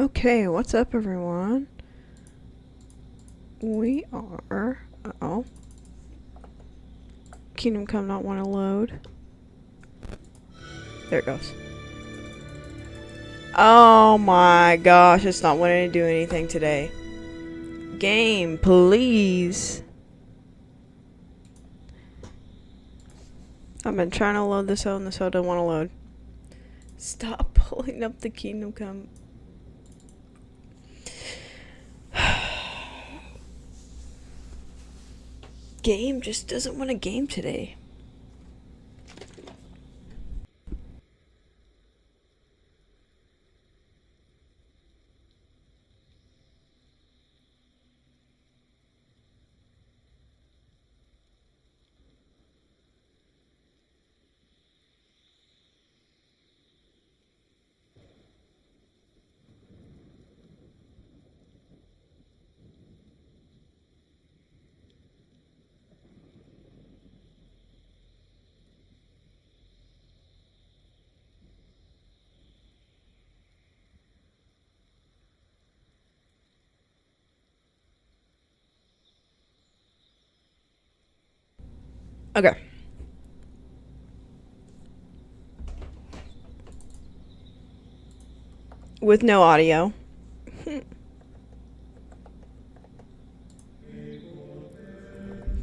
Okay, what's up, everyone? We are. Uh-oh. Kingdom Come not want to load. There it goes. Oh my gosh, it's not wanting to do anything today. Game, please. I've been trying to load this out and this out don't want to load. Stop pulling up the Kingdom Come. Game just doesn't want a game today. Okay. With no audio.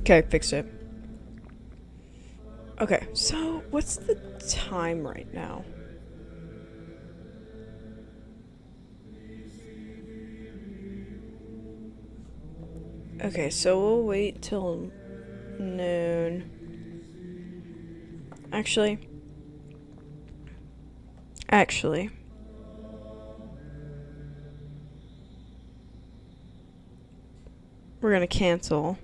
Okay, fixed it. Okay, so what's the time right now? Okay, so we'll wait till noon. Actually, we're gonna cancel.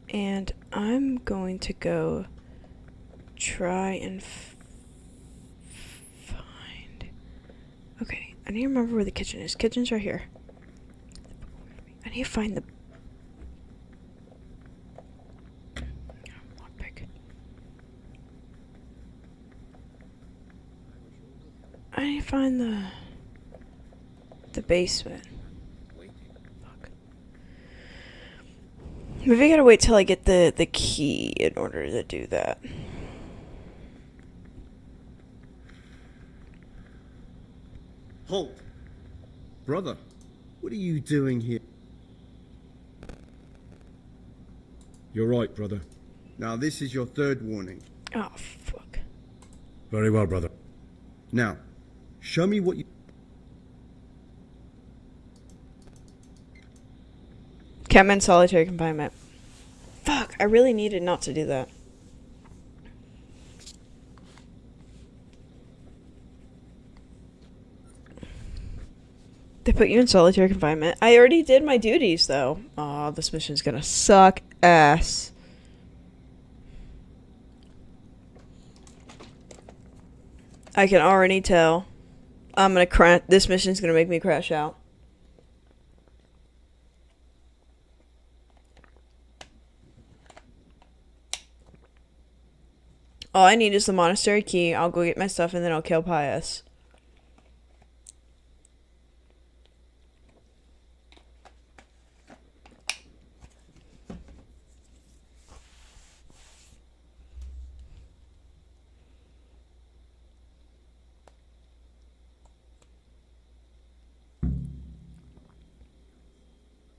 And I'm going to go try and find... Okay, I need to remember where the kitchen is. Kitchen's right here. I need to find the... Lockpick. I need to find the basement. Fuck. Maybe I gotta wait till I get the key in order to do that. Halt! Brother, what are you doing here? You're right, brother. Now, this is your third warning. Oh, fuck. Very well, brother. Now, show me what you... Okay, I'm in solitary confinement. Fuck, I really needed not to do that. They put you in solitary confinement. I already did my duties, though. Aw, this mission's gonna suck ass. I can already tell. I'm gonna crash. This mission's gonna make me crash out. All I need is the monastery key. I'll go get my stuff and then I'll kill Pius.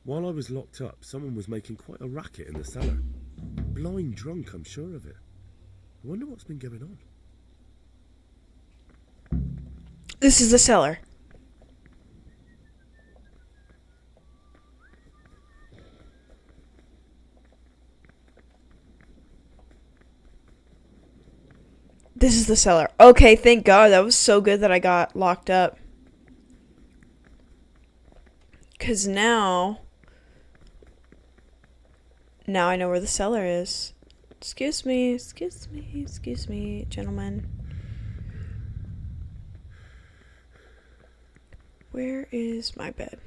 While I was locked up, someone was making quite a racket in the cellar. Blind drunk, I'm sure of it. I wonder what's been going on. This is the cellar. This is the cellar. Okay, thank God. That was so good that I got locked up. Because now I know where the cellar is. Excuse me, gentlemen. Where is my bed?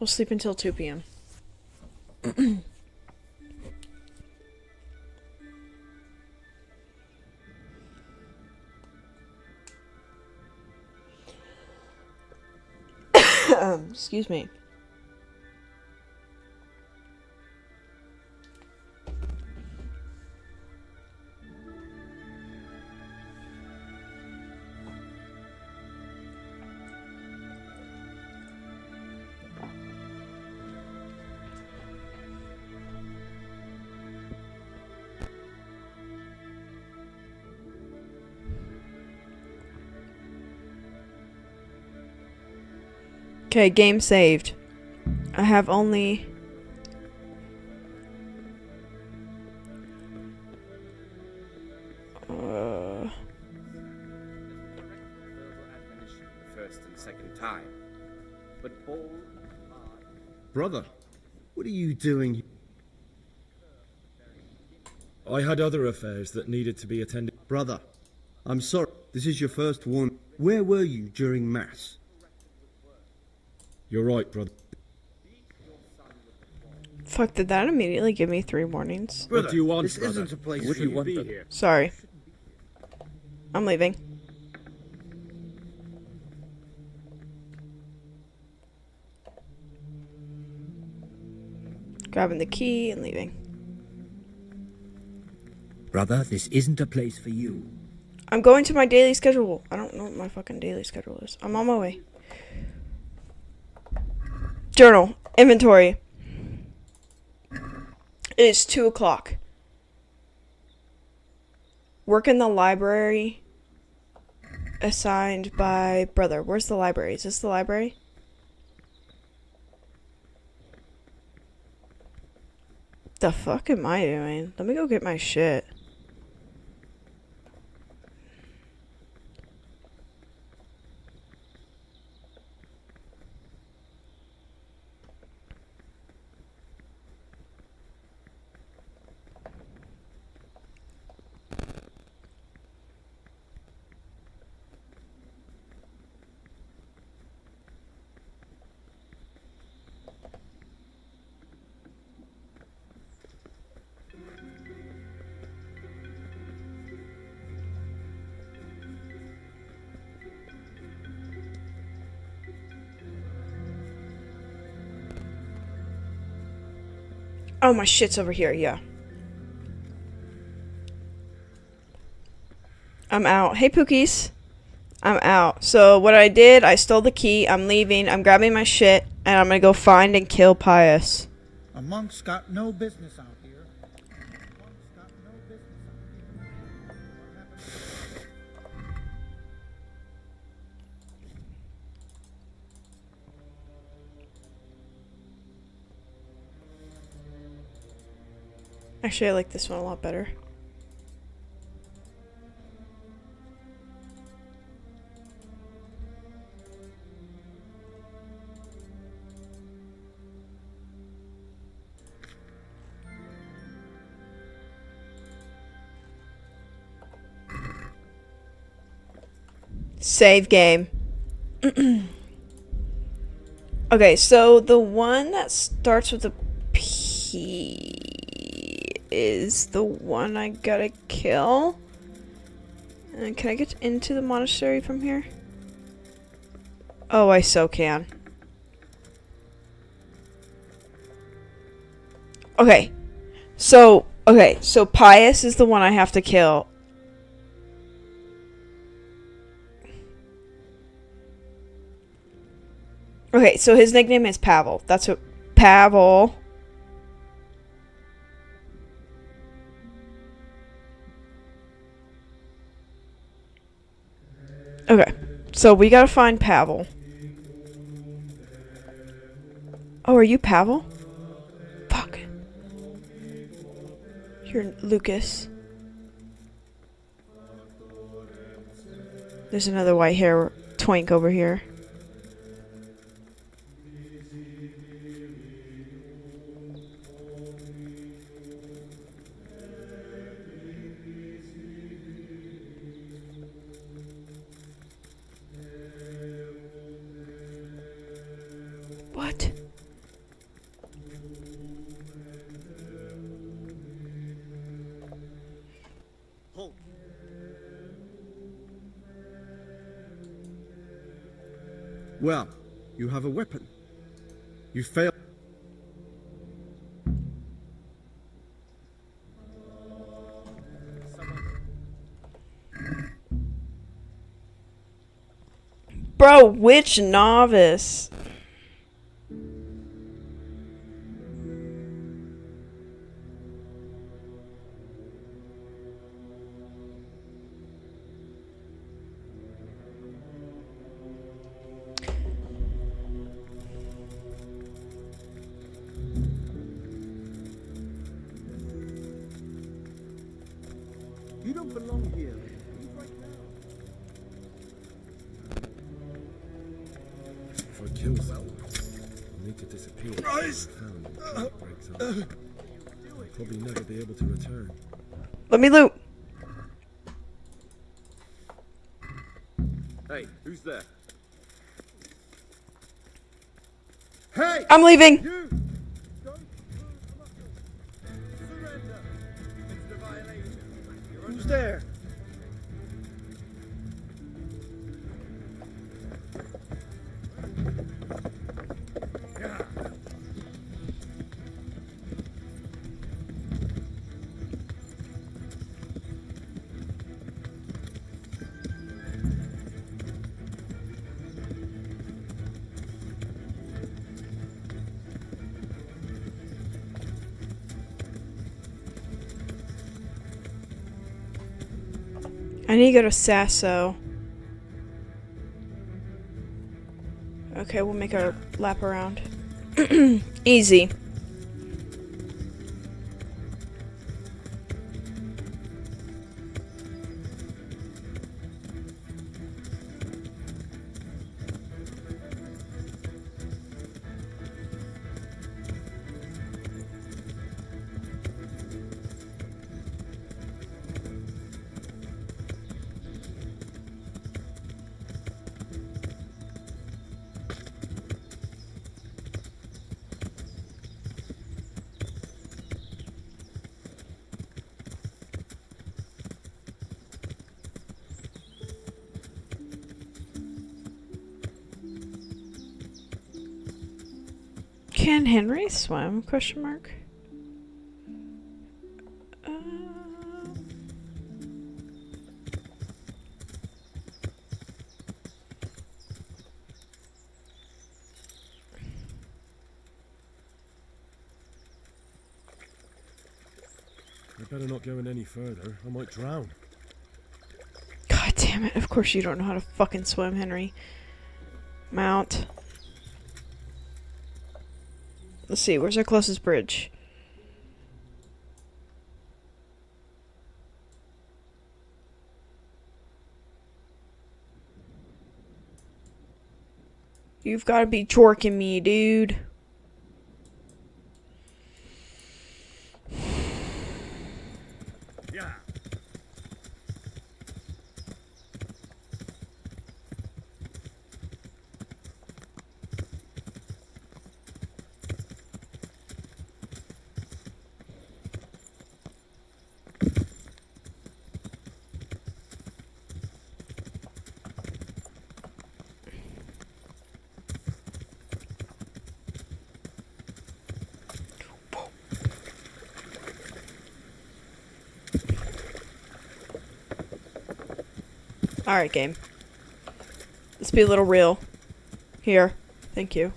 We'll sleep until 2 p.m. Excuse me. Okay, game saved. I have only... First and second time. But all Brother, what are you doing? I had other affairs that needed to be attended. Brother, I'm sorry. This is your first one. Where were you during Mass? You're right, brother. Fuck, did that immediately give me 3 warnings? What do you want, This brother? isn't a place What for do you you. want here? Sorry. I'm leaving. Grabbing the key and leaving. Brother, this isn't a place for you. I'm going to my daily schedule. I don't know what my fucking daily schedule is. I'm on my way. Journal. Inventory. It is 2 o'clock. Work in the library. Assigned by brother. Where's the library? Is this the library? The fuck am I doing? Let me go get my shit. Oh, my shit's over here, yeah. I'm out. Hey, Pookies. I'm out. So, what I did, I stole the key. I'm leaving. I'm grabbing my shit. And I'm gonna go find and kill Pius. A monk's got no business out here. A monk's got no business out here. Actually, I like this one a lot better. Save game. Okay, so the one that starts with a P is the one I gotta kill. And can I get into the monastery from here? Oh, I so can. Okay, so Pius is the one I have to kill. Okay, so his nickname is Pavel. That's what... Pavel. Okay, so we gotta find Pavel. Oh, are you Pavel? Fuck. You're Lucas. There's another white hair twink over here. What? Well, you have a weapon. You failed. Bro, which novice? You don't belong here. Leave right now. If I kill someone, I'll need to disappear. Christ! Found when the fight breaks up. I'll probably never be able to return. Let me loot. Hey, who's there? Hey! I'm leaving. You! Don't surrender. It's the violation. Who's there? I need to go to Sasso. Okay, we'll make our lap around. Easy. Can Henry swim? Question mark. I better not go in any further. I might drown. God damn it. Of course you don't know how to fucking swim, Henry. Mount. Let's see, where's our closest bridge? You've got to be jorking me, dude. Yeah. Alright, game. Let's be a little real. Here. Thank you.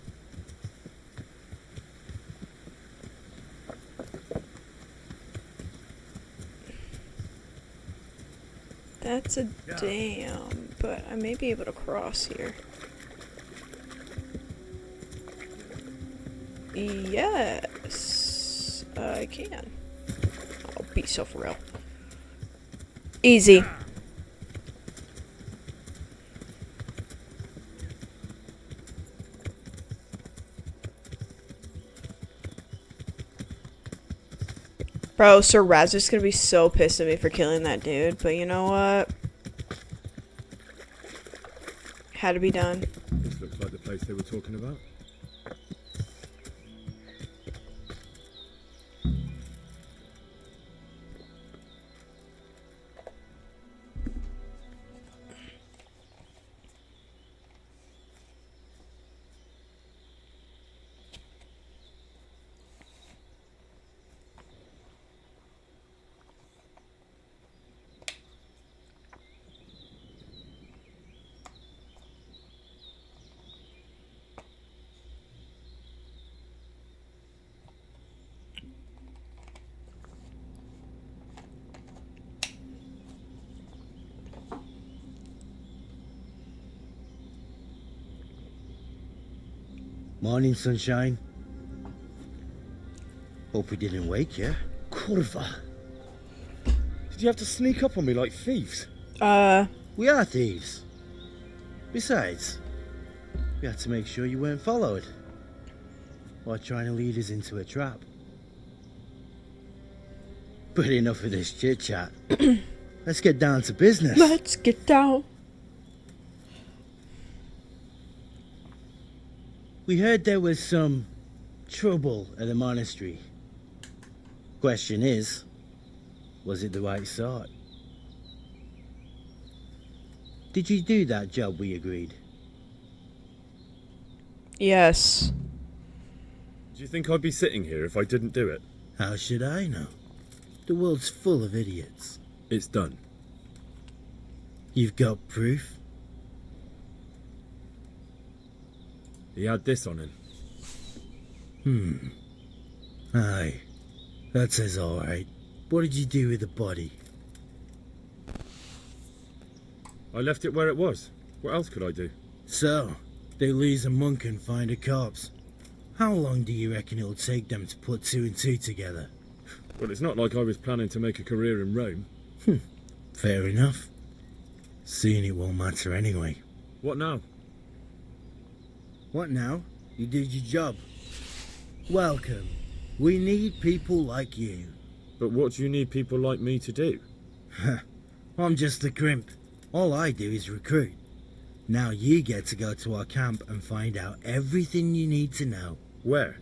That's a dam, but I may be able to cross here. Yes, I can. I'll be so for real. Easy. Bro, Sir Razor's gonna be so pissed at me for killing that dude, but you know what? Had to be done. This looks like the place they were talking about. Morning, sunshine. Hope we didn't wake you. Kurva. Did you have to sneak up on me like thieves? We are thieves. Besides, we had to make sure you weren't followed. Or trying to lead us into a trap. But enough of this chit-chat. Let's get down to business. Let's get down. We heard there was some trouble at the monastery. Question is, was it the right sort? Did you do that job we agreed? Yes. Do you think I'd be sitting here if I didn't do it? How should I know? The world's full of idiots. It's done. You've got proof? He had this on him. Aye. That says alright. What did you do with the body? I left it where it was. What else could I do? So, they lose a monk and find a corpse. How long do you reckon it'll take them to put two and two together? Well, it's not like I was planning to make a career in Rome. Fair enough. Soon it won't matter anyway. What now? What now? You did your job. Welcome. We need people like you. But what do you need people like me to do? I'm just a crimp. All I do is recruit. Now you get to go to our camp and find out everything you need to know. Where?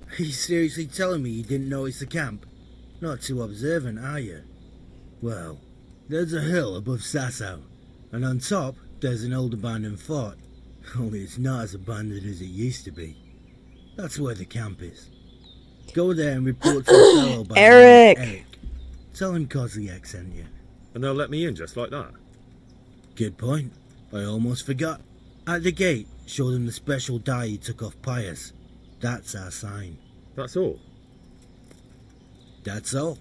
Are you seriously telling me you didn't know it's a camp? Not too observant, are you? Well, there's a hill above Sasso, and on top there's an old abandoned fort. Only it's not as abandoned as it used to be. That's where the camp is. Go there and report to a fellow by the name Eric. of Eric. Tell him Kozliak sent you. And they'll let me in just like that? Good point. I almost forgot. At the gate, show them the special dye you took off Pius. That's our sign. That's all? That's all.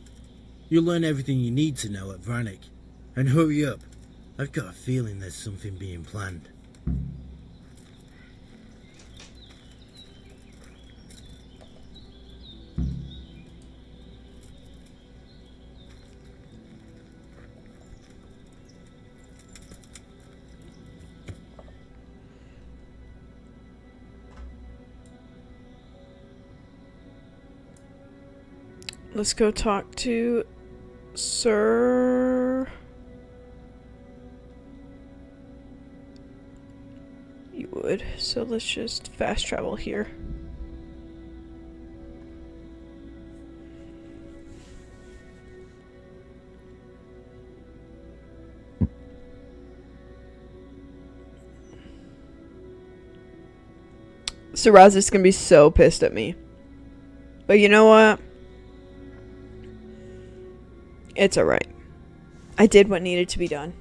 You'll learn everything you need to know at Vranik. And hurry up. I've got a feeling there's something being planned. Let's go talk to Sir. You would. So let's just fast travel here. Sir Raz is gonna be so pissed at me. But you know what? It's alright. I did what needed to be done.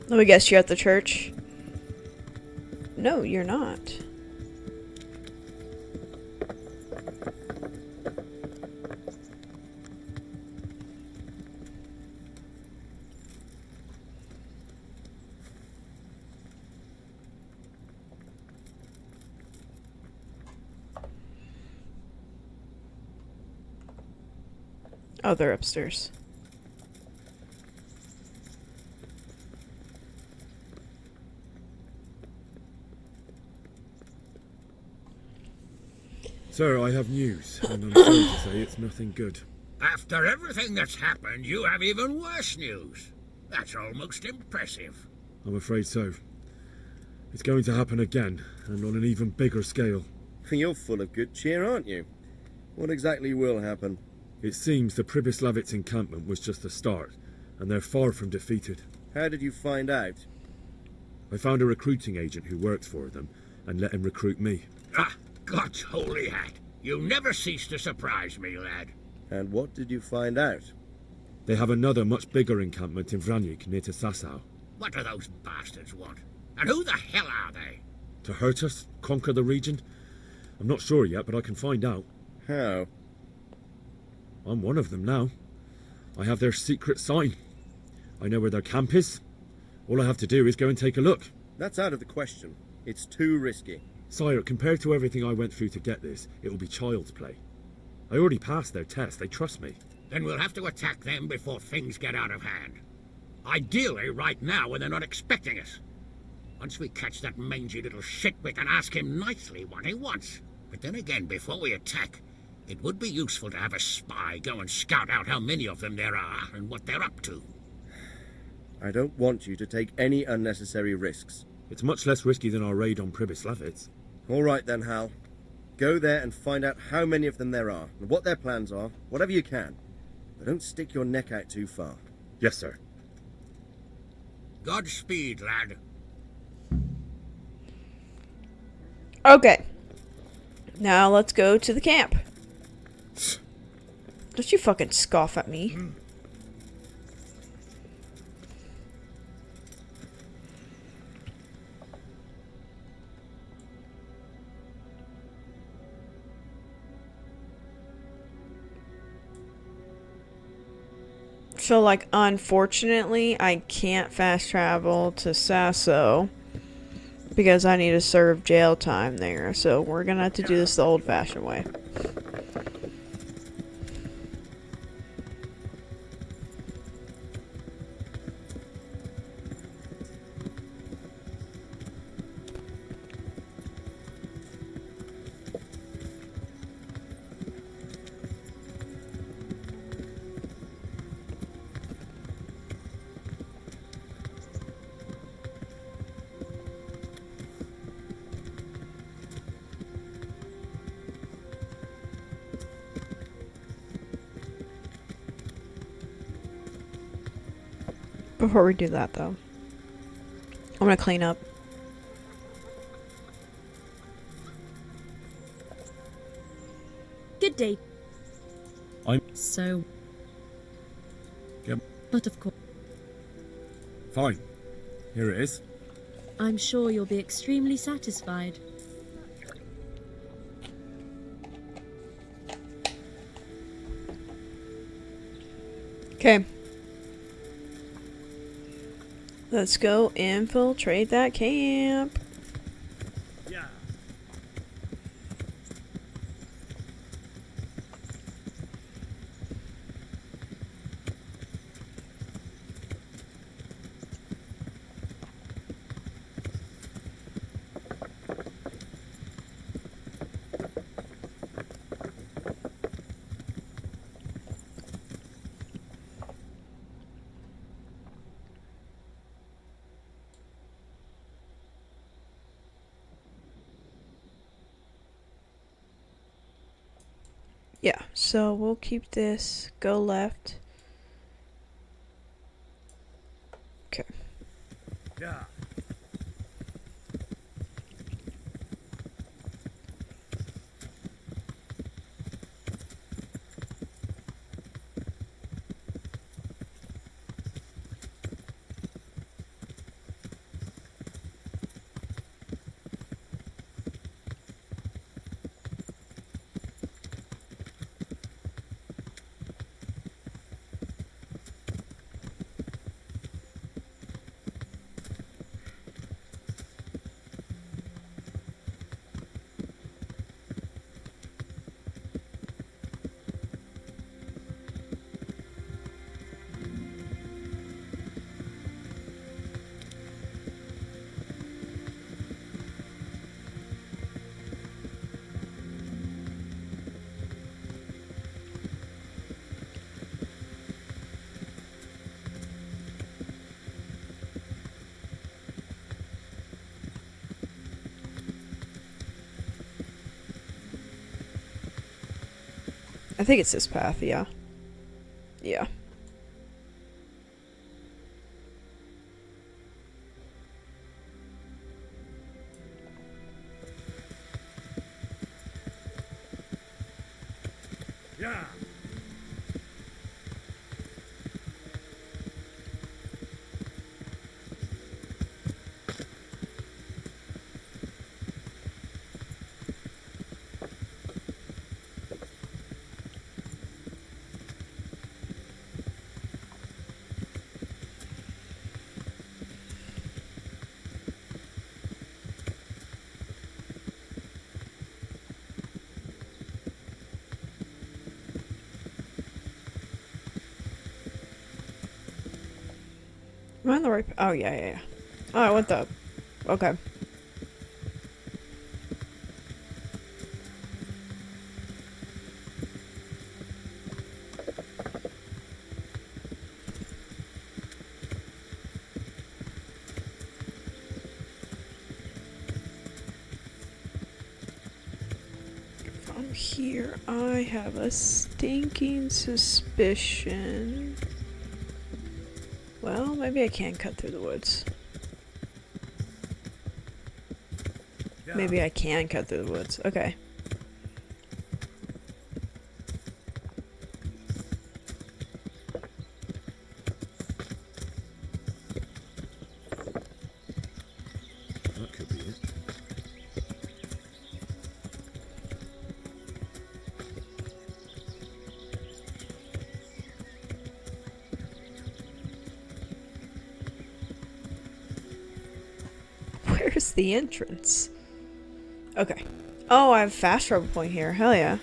Let me guess, you're at the church? No, you're not. Oh, they're upstairs. Sir, I have news, and I'm sorry to say it's nothing good. After everything that's happened, you have even worse news. That's almost impressive. I'm afraid so. It's going to happen again, and on an even bigger scale. You're full of good cheer, aren't you? What exactly will happen? It seems the Pribyslavitz encampment was just the start, and they're far from defeated. How did you find out? I found a recruiting agent who worked for them and let him recruit me. Ah, God's holy hat. You never cease to surprise me, lad. And what did you find out? They have another much bigger encampment in Vranyik near to Sasau. What do those bastards want? And who the hell are they? To hurt us? Conquer the region? I'm not sure yet, but I can find out. How? I'm one of them now. I have their secret sign. I know where their camp is. All I have to do is go and take a look. That's out of the question. It's too risky. Sire, compared to everything I went through to get this, it will be child's play. I already passed their test. They trust me. Then we'll have to attack them before things get out of hand. Ideally, right now when they're not expecting us. Once we catch that mangy little shit, we can ask him nicely what he wants. But then again, before we attack, it would be useful to have a spy go and scout out how many of them there are and what they're up to. I don't want you to take any unnecessary risks. It's much less risky than our raid on Pribyslavitz. All right then, Hal. Go there and find out how many of them there are, and what their plans are, whatever you can. But don't stick your neck out too far. Yes, sir. Godspeed, lad. Okay. Now let's go to the camp. Don't you fucking scoff at me. So, like, unfortunately, I can't fast travel to Sasso because I need to serve jail time there. So, we're gonna have to do this the old-fashioned way. Before we do that, though, I'm gonna clean up. Good day. I'm... So... Yep. But of course... Fine. Here it is. I'm sure you'll be extremely satisfied. Okay. Let's go infiltrate that camp. Yeah. Yeah, so we'll keep this, go left. Okay. Yeah. I think it's this path, yeah. Yeah. Yeah. Am I on the right? Oh yeah, yeah, yeah. Oh, I went up. Okay. From here, I have a stinking suspicion. Well, maybe I can cut through the woods. Maybe I can cut through the woods. Okay. That could be it. Where's the entrance? Okay. Oh, I have fast travel point here. Hell yeah.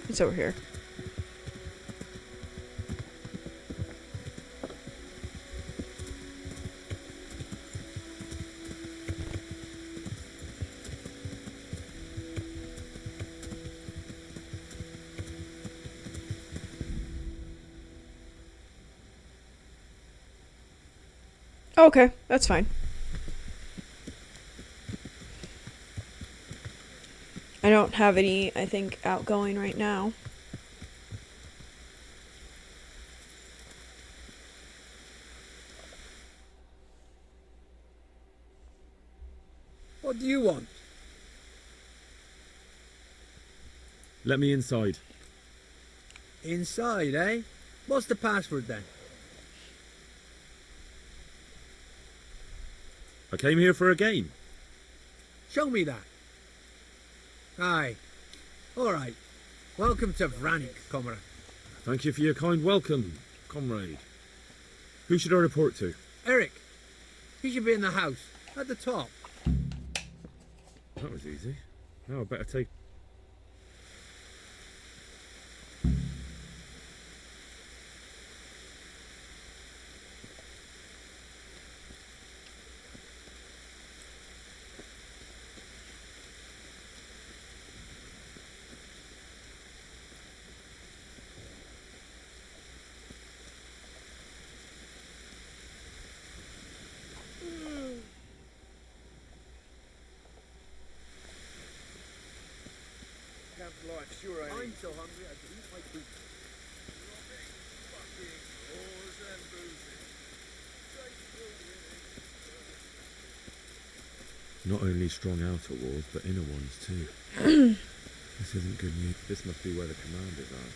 It's over here. Okay, that's fine. I don't have any, I think, outgoing right now. What do you want? Let me inside. Inside, eh? What's the password then? I came here for a game. Show me that. Aye. Alright. Welcome to Vranik, comrade. Thank you for your kind welcome, comrade. Who should I report to? Eric, you should be in the house, at the top. That was easy. Now I better take... I'm so hungry I could eat my food. Not only strong outer walls, but inner ones too. This isn't good news. This must be where the commanders are.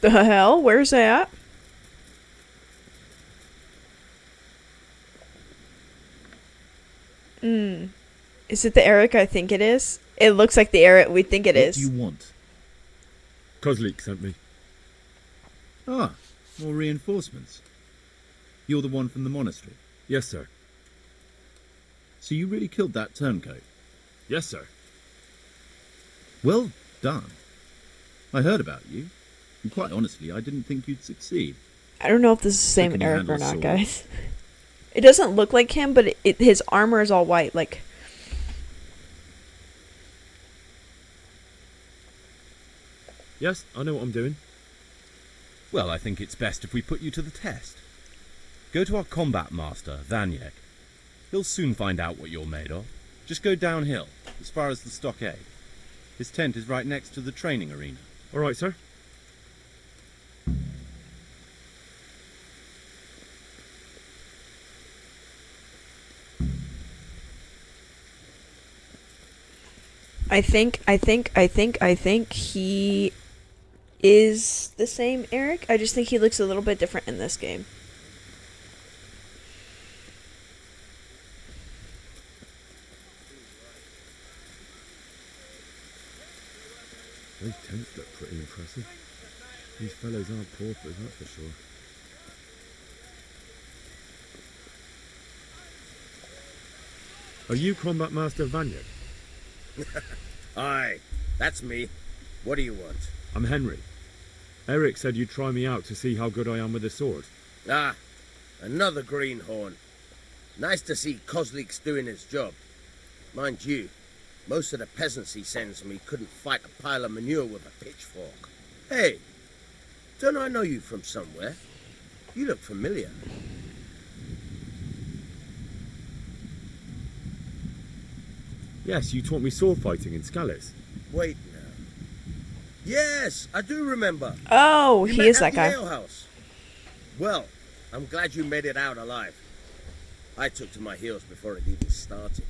The hell? Where's that? Is it the Eric I think it is? It looks like the Eric we think it is. What do you want? Kozlik sent me. Ah, more reinforcements. You're the one from the monastery? Yes, sir. So you really killed that turncoat? Yes, sir. Well done. I heard about you, and quite honestly, I didn't think you'd succeed. I don't know if this is the same Can you Eric or handle not, sword? guys. It doesn't look like him, but his armor is all white, like... Yes, I know what I'm doing. Well, I think it's best if we put you to the test. Go to our combat master, Vanyek. He'll soon find out what you're made of. Just go downhill, as far as the stockade. His tent is right next to the training arena. All right, sir. I think he is the same Eric. I just think he looks a little bit different in this game. Those tents look pretty impressive. These fellows aren't paupers, that's for sure. Are you Combat Master Vanyek? Aye, that's me. What do you want? I'm Henry. Eric said you'd try me out to see how good I am with the sword. Ah, another greenhorn. Nice to see Kozlik's doing his job. Mind you, most of the peasants he sends me couldn't fight a pile of manure with a pitchfork. Hey, don't I know you from somewhere? You look familiar. Yes, you taught me sword fighting in Scallis. Wait now. Yes, I do remember. Oh, You he met is at that the guy. alehouse. Well, I'm glad you made it out alive. I took to my heels before it even started.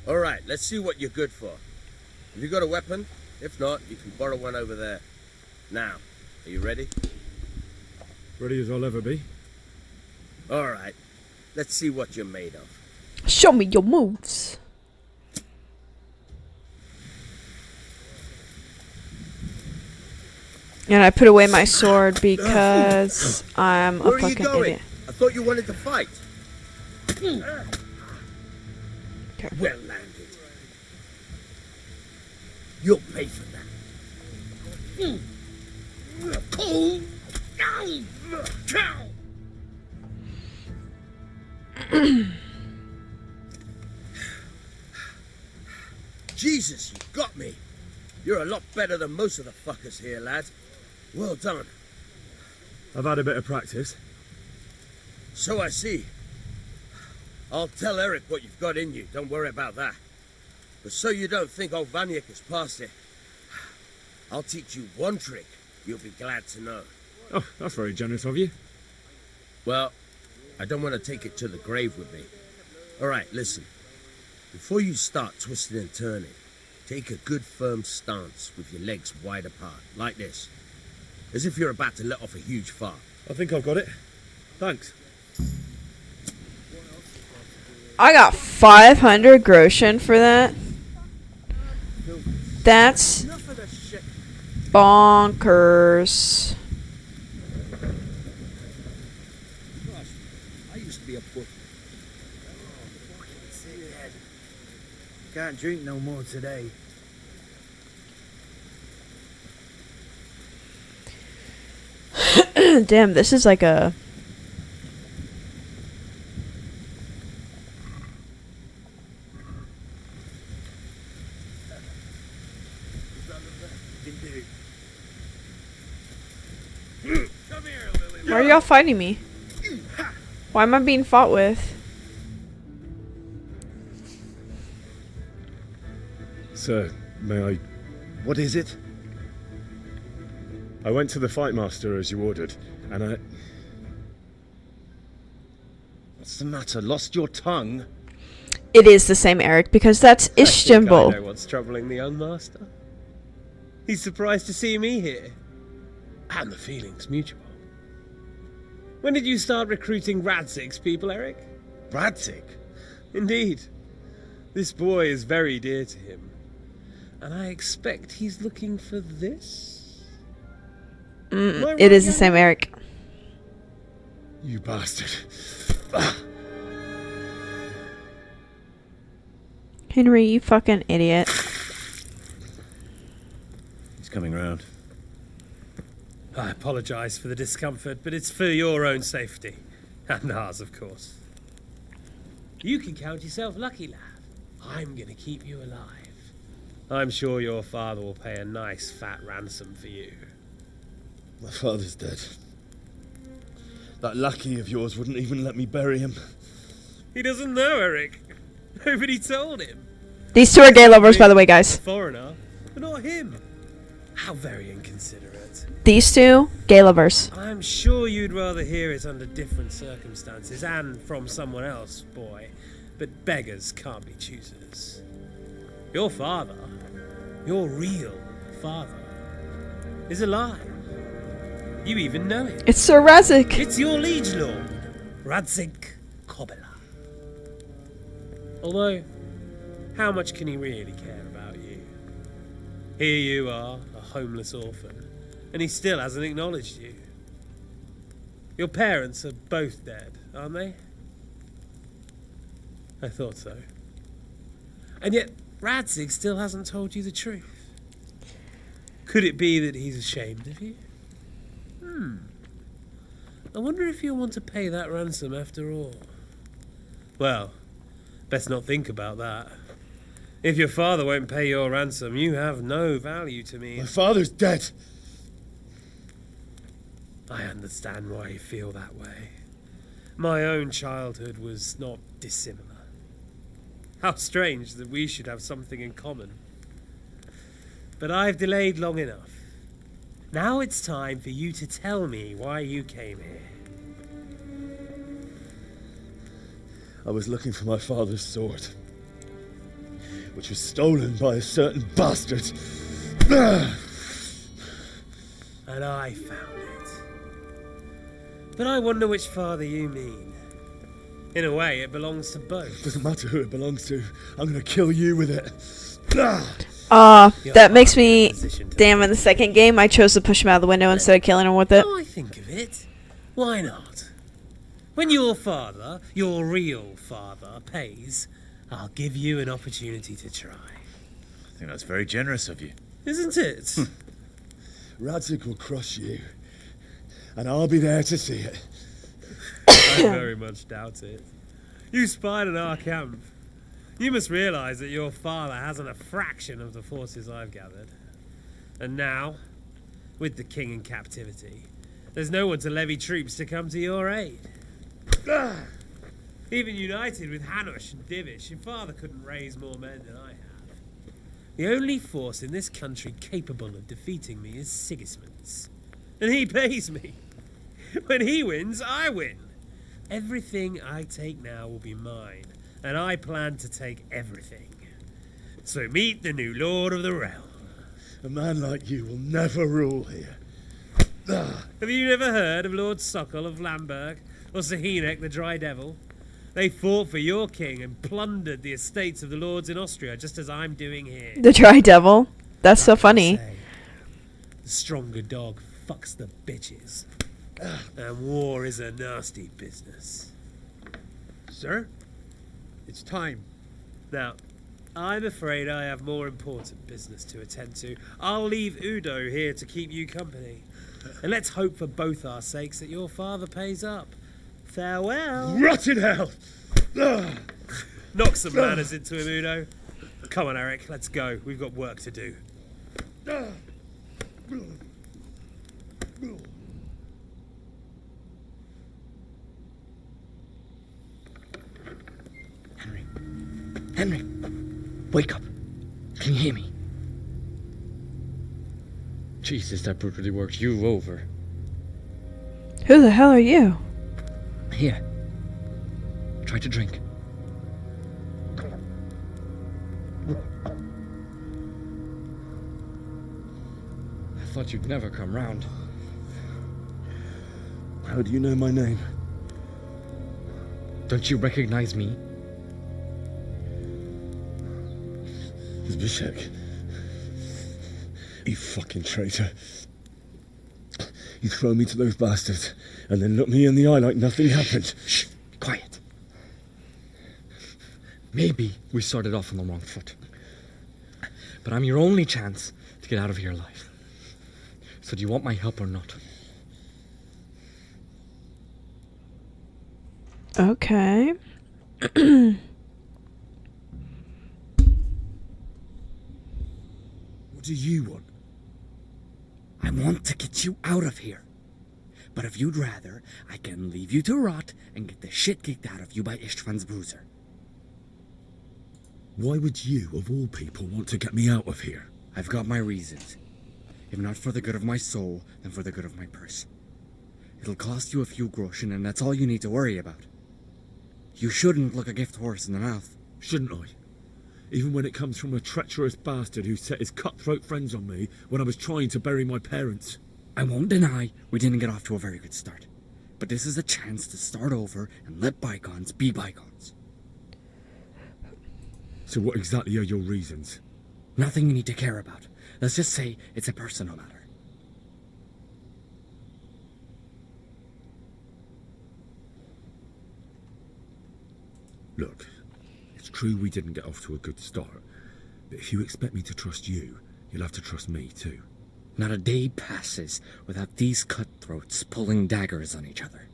All right, let's see what you're good for. Have you got a weapon? If not, you can borrow one over there. Now, are you ready? Ready as I'll ever be. All right, let's see what you're made of. Show me your moves. And I put away my sword because I'm a Where are you fucking going? idiot. I thought you wanted to fight. Okay. Well landed. You'll pay for that. Cold. Jesus, you got me. You're a lot better than most of the fuckers here, lad. Well done. I've had a bit of practice. So I see. I'll tell Eric what you've got in you. Don't worry about that. But so you don't think old Vanyek has passed it, I'll teach you one trick you'll be glad to know. Oh, that's very generous of you. Well, I don't want to take it to the grave with me. All right, listen. Before you start twisting and turning, take a good firm stance with your legs wide apart, like this. As if you're about to let off a huge fart. I think I've got it. Thanks. I got 500 groschen for that. That's bonkers. I used to be a book. Can't drink no more today. Damn, this is like a... Why are y'all fighting me? Why am I being fought with? Sir, may I... What is it? I went to the fight master as you ordered, and I... What's the matter? Lost your tongue? It is the same Eric, because that's I Istanbul. know what's troubling the young master. He's surprised to see me here. And the feeling's mutual. When did you start recruiting Radzig's people, Eric? Radzig? Indeed. This boy is very dear to him. And I expect he's looking for this? It is the same Eric. You bastard. Henry, you fucking idiot. He's coming round. I apologise for the discomfort, but it's for your own safety. And ours, of course. You can count yourself lucky, lad. I'm gonna keep you alive. I'm sure your father will pay a nice fat ransom for you. My father's dead. That lackey of yours wouldn't even let me bury him. He doesn't know, Eric. Nobody told him. These two are gay lovers, by the way, guys. Foreigner, but not him. How very inconsiderate. These two, gay lovers. I'm sure you'd rather hear it under different circumstances and from someone else, boy. But beggars can't be choosers. Your father, your real father, is alive. You even know it. It's Sir Razik. It's your liege lord, Radzik Kobela. Although, how much can he really care about you? Here you are, a homeless orphan, and he still hasn't acknowledged you. Your parents are both dead, aren't they? I thought so. And yet, Radzik still hasn't told you the truth. Could it be that he's ashamed of you? I wonder if you'll want to pay that ransom after all. Well, best not think about that. If your father won't pay your ransom, you have no value to me. My father's dead. I understand why you feel that way. My own childhood was not dissimilar. How strange that we should have something in common. But I've delayed long enough. Now it's time for you to tell me why you came here. I was looking for my father's sword, which was stolen by a certain bastard. And I found it. But I wonder which father you mean. In a way, it belongs to both. Doesn't matter who it belongs to. I'm gonna kill you with it. That makes me... Damn, in the second game, I chose to push him out of the window instead of killing him with it. Now I think of it, why not? When your father, your real father, pays, I'll give you an opportunity to try. I think that's very generous of you. Isn't it? Radzik will crush you, and I'll be there to see it. I very much doubt it. You spied on our camp. You must realize that your father hasn't a fraction of the forces I've gathered. And now, with the king in captivity, there's no one to levy troops to come to your aid. Even united with Hanush and Divish, your father couldn't raise more men than I have. The only force in this country capable of defeating me is Sigismund's. And he pays me. When he wins, I win. Everything I take now will be mine, and I plan to take everything. So meet the new lord of the realm. A man like you will never rule here. Have you never heard of Lord Sokol of Lamberg, or Sahinek the Dry Devil? They fought for your king and plundered the estates of the lords in Austria, just as I'm doing here. The Dry Devil? That's so funny. The stronger dog fucks the bitches. And war is a nasty business. Sir, it's time. Now, I'm afraid I have more important business to attend to. I'll leave Udo here to keep you company. And let's hope for both our sakes that your father pays up. Farewell. Rotted hell! Knock some manners into him, Udo. Come on, Eric, let's go. We've got work to do. Henry, wake up. Can you hear me? Jesus, that brutally worked you over. Who the hell are you? Here. Try to drink. I thought you'd never come round. How do you know my name? Don't you recognize me? Zbyszek. You fucking traitor. You throw me to those bastards and then look me in the eye like nothing happened. Shh, quiet. Maybe we started off on the wrong foot. But I'm your only chance to get out of here alive. So do you want my help or not? Okay. What do you want? I want to get you out of here. But if you'd rather, I can leave you to rot and get the shit kicked out of you by Ishtvan's bruiser. Why would you, of all people, want to get me out of here? I've got my reasons. If not for the good of my soul, then for the good of my purse. It'll cost you a few groschen, and that's all you need to worry about. You shouldn't look a gift horse in the mouth. Shouldn't I? Even when it comes from a treacherous bastard who set his cutthroat friends on me when I was trying to bury my parents. I won't deny we didn't get off to a very good start. But this is a chance to start over and let bygones be bygones. So what exactly are your reasons? Nothing you need to care about. Let's just say it's a personal matter. Look, it's true we didn't get off to a good start, but if you expect me to trust you, you'll have to trust me too. Not a day passes without these cutthroats pulling daggers on each other.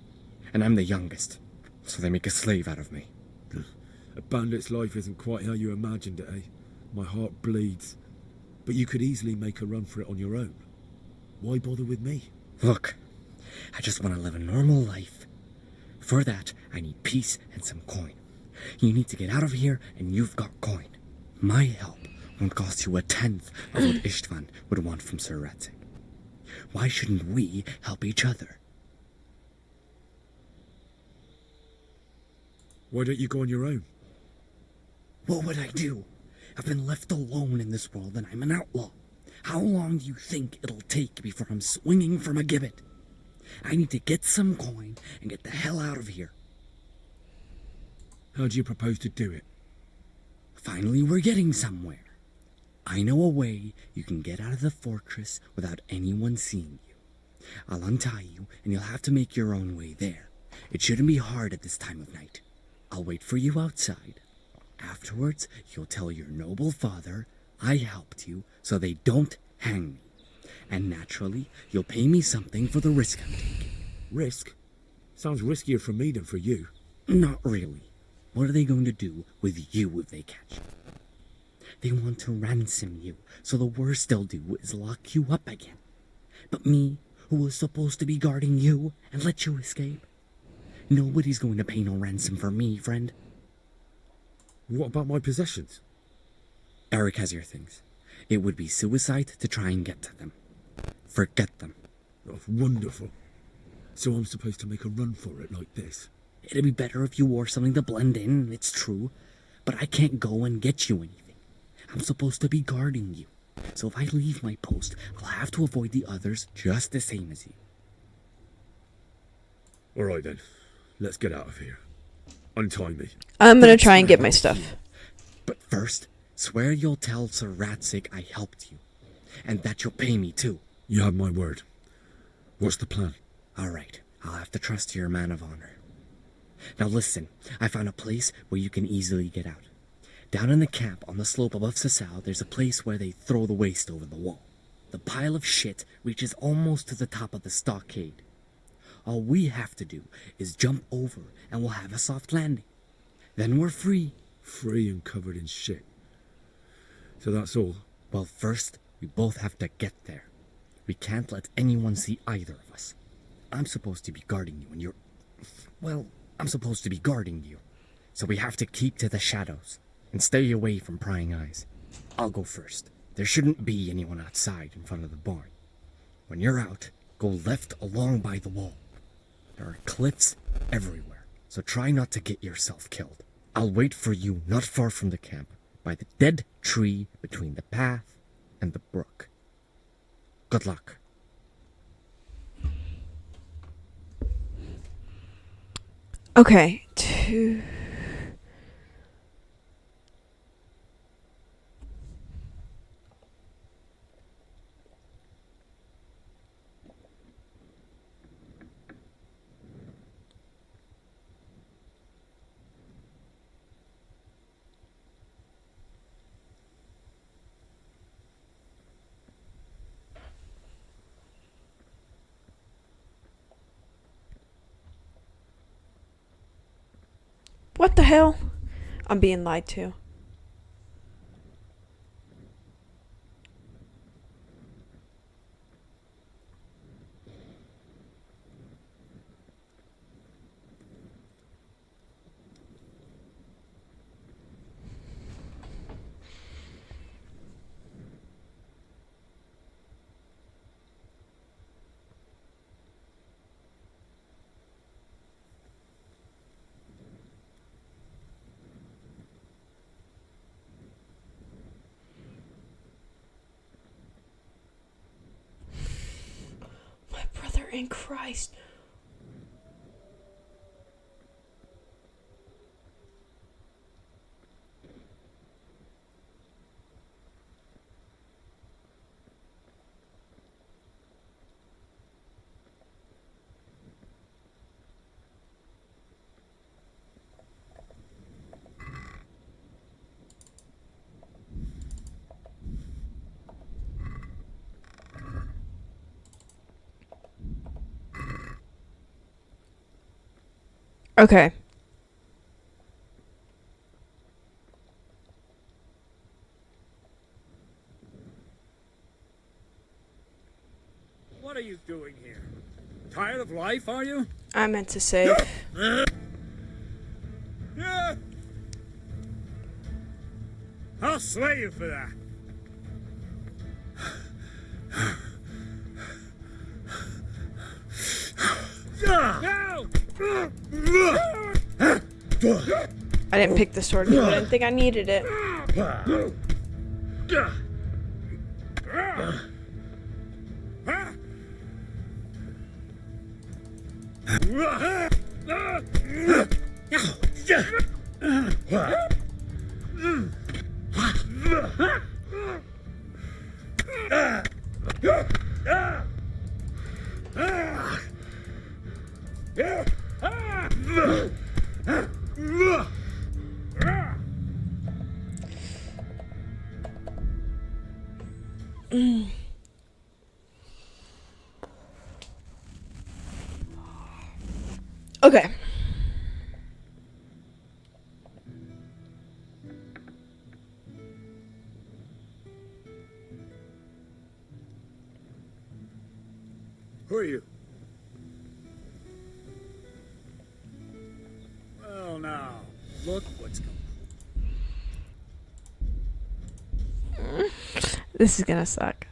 And I'm the youngest, so they make a slave out of me. A bandit's life isn't quite how you imagined it, eh? My heart bleeds. But you could easily make a run for it on your own. Why bother with me? Look, I just want to live a normal life. For that, I need peace and some coin. You need to get out of here, and you've got coin. My help won't cost you a tenth of what Istvan would want from Sir Radzig. Why shouldn't we help each other? Why don't you go on your own? What would I do? I've been left alone in this world, and I'm an outlaw. How long do you think it'll take before I'm swinging from a gibbet? I need to get some coin and get the hell out of here. How do you propose to do it? Finally, we're getting somewhere. I know a way you can get out of the fortress without anyone seeing you. I'll untie you, and you'll have to make your own way there. It shouldn't be hard at this time of night. I'll wait for you outside. Afterwards, you'll tell your noble father I helped you so they don't hang me. And naturally, you'll pay me something for the risk I'm taking. Risk? Sounds riskier for me than for you. Not really. What are they going to do with you if they catch you? They want to ransom you, so the worst they'll do is lock you up again. But me, who was supposed to be guarding you and let you escape? Nobody's going to pay no ransom for me, friend. What about my possessions? Eric has your things. It would be suicide to try and get to them. Forget them. Oh, wonderful. So I'm supposed to make a run for it like this? It'd be better if you wore something to blend in, it's true. But I can't go and get you anything. I'm supposed to be guarding you. So if I leave my post, I'll have to avoid the others just the same as you. All right then. Let's get out of here. Untie me. I'm gonna try and get my stuff. But first, swear you'll tell Sir Radzig I helped you. And that you'll pay me too. You have my word. What's the plan? All right. I'll have to trust you're a man of honor. Now listen, I found a place where you can easily get out. Down in the camp on the slope above Sasau, there's a place where they throw the waste over the wall. The pile of shit reaches almost to the top of the stockade. All we have to do is jump over and we'll have a soft landing. Then we're free. Free and covered in shit. So that's all? Well, first, we both have to get there. We can't let anyone see either of us. I'm supposed to be guarding you and you're... Well, I'm supposed to be guarding you. So we have to keep to the shadows and stay away from prying eyes. I'll go first. There shouldn't be anyone outside in front of the barn. When you're out, go left along by the wall. There are cliffs everywhere, so try not to get yourself killed. I'll wait for you not far from the camp, by the dead tree between the path and the brook. Good luck. Okay, two... What the hell? I'm being lied to. in Christ. Okay. What are you doing here? Tired of life, are you? I meant to save. I'll slay you for that. I didn't pick the sword because I didn't think I needed it. Okay. Who are you? Well, now, look what's going on. This is gonna suck.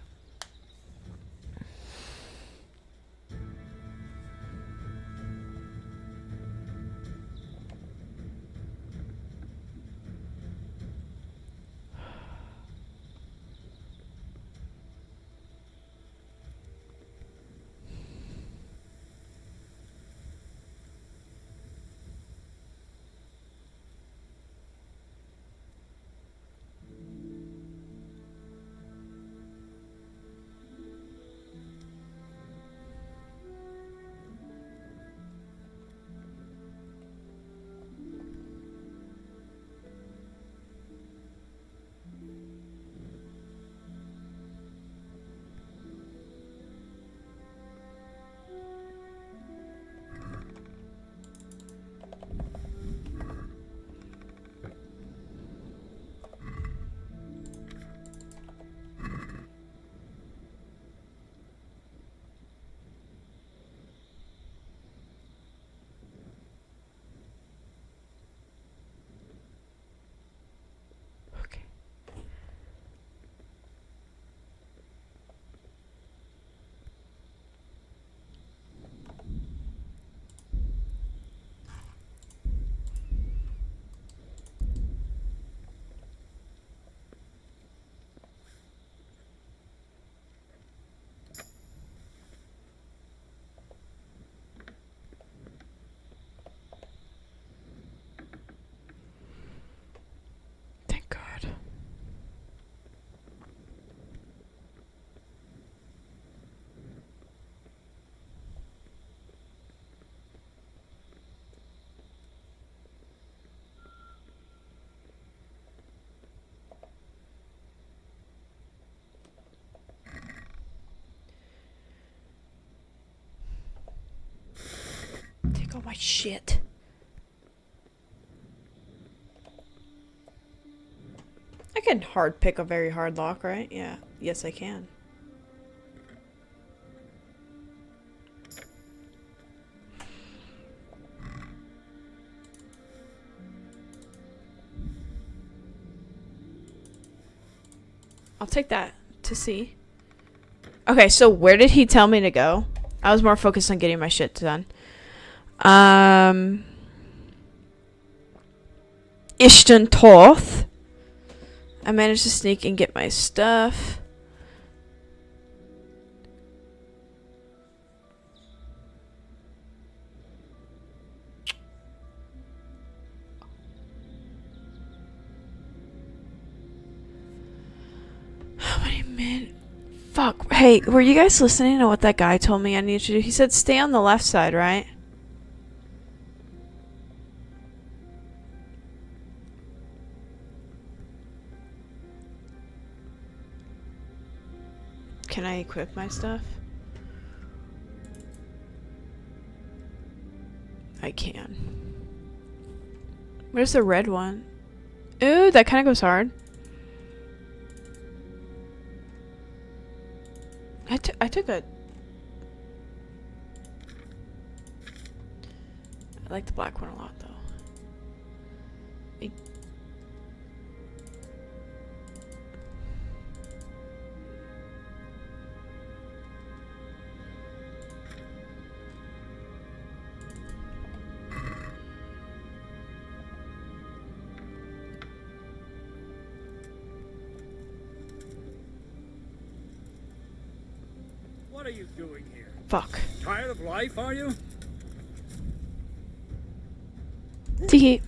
Thank God. Take all my shit. I can hard pick a very hard lock, right? Yeah. Yes, I can. I'll take that to see. Okay, so where did he tell me to go? I was more focused on getting my shit done. Ishton Toth. I managed to sneak and get my stuff. Man, fuck. Hey, were you guys listening to what that guy told me I need to do? He said stay on the left side, right? Can I equip my stuff? I can. Where's the red one? Ooh, that kind of goes hard. I took a... I like the black one a lot, though. What are you doing here? Fuck. Tired of life, are you? Tee.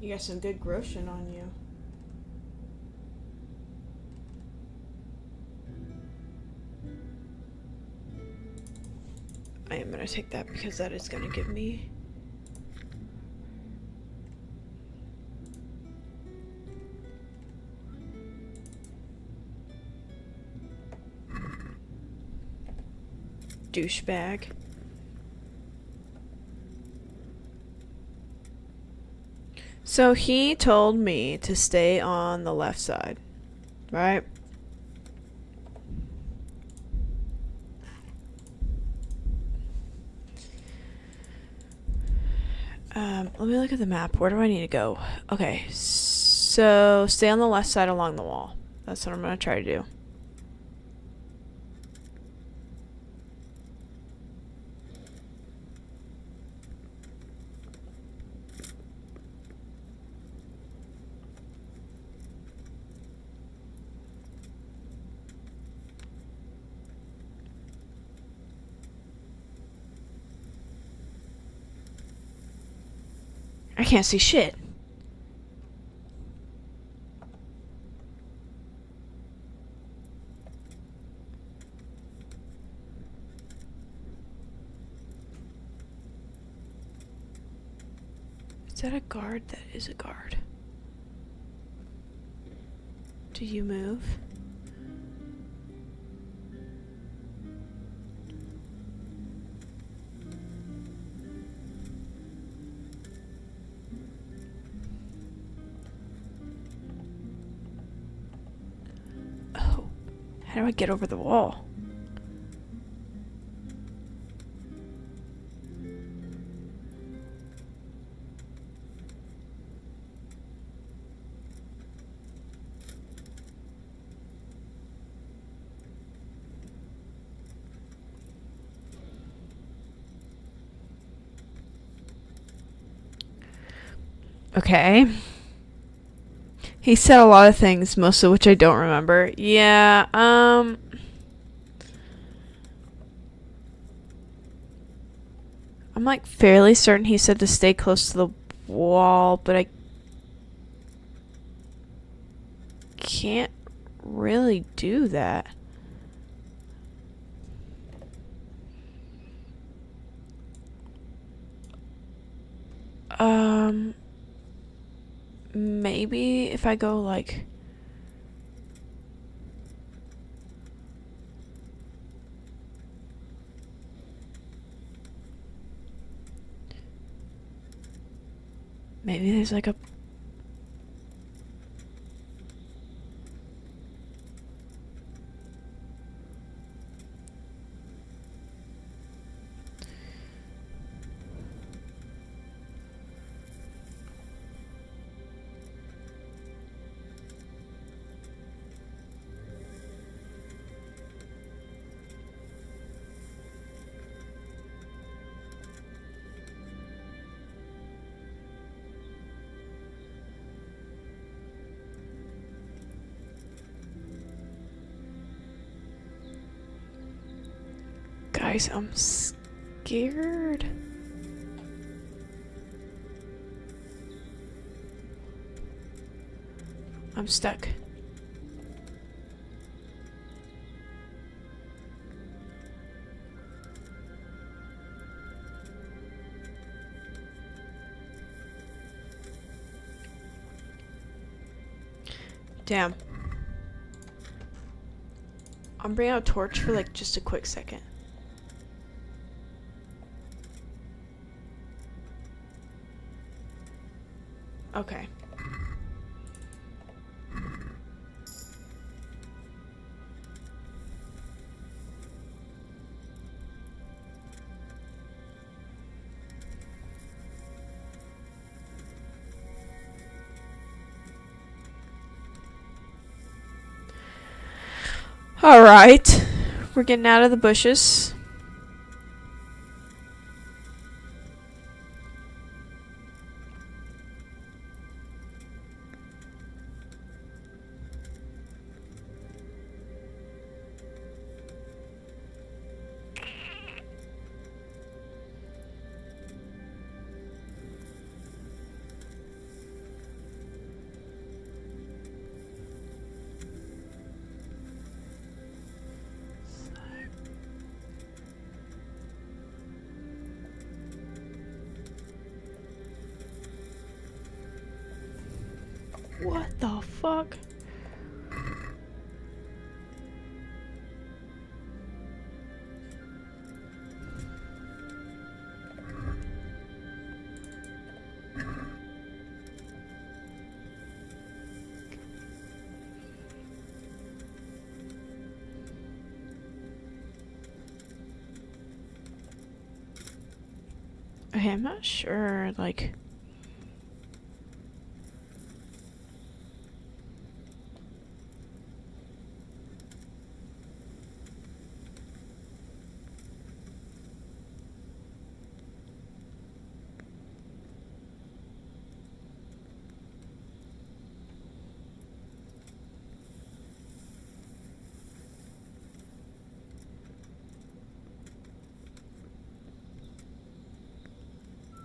You got some good grotion on you. I am gonna take that because that is gonna give me... douchebag. So he told me to stay on the left side, right? Let me look at the map. Where do I need to go? Okay, so stay on the left side along the wall. That's what I'm gonna try to do. I can't see shit. Is that a guard? That is a guard. Do you move? How do I get over the wall? Okay. He said a lot of things, most of which I don't remember. Yeah, I'm like fairly certain he said to stay close to the wall, but I can't really do that. Maybe if I go like... Maybe there's like a... Guys, I'm scared. I'm stuck. Damn. I'm bringing out a torch for like just a quick second. Okay. Alright. We're getting out of the bushes. What the fuck? Okay, I'm not sure, like...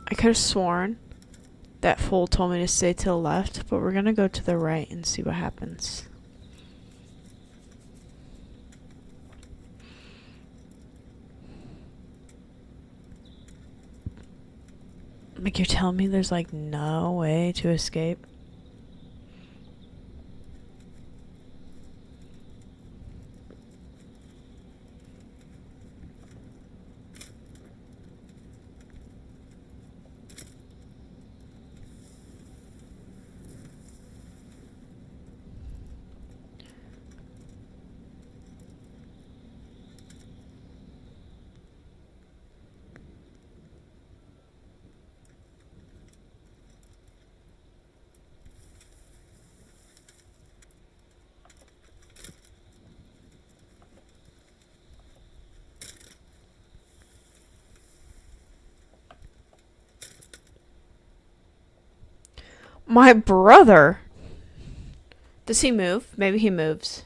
I could have sworn that fool told me to stay to the left, but we're gonna go to the right and see what happens. Like, you're telling me there's like no way to escape? My brother? Does he move? Maybe he moves.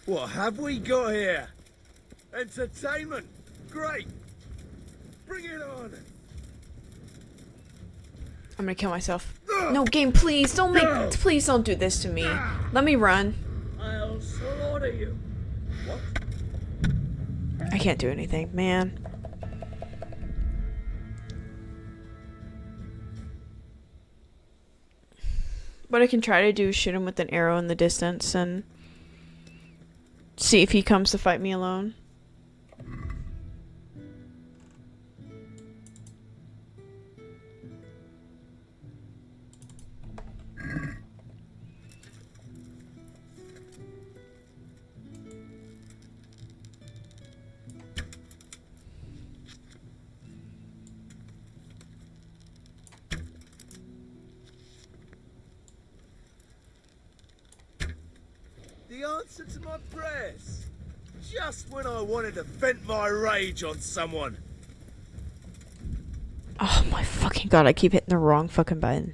What have we got here? Entertainment! Great! Bring it on! I'm gonna kill myself. No, game, please don't make... Please don't do this to me. Let me run. I'll slaughter you. What? I can't do anything, man. What I can try to do is shoot him with an arrow in the distance and see if he comes to fight me alone. The answer to my prayers. Just when I wanted to vent my rage on someone. Oh my fucking god, I keep hitting the wrong fucking button.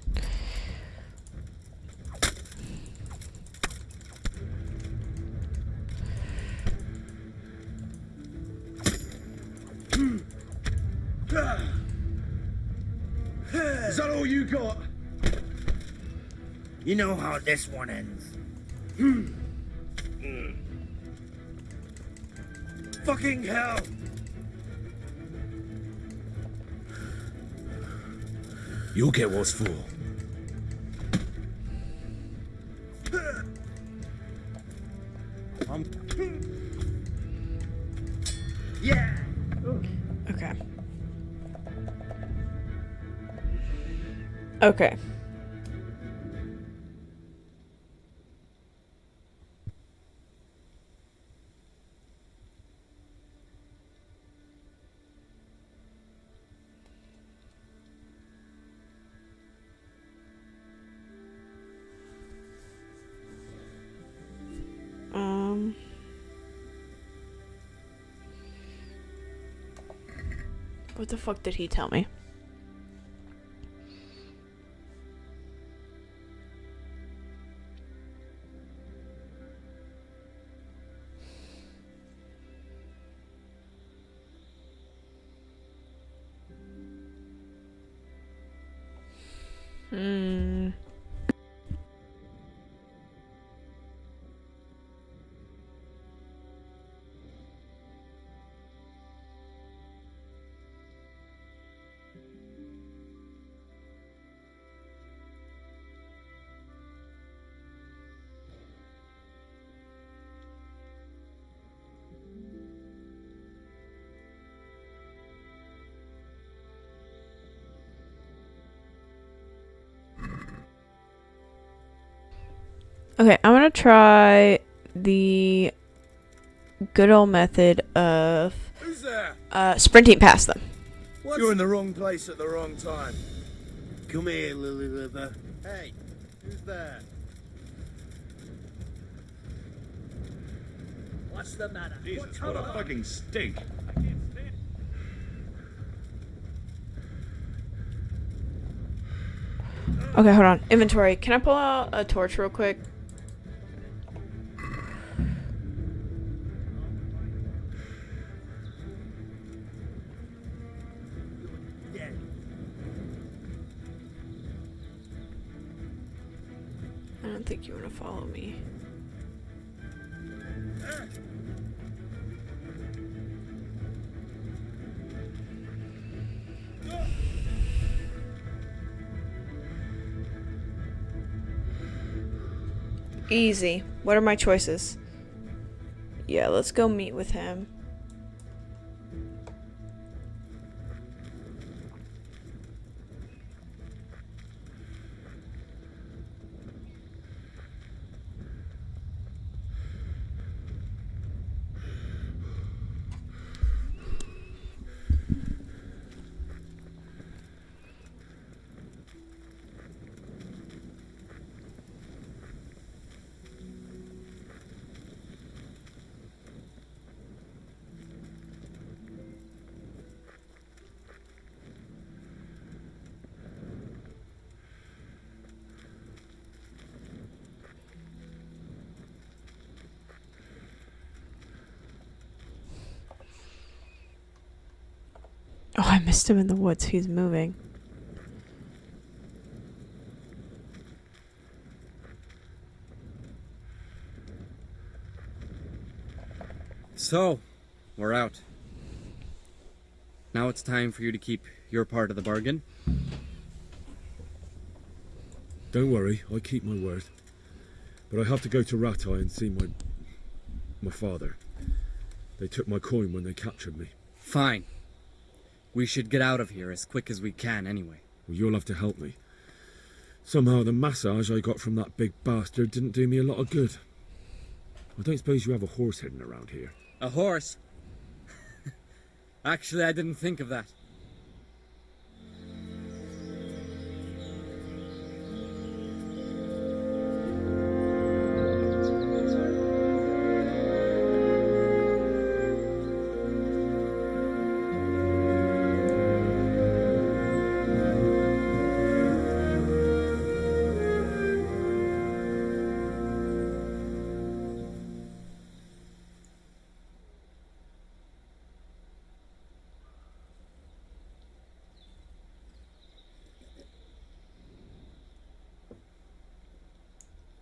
Is that all you got? You know how this one ends. Fucking hell! You'll get what's for. Yeah! Okay. Okay. What the fuck did he tell me? Okay, I'm gonna try the good old method of Who's there? sprinting past them. You're in the wrong place at the wrong time. Come here, Lily Liver. Hey, who's there? What's the matter? Jesus, what a fucking stink. Okay, hold on. Inventory. Can I pull out a torch real quick? I don't think you want to follow me. Easy. What are my choices? Yeah, let's go meet with him. Oh, I missed him in the woods. He's moving. So, we're out. Now it's time for you to keep your part of the bargain. Don't worry, I keep my word. But I have to go to Ratai and see my father. They took my coin when they captured me. Fine. We should get out of here as quick as we can anyway. Well, you'll have to help me. Somehow the massage I got from that big bastard didn't do me a lot of good. I don't suppose you have a horse hidden around here. A horse? Actually, I didn't think of that.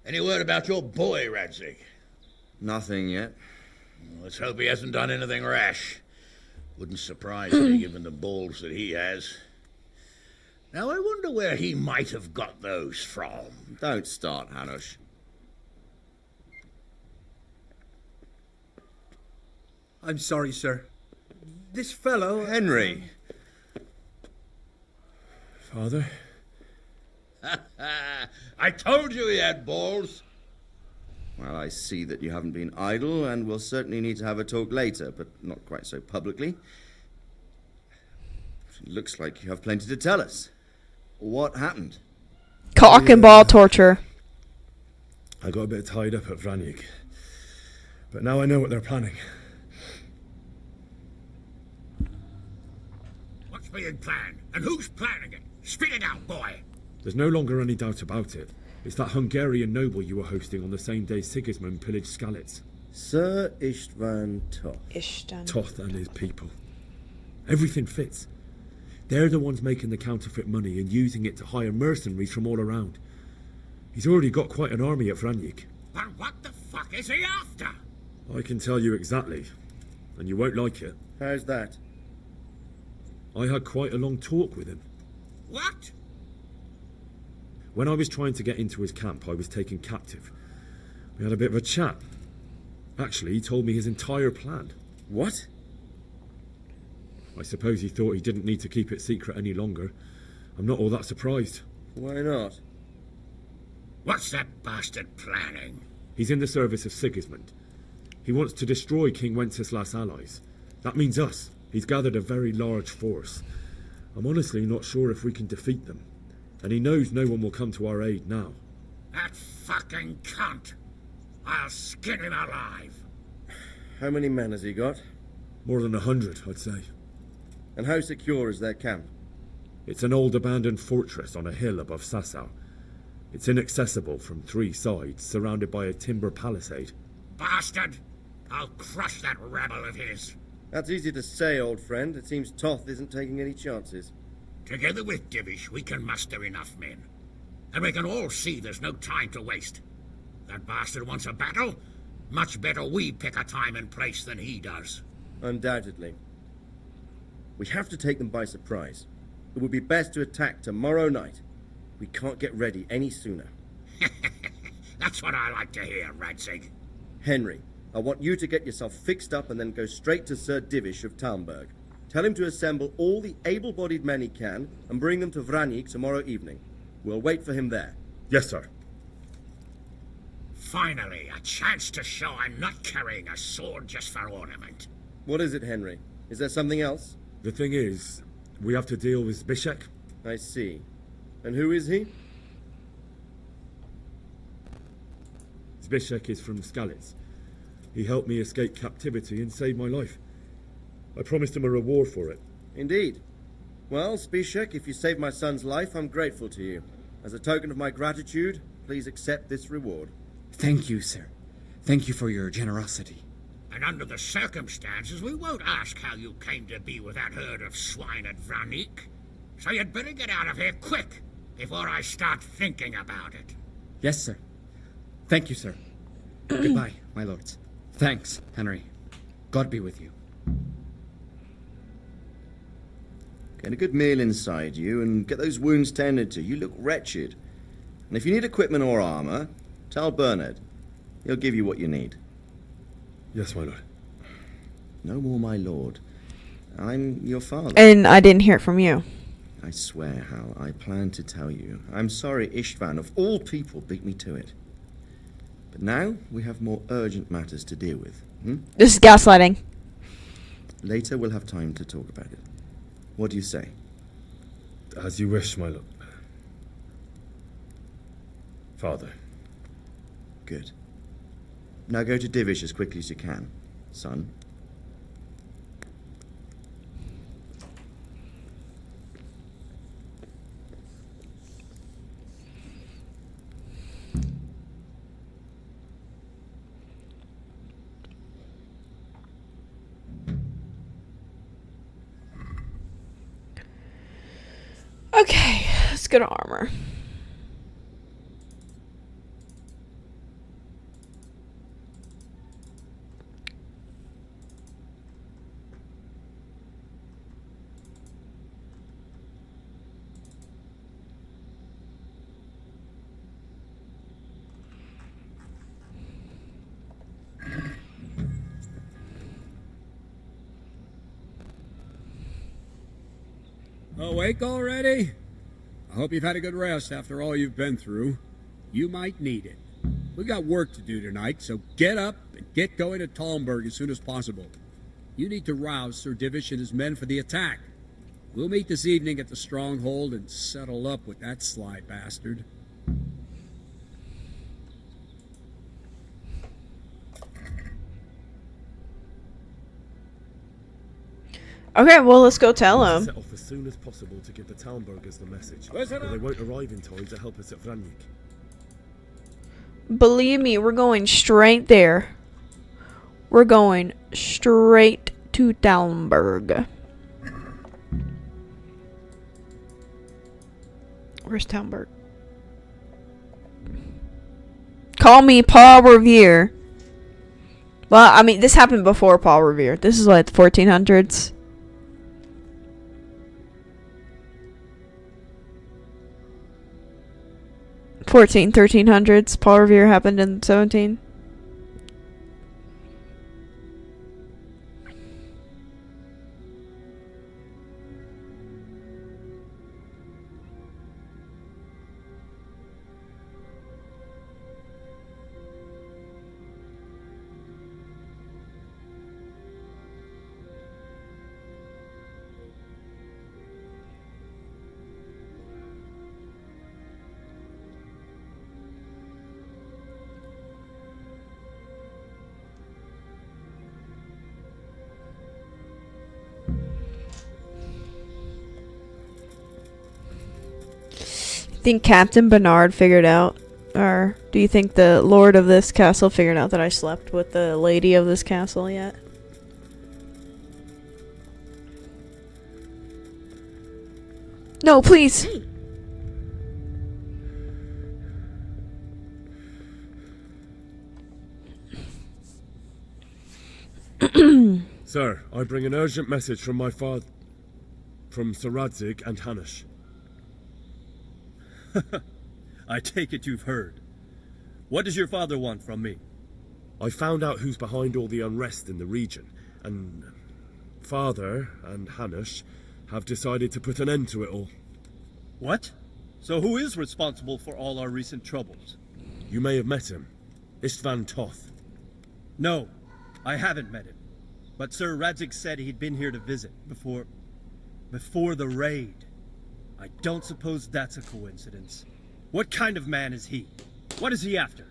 Any word about your boy, Radzig? Nothing yet. Let's hope he hasn't done anything rash. Wouldn't surprise me, given the balls that he has. Now, I wonder where he might have got those from. Don't start, Hanush. I'm sorry, sir. This fellow... Henry! Father? I told you he had balls. Well, I see that you haven't been idle, and we'll certainly need to have a talk later, but not quite so publicly. It looks like you have plenty to tell us. What happened? Cock and ball torture. I got a bit tied up at Vranyig. But now I know what they're planning. What's being planned? And who's planning it? Spit it out, boy. There's no longer any doubt about it. It's that Hungarian noble you were hosting on the same day Sigismund pillaged Skalitz. Sir Istvan Toth. Toth and his people. Everything fits. They're the ones making the counterfeit money and using it to hire mercenaries from all around. He's already got quite an army at Vranyig. But what the fuck is he after? I can tell you exactly, and you won't like it. How's that? I had quite a long talk with him. What? When I was trying to get into his camp, I was taken captive. We had a bit of a chat. Actually, he told me his entire plan. What? I suppose he thought he didn't need to keep it secret any longer. I'm not all that surprised. Why not? What's that bastard planning? He's in the service of Sigismund. He wants to destroy King Wenceslas' allies. That means us. He's gathered a very large force. I'm honestly not sure if we can defeat them. And he knows no one will come to our aid now. That fucking cunt! I'll skin him alive! How many men has he got? More than 100, I'd say. And how secure is their camp? It's an old abandoned fortress on a hill above Sasau. It's inaccessible from 3 sides, surrounded by a timber palisade. Bastard! I'll crush that rebel of his! That's easy to say, old friend. It seems Toth isn't taking any chances. Together with Divish, we can muster enough men. And we can all see there's no time to waste. That bastard wants a battle. Much better we pick a time and place than he does. Undoubtedly. We have to take them by surprise. It would be best to attack tomorrow night. We can't get ready any sooner. That's what I like to hear, Radzig. Henry, I want you to get yourself fixed up and then go straight to Sir Divish of Talmberg. Tell him to assemble all the able-bodied men he can and bring them to Vranyig tomorrow evening. We'll wait for him there. Yes, sir. Finally, a chance to show I'm not carrying a sword just for ornament. What is it, Henry? Is there something else? The thing is, we have to deal with Zbyszek. I see. And who is he? Zbyszek is from Skalitz. He helped me escape captivity and saved my life. I promised him a reward for it. Indeed. Well, Zbyszek, if you saved my son's life, I'm grateful to you. As a token of my gratitude, please accept this reward. Thank you, sir. Thank you for your generosity. And under the circumstances, we won't ask how you came to be with that herd of swine at Vranyig. So you'd better get out of here quick, before I start thinking about it. Yes, sir. Thank you, sir. Goodbye, my lords. Thanks, Henry. God be with you. Get a good meal inside you and get those wounds tended to. You look wretched. And if you need equipment or armor, tell Bernard. He'll give you what you need. Yes, my lord. No more, my lord. I'm your father. And I didn't hear it from you. I swear, Hal, I planned to tell you. I'm sorry Istvan, of all people, beat me to it. But now we have more urgent matters to deal with. This is gaslighting. Later we'll have time to talk about it. What do you say? As you wish, my lord. Father. Good. Now go to Divish as quickly as you can, son. Okay, let's go to armor. Awake already? I hope you've had a good rest after all you've been through. You might need it. We've got work to do tonight, so get up and get going to Talmberg as soon as possible. You need to rouse Sir Divish and his men for the attack. We'll meet this evening at the stronghold and settle up with that sly bastard. Okay, well, let's go tell him. Set off as soon as possible to give the Talmbergers the message, or they won't arrive in time to help us at Vranyik. Believe me, we're going straight there. We're going straight to Talmberg. Where's Talmberg? Call me Paul Revere. Well, I mean, this happened before Paul Revere. This is like the 1400s. 1300s. Paul Revere happened in 17. Think Captain Bernard figured out, or do you think the Lord of this castle figured out that I slept with the lady of this castle yet? No, please. Sir, I bring an urgent message from my father, from Sir Radzig and Hanush. I take it you've heard. What does your father want from me? I found out who's behind all the unrest in the region, and Father and Hanush have decided to put an end to it all. What? So who is responsible for all our recent troubles? You may have met him. Istvan Toth. No, I haven't met him. But Sir Radzig said he'd been here to visit before the raid. I don't suppose that's a coincidence. What kind of man is he? What is he after?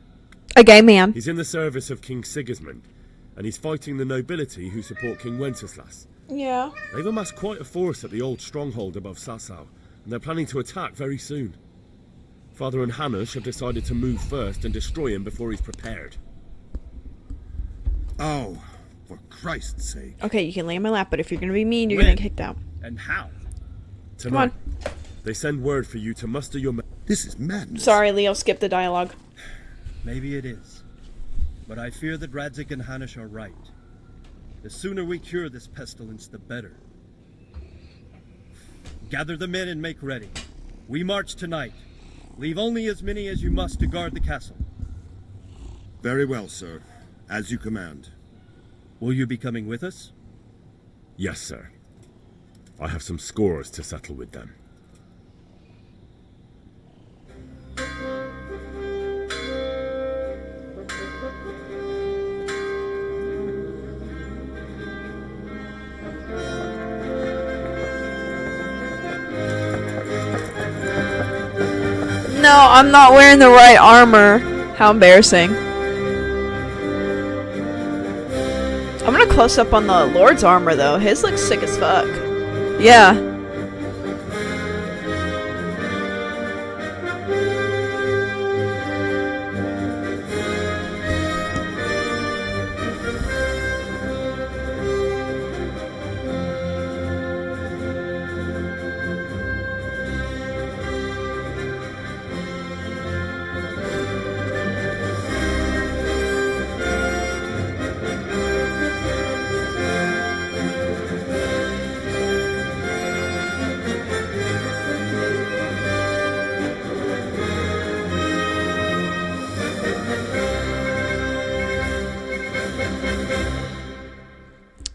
A gay man. He's in the service of King Sigismund, and he's fighting the nobility who support King Wenceslas. Yeah. They've amassed quite a force at the old stronghold above Sasau, and they're planning to attack very soon. Father and Hanush have decided to move first and destroy him before he's prepared. Oh, for Christ's sake. Okay, you can lay in my lap, but if you're gonna be mean, you're gonna get kicked out. And how? Tonight, they send word for you to muster your men. This is madness. Sorry, Leo, skip the dialogue. Maybe it is. But I fear that Radzig and Hanush are right. The sooner we cure this pestilence, the better. Gather the men and make ready. We march tonight. Leave only as many as you must to guard the castle. Very well, sir. As you command. Will you be coming with us? Yes, sir. I have some scores to settle with them. No, I'm not wearing the right armor. How embarrassing. I'm gonna close up on the Lord's armor though. His looks sick as fuck. Yeah.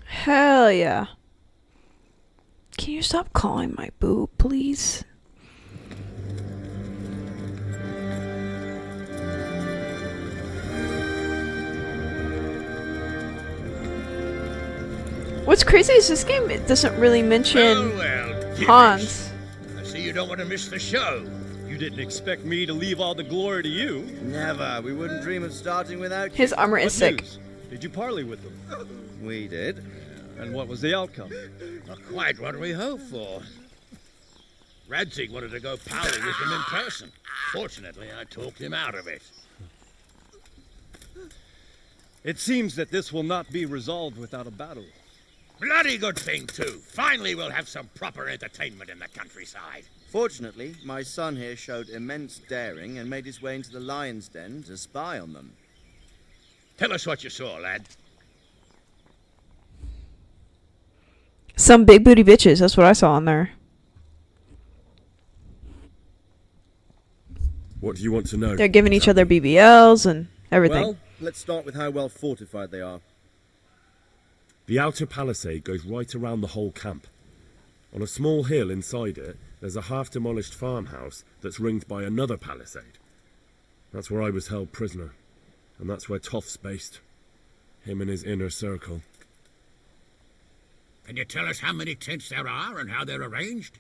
Hell yeah. Can you stop calling my boob, please? What's crazy is this game doesn't really mention Hans. I see you don't want to miss the show. You didn't expect me to leave all the glory to you. Never. We wouldn't dream of starting without His armor is sick. News? Did you parley with them? We did. And what was the outcome? Not quite what we hoped for. Radzig wanted to go pally with him in person. Fortunately, I talked him out of it. It seems that this will not be resolved without a battle. Bloody good thing, too. Finally, we'll have some proper entertainment in the countryside. Fortunately, my son here showed immense daring and made his way into the lion's den to spy on them. Tell us what you saw, lad. Some big booty bitches, that's what I saw on there. What do you want to know? They're giving each other BBLs and everything. Well, let's start with how well fortified they are. The outer palisade goes right around the whole camp. On a small hill inside it, there's a half-demolished farmhouse that's ringed by another palisade. That's where I was held prisoner. And that's where Toff's based. Him and his inner circle. Can you tell us how many tents there are and how they're arranged?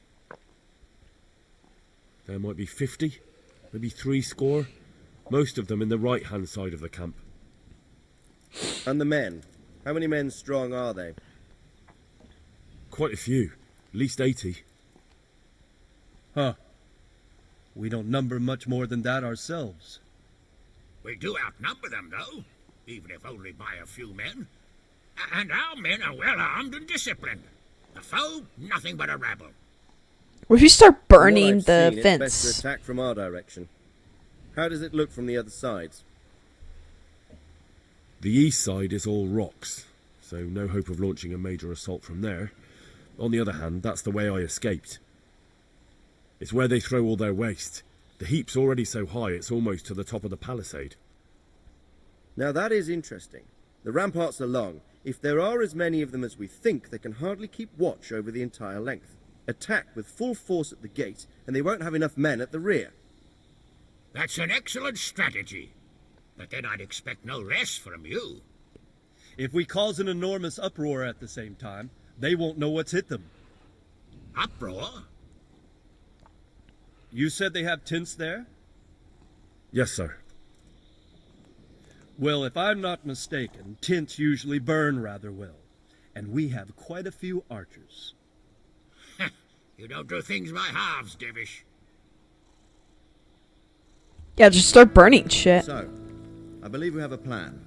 There might be 50, maybe 60. Most of them in the right-hand side of the camp. And the men? How many men strong are they? Quite a few. At least 80. Huh. We don't number much more than that ourselves. We do outnumber them, though, even if only by a few men. And our men are well armed and disciplined. The foe, nothing but a rabble. What if you start burning From what I've the seen, fence? It's best to attack from our direction. How does it look from the other sides? The east side is all rocks, so no hope of launching a major assault from there. On the other hand, that's the way I escaped. It's where they throw all their waste. The heap's already so high it's almost to the top of the palisade. Now that is interesting. The ramparts are long. If there are as many of them as we think, they can hardly keep watch over the entire length. Attack with full force at the gate, and they won't have enough men at the rear. That's an excellent strategy. But then I'd expect no less from you. If we cause an enormous uproar at the same time, they won't know what's hit them. Uproar? You said they have tents there? Yes, sir. Well, if I'm not mistaken, tents usually burn rather well. And we have quite a few archers. You don't do things by halves, Divish. Yeah, just start burning shit. So, I believe we have a plan.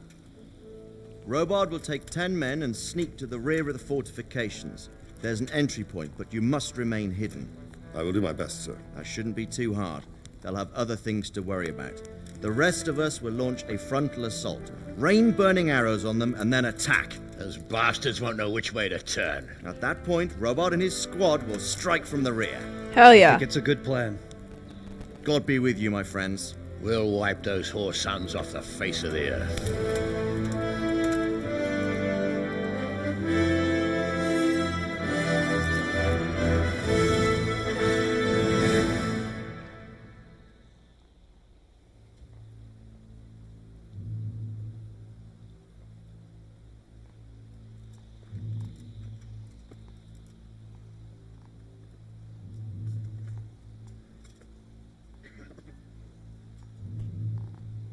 Robard will take 10 men and sneak to the rear of the fortifications. There's an entry point, but you must remain hidden. I will do my best, sir. That shouldn't be too hard. They'll have other things to worry about. The rest of us will launch a frontal assault. Rain burning arrows on them and then attack. Those bastards won't know which way to turn. At that point, Robard and his squad will strike from the rear. Hell yeah. I think it's a good plan. God be with you, my friends. We'll wipe those whore sons off the face of the earth.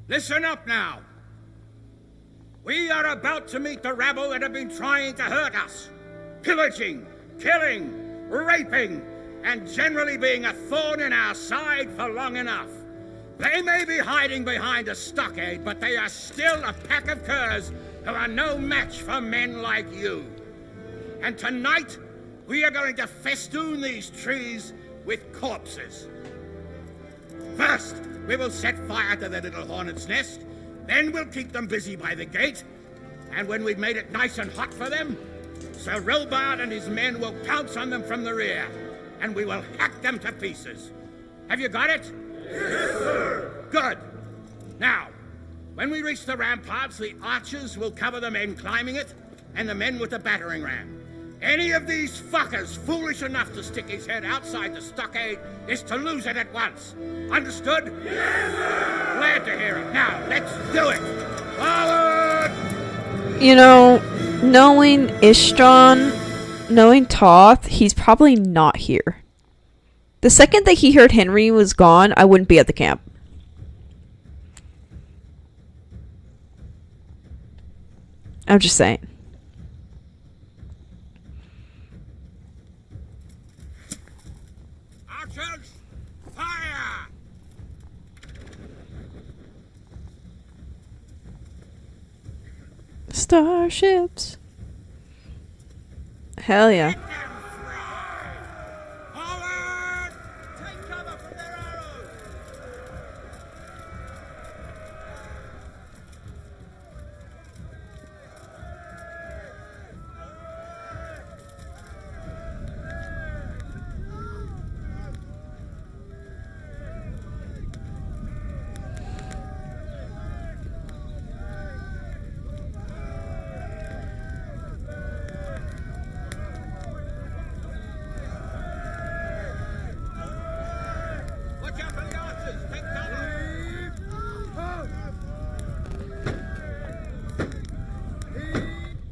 Listen up now. We are about to meet the rabble that have been trying to hurt us. Pillaging, killing, raping, and generally being a thorn in our side for long enough. They may be hiding behind a stockade, but they are still a pack of curs who are no match for men like you. And tonight, we are going to festoon these trees with corpses. First, we will set fire to the little hornet's nest. Then we'll keep them busy by the gate. And when we've made it nice and hot for them, Sir Rilbard and his men will pounce on them from the rear. And we will hack them to pieces. Have you got it? Yes, sir! Good. Now, when we reach the ramparts, the archers will cover the men climbing it, and the men with the battering ram. Any of these fuckers foolish enough to stick his head outside the stockade is to lose it at once. Understood? Yes, sir! Glad to hear it. Now, let's do it! Forward! You know, knowing Istron, knowing Toth, he's probably not here. The second that he heard Henry was gone, I wouldn't be at the camp. I'm just saying. Archers, fire! Starships. Hell yeah.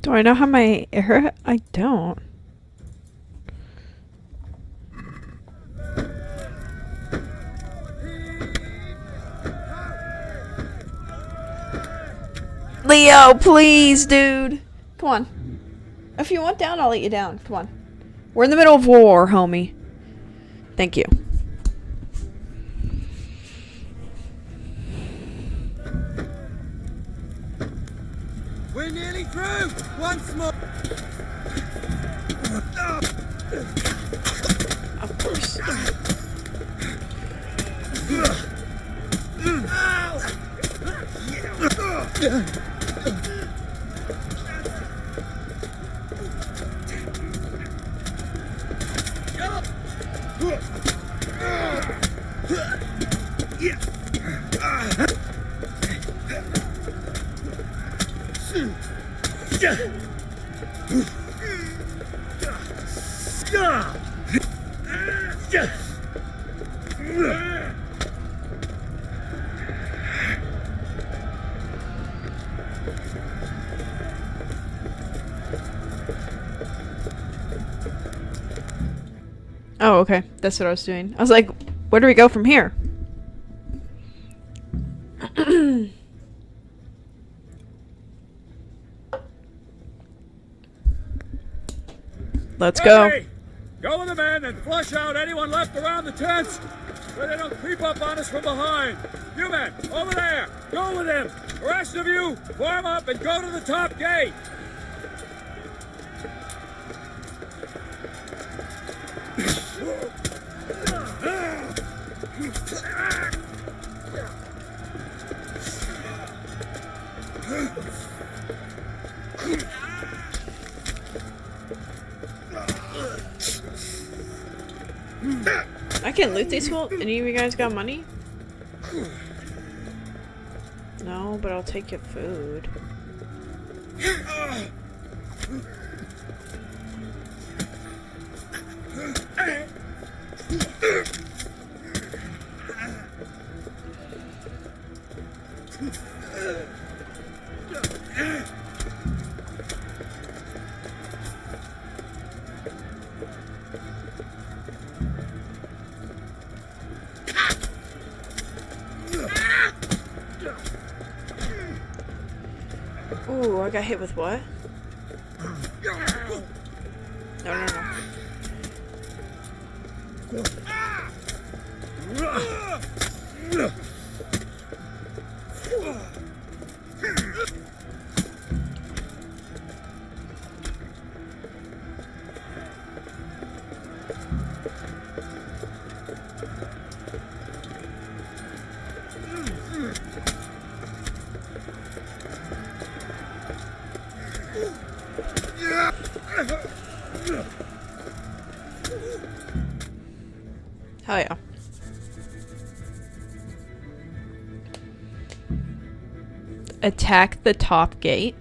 Do I know how my arrow? I don't. Leo, please, dude. Come on. If you want down, I'll let you down. Come on. We're in the middle of war, homie. Thank you. We're nearly through! Once more! Of course. Oh, okay. That's what I was doing. I was like, where do we go from here? Let's go. Hey! Go with the men and flush out anyone left around the tents so they don't creep up on us from behind. You men, over there, go with them. The rest of you, form up and go to the top gate. I can loot these fools? Any of you guys got money? No, but I'll take your food. Ooh, I got hit with what? No. Hell yeah. Attack the top gate.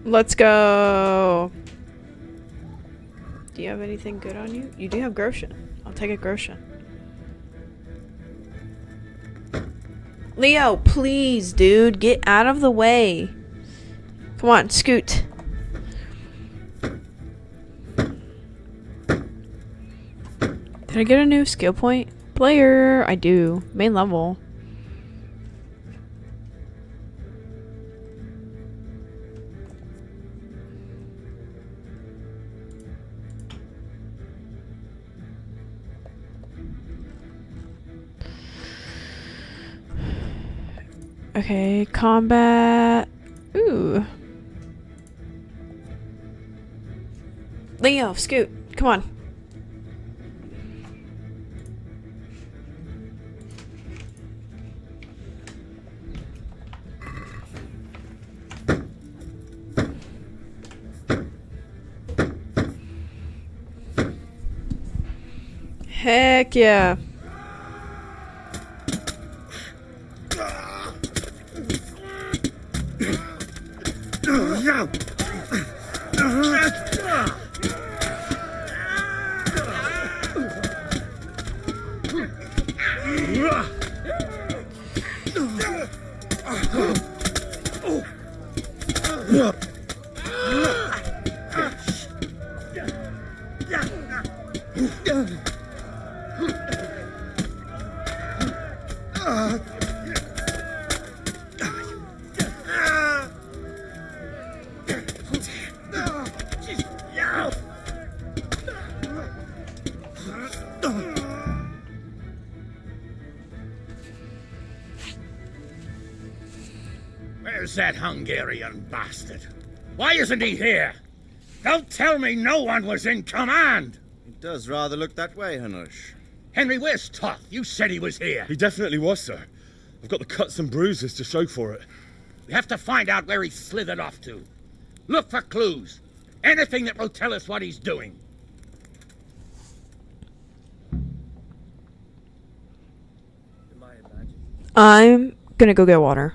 Let's go. Do you have anything good on you? You do have Groshen. I'll take a Groshen. Leo, please, dude, get out of the way. Come on, scoot. Did I get a new skill point? Player, I do. Main level. Okay, combat. Ooh. Leo, scoot. Come on. Heck yeah. Where's that Hungarian bastard? Why isn't he here? Don't tell me no one was in command! It does rather look that way, Hanush. Henry, where's Toth? You said he was here. He definitely was, sir. I've got the cuts and bruises to show for it. We have to find out where he slithered off to. Look for clues. Anything that will tell us what he's doing. I'm gonna go get water.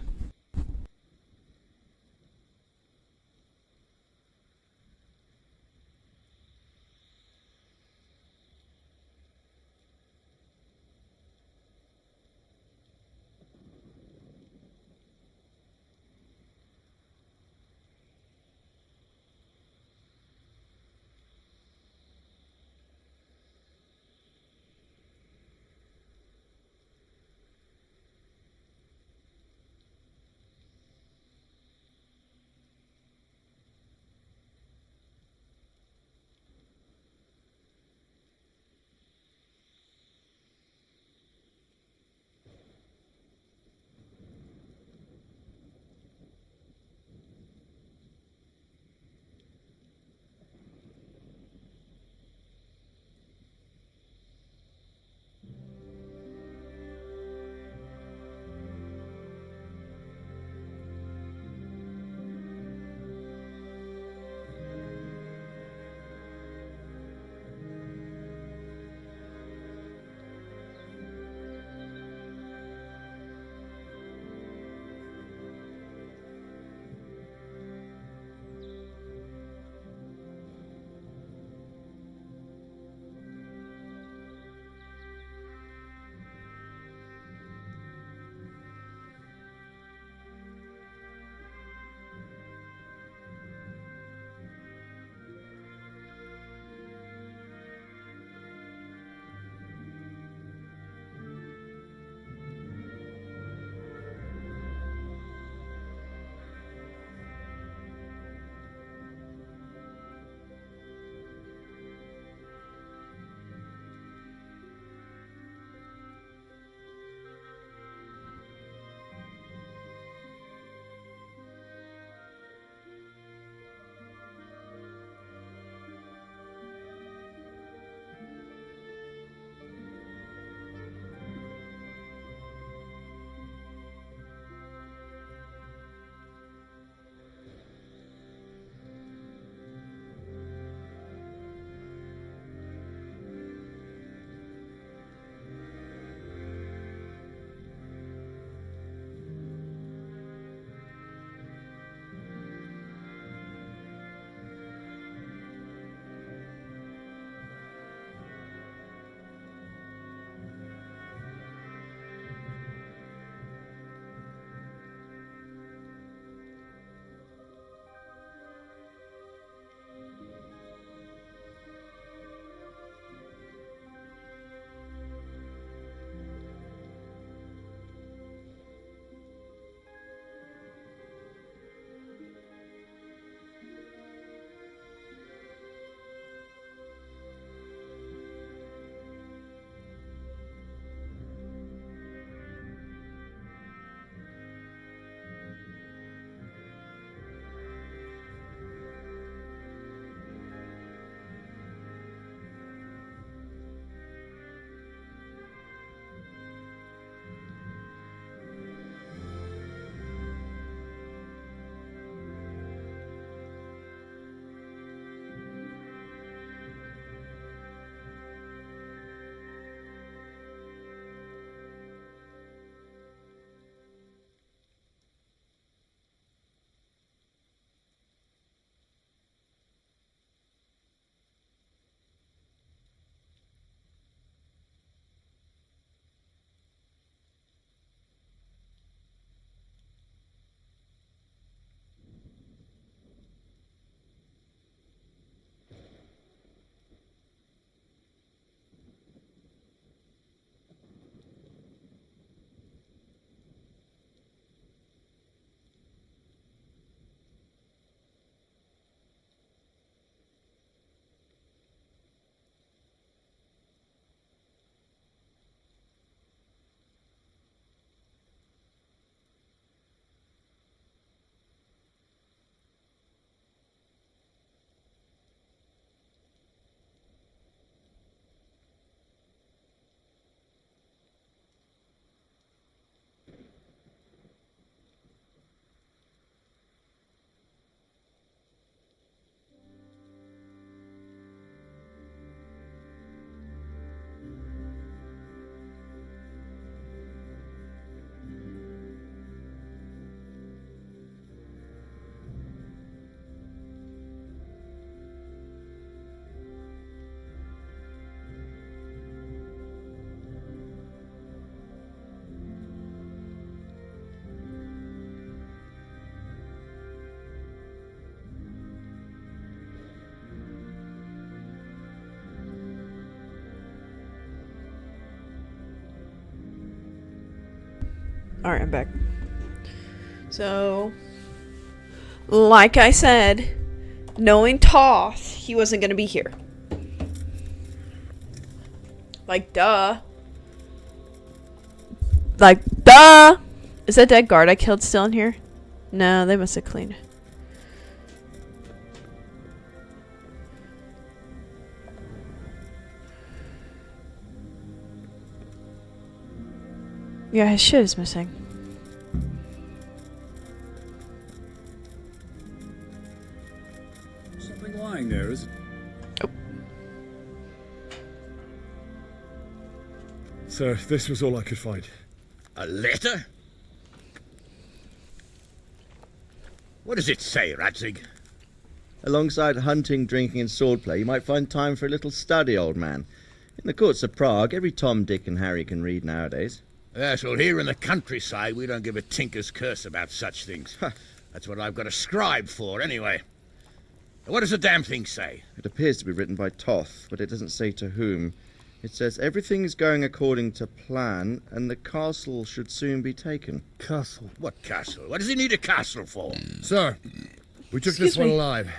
Alright, I'm back. So, like I said, knowing Toth, he wasn't gonna be here. Like, duh. Like, duh! Is that dead guard I killed still in here? No, they must have cleaned. Yeah, his shit is missing. Something lying there, is it? Oh. Sir, this was all I could find. A letter? What does it say, Radzig? Alongside hunting, drinking, and swordplay, you might find time for a little study, old man. In the courts of Prague, every Tom, Dick, and Harry can read nowadays. Yes, well, here in the countryside, we don't give a tinker's curse about such things. That's what I've got a scribe for, anyway. What does the damn thing say? It appears to be written by Toth, but it doesn't say to whom. It says everything's going according to plan, and the castle should soon be taken. Castle? What castle? What does he need a castle for? Sir, we took this one alive.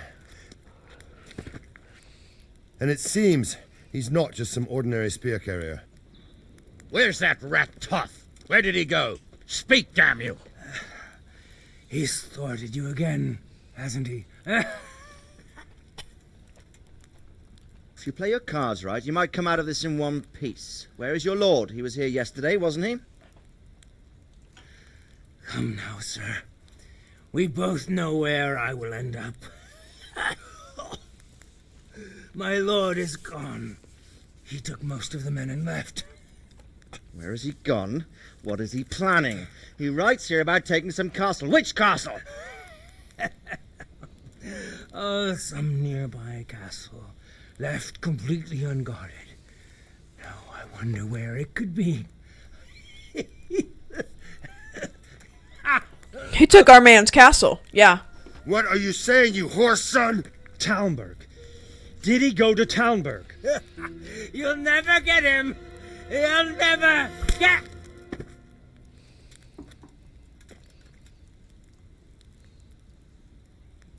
And it seems he's not just some ordinary spear carrier. Where's that rat Toth? Where did he go? Speak, damn you! He's thwarted you again, hasn't he? If you play your cards right, you might come out of this in one piece. Where is your lord? He was here yesterday, wasn't he? Come now, sir. We both know where I will end up. My lord is gone. He took most of the men and left. Where has he gone? What is he planning? He writes here about taking some castle. Which castle? Oh, some nearby castle. Left completely unguarded. Now I wonder where it could be. He took our man's castle. Yeah. What are you saying, you horse son? Talmberg. Did he go to Talmberg? You'll never get him. You'll never get...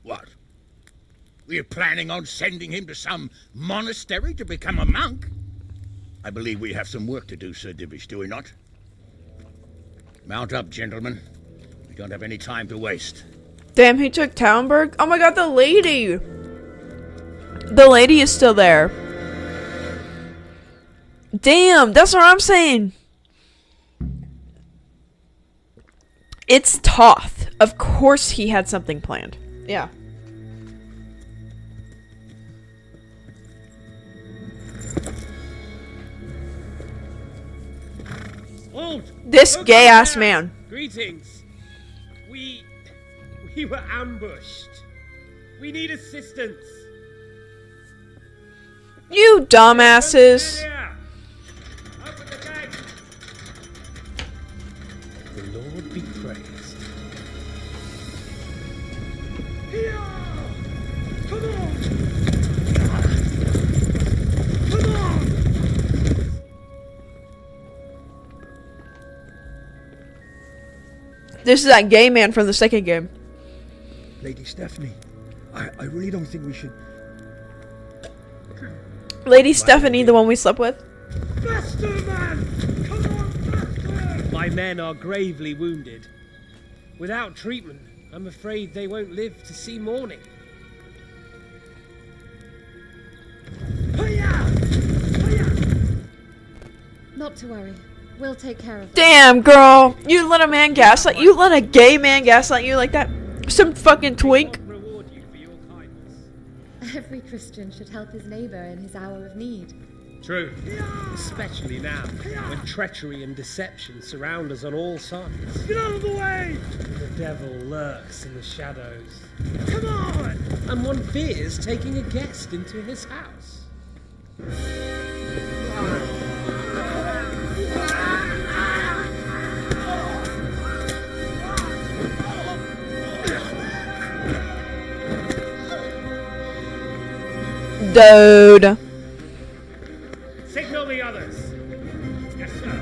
What? Were you planning on sending him to some monastery to become a monk? I believe we have some work to do, Sir Divish, do we not? Mount up, gentlemen. We don't have any time to waste. Damn, he took Talmberg? Oh my god, the lady! The lady is still there. Damn, that's what I'm saying. It's Toth. Of course he had something planned. Yeah. This gay-ass man. Greetings. We were ambushed. We need assistance. You dumbasses. The Lord be praised. Come on! Come on! This is that gay man from the second game. Lady Stephanie, I really don't think we should... Lady Stephanie, the one we slept with? Faster, man! Come on, faster! My men are gravely wounded. Without treatment, I'm afraid they won't live to see morning. Not to worry. We'll take care of it. Damn, girl. You let a man gaslight you? Let a gay man gaslight you like that? Some fucking twink? Every Christian should help his neighbor in his hour of need. True. Especially now, when treachery and deception surround us on all sides. Get out of the way! The devil lurks in the shadows. Come on! And one fears taking a guest into his house. Dude. Signal the others. Yes, sir.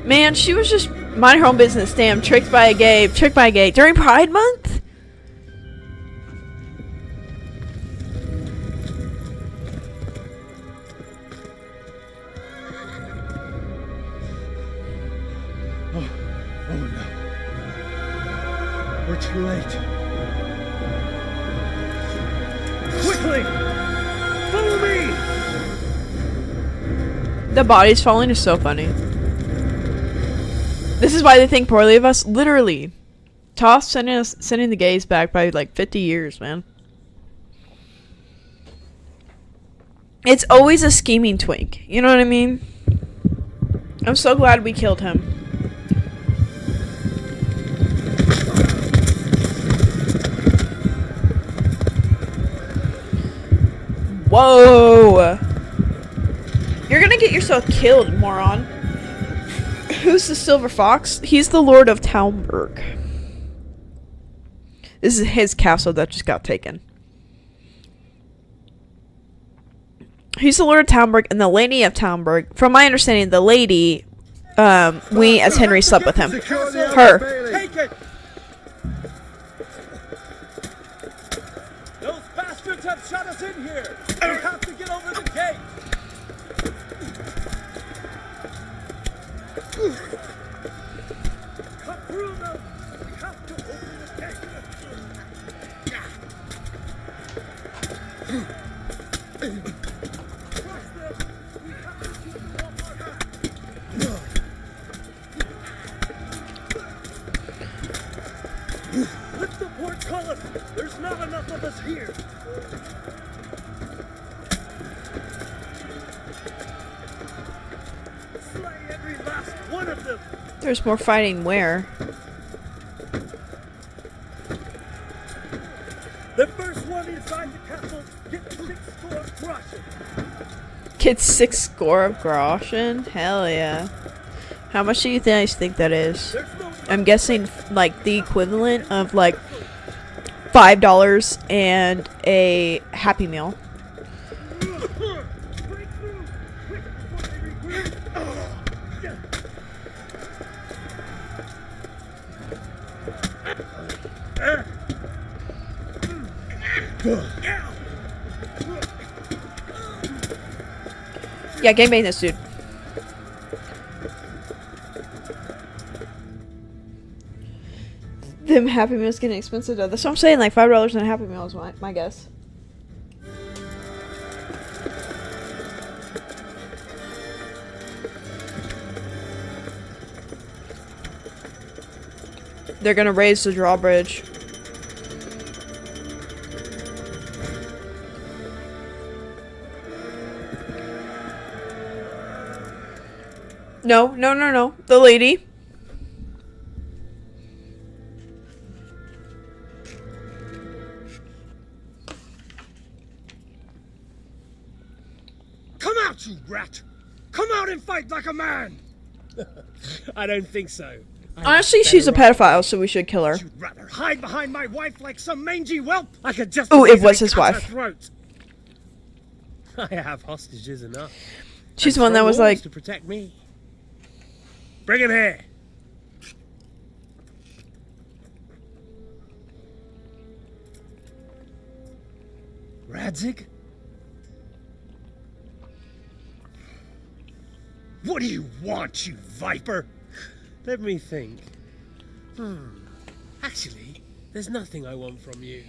Man, she was just minding her own business. Damn, tricked by a gay. Tricked by a gay. During Pride Month? Oh no. We're too late. Quickly! Follow me! The bodies falling is so funny. This is why they think poorly of us. Literally. Toss sending the gays back by like 50 years, man. It's always a scheming twink. You know what I mean? I'm so glad we killed him. Whoa! You're gonna get yourself killed, moron. Who's the Silver Fox? He's the Lord of Talmberg. This is his castle that just got taken. He's the Lord of Talmberg and the Lady of Talmberg. From my understanding, the lady, we as Henry slept with him. Her. Take it! Those bastards have shut us in here! We have to get over the gate! Cut through them! We have to open the gate! Lift the portcullis! There's not enough of us here! Slay every last one of them! There's more fighting where? The first one inside the castle gets 6 score groschen! Get 6 score of groschen? Hell yeah. How much do you guys think that is? I'm guessing like the equivalent of like $5 and a Happy Meal. Yeah, gangbang this dude. Them Happy Meals getting expensive though. That's what I'm saying, like $5 and a Happy Meal is my guess. They're gonna raise the drawbridge. No. The lady. Come out, you rat! Come out and fight like a man! I don't think so. Honestly, she's a pedophile, so we should kill her. You'd rather hide behind my wife like some mangy whelp? I could just Oh, it was easily his cut her wife. throat. I have hostages enough. She's the And one that strong was walls like, to protect me. Bring him here. Radzig? What do you want, you viper? Let me think. Actually, there's nothing I want from you.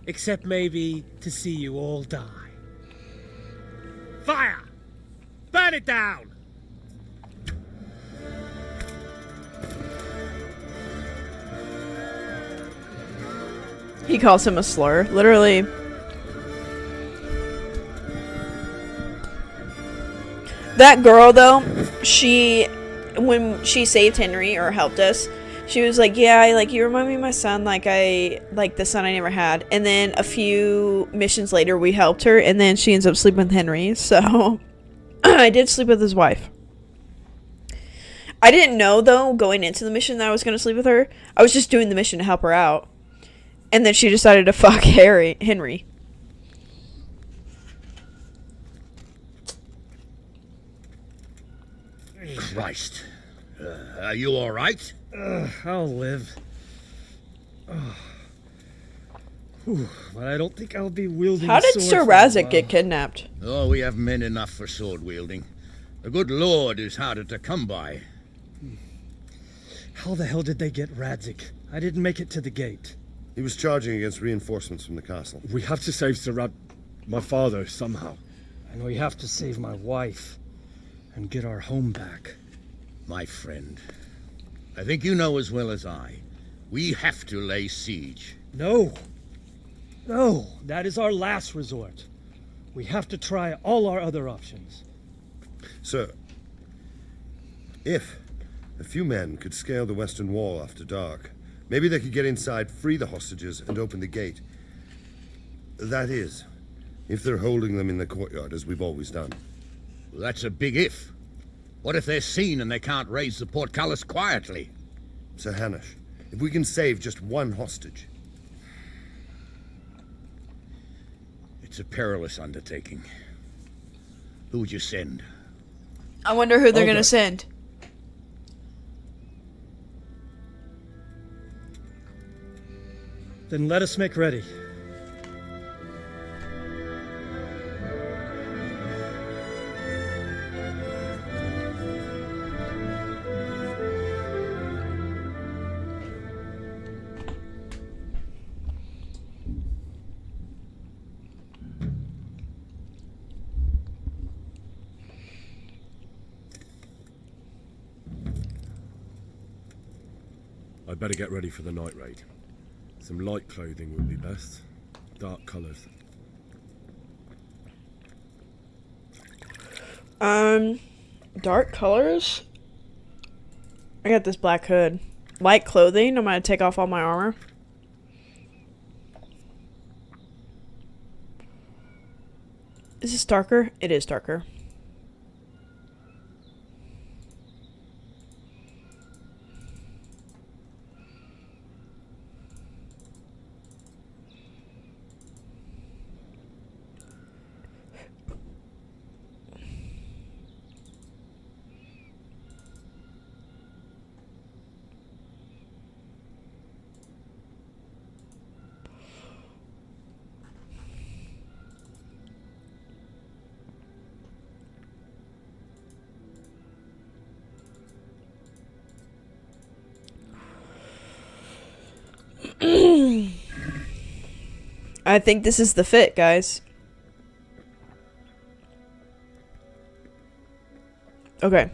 Except maybe to see you all die. Fire! Burn it down! he calls him a slur. Literally. That girl, though, when she saved Henry or helped us, she was like, yeah, like, you remind me of my son, like the son I never had. And then a few missions later, we helped her, and then she ends up sleeping with Henry. So, I did sleep with his wife. I didn't know, though, going into the mission that I was going to sleep with her. I was just doing the mission to help her out. And then she decided to fuck Henry. Christ. Are you all right? I'll live. But I don't think I'll be wielding How a did sword Sir for a Razik while. get kidnapped? Oh, we have men enough for sword wielding. The good Lord is harder to come by. How the hell did they get Radzik? I didn't make it to the gate. He was charging against reinforcements from the castle. We have to save my father, somehow. And we have to save my wife and get our home back. My friend, I think you know as well as I. We have to lay siege. No. No, that is our last resort. We have to try all our other options. Sir, if a few men could scale the western wall after dark, maybe they could get inside, free the hostages, and open the gate. That is, if they're holding them in the courtyard, as we've always done. Well, that's a big if. What if they're seen and they can't raise the portcullis quietly? Sir Hanush, if we can save just one hostage... It's a perilous undertaking. Who would you send? I wonder who they're gonna send. Then let us make ready. I'd better get ready for the night raid. Some light clothing would be best. Dark colours. Dark colors? I got this black hood. Light clothing, I'm gonna take off all my armor. Is this darker? It is darker. I think this is the fit, guys. Okay.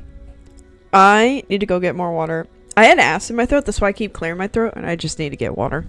I need to go get more water. I had acid in my throat, that's why I keep clearing my throat, and I just need to get water.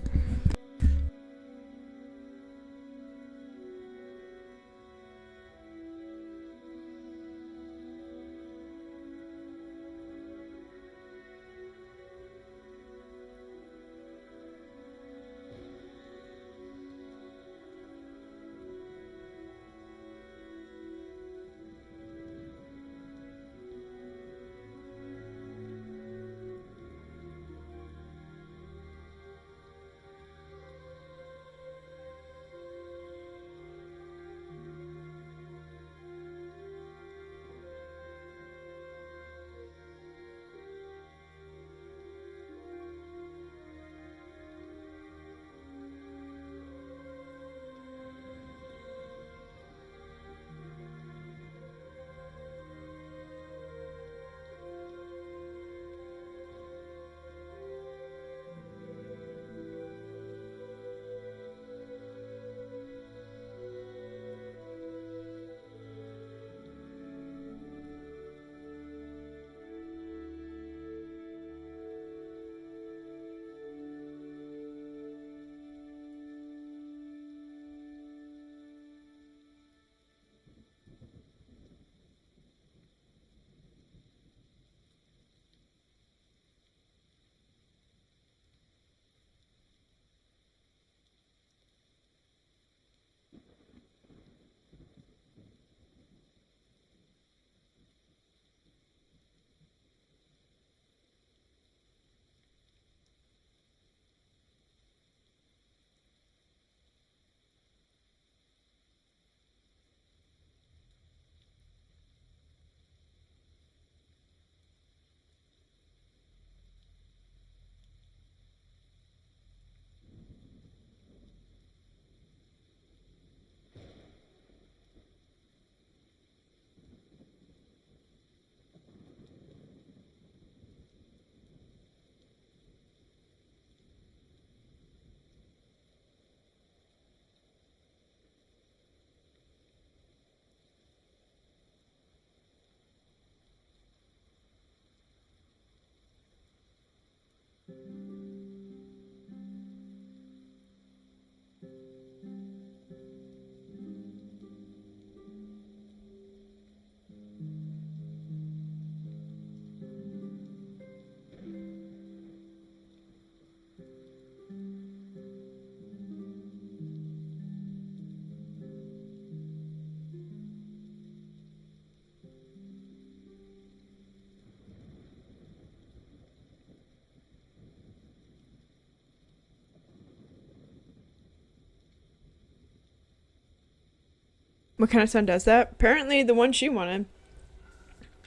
What kind of son does that? Apparently the one she wanted.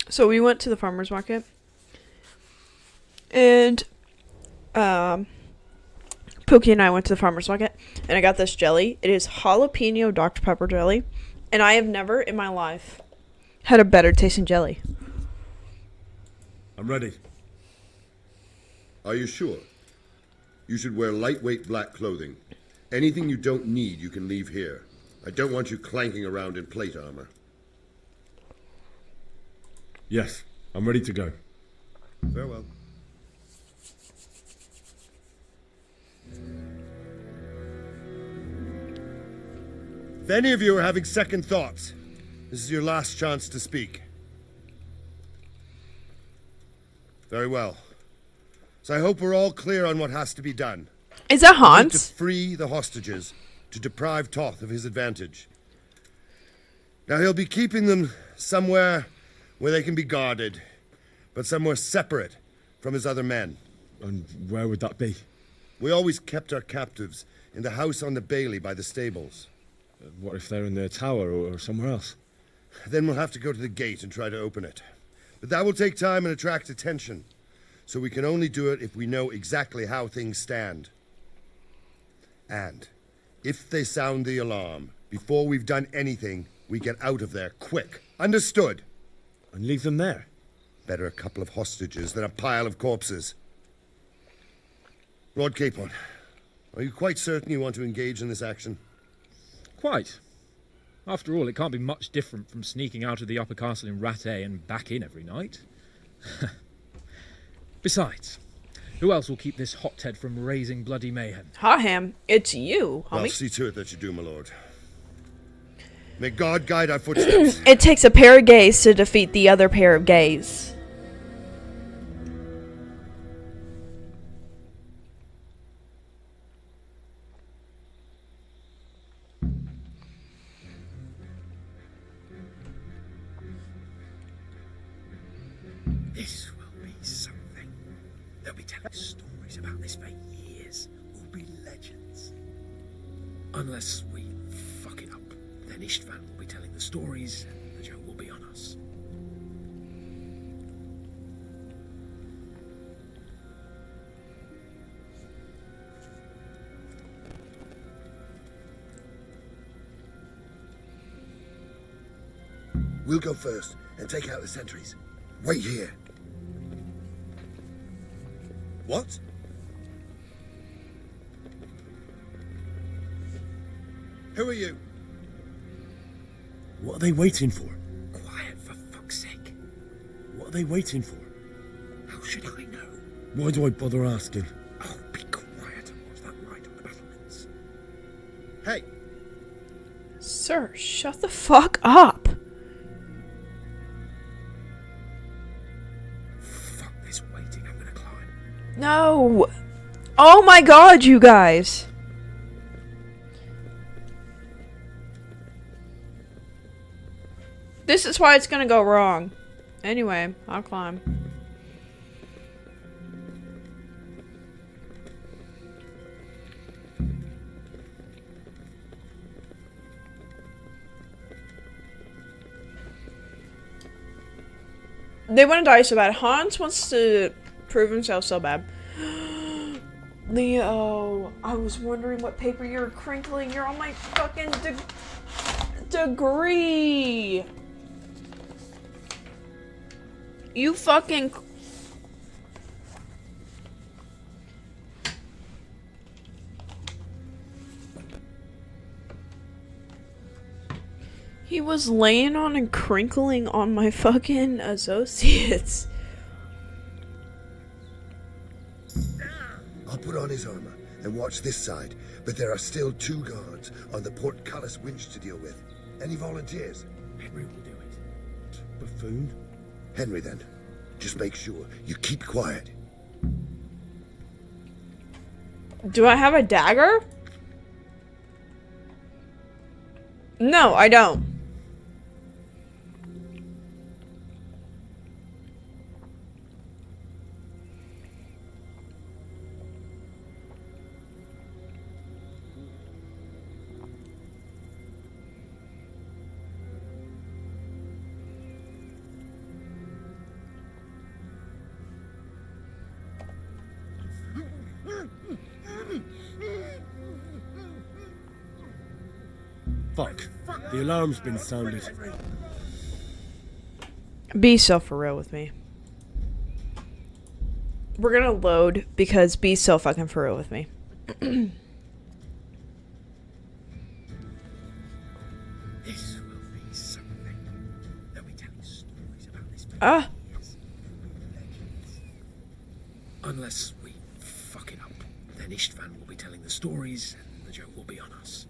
So we went to the farmer's market. And Pookie and I went to the farmer's market. And I got this jelly. It is jalapeno Dr. Pepper jelly. And I have never in my life had a better tasting jelly. I'm ready. Are you sure? You should wear lightweight black clothing. Anything you don't need, you can leave here. I don't want you clanking around in plate armor. Yes, I'm ready to go. Farewell. If any of you are having second thoughts, this is your last chance to speak. Very well. So I hope we're all clear on what has to be done. Is that We need Hans? to free the hostages, to deprive Toth of his advantage. Now he'll be keeping them somewhere where they can be guarded, but somewhere separate from his other men. And where would that be? We always kept our captives in the house on the bailey by the stables. What if they're in their tower or somewhere else? Then we'll have to go to the gate and try to open it. But that will take time and attract attention. So we can only do it if we know exactly how things stand. And if they sound the alarm, before we've done anything, we get out of there quick. Understood? And leave them there? Better a couple of hostages than a pile of corpses. Lord Capon, are you quite certain you want to engage in this action? Quite. After all, it can't be much different from sneaking out of the upper castle in Rattay and back in every night. Besides, who else will keep this hothead from raising bloody mayhem? Haham, it's you, homie. I'll see to it that you do, my lord. May God guide our footsteps. It takes a pair of gays to defeat the other pair of gays. This will be something. They'll be telling stories about this for years. Will be legends. Unless we fuck it up, then Istvan will be telling the stories, and the joke will be on us. We'll go first and take out the sentries. Wait here. What? Who are you? What are they waiting for? Quiet, for fuck's sake. What are they waiting for? How should I know? Why do I bother asking? Oh, be quiet and watch that light on the battlements. Hey! Sir, shut the fuck up. Fuck this waiting, I'm gonna climb. No. Oh my god, you guys. This is why it's gonna go wrong. Anyway, I'll climb. They want to die so bad. Hans wants to prove himself so bad. Leo, I was wondering what paper you're crinkling. You're on my fucking degree. You fucking... He was laying on and crinkling on my fucking associates. his armor and watch this side, but there are still 2 guards on the portcullis winch to deal with. Any volunteers? Henry will do it. Buffoon? Henry, then. Just make sure you keep quiet. Do I have a dagger? No, I don't. Fuck. The alarm's been sounded. Be so for real with me. We're gonna load because be so fucking for real with me. This will be something. They'll be telling stories about this for Ah. years. Unless we fuck it up, then Istvan will be telling the stories and the joke will be on us.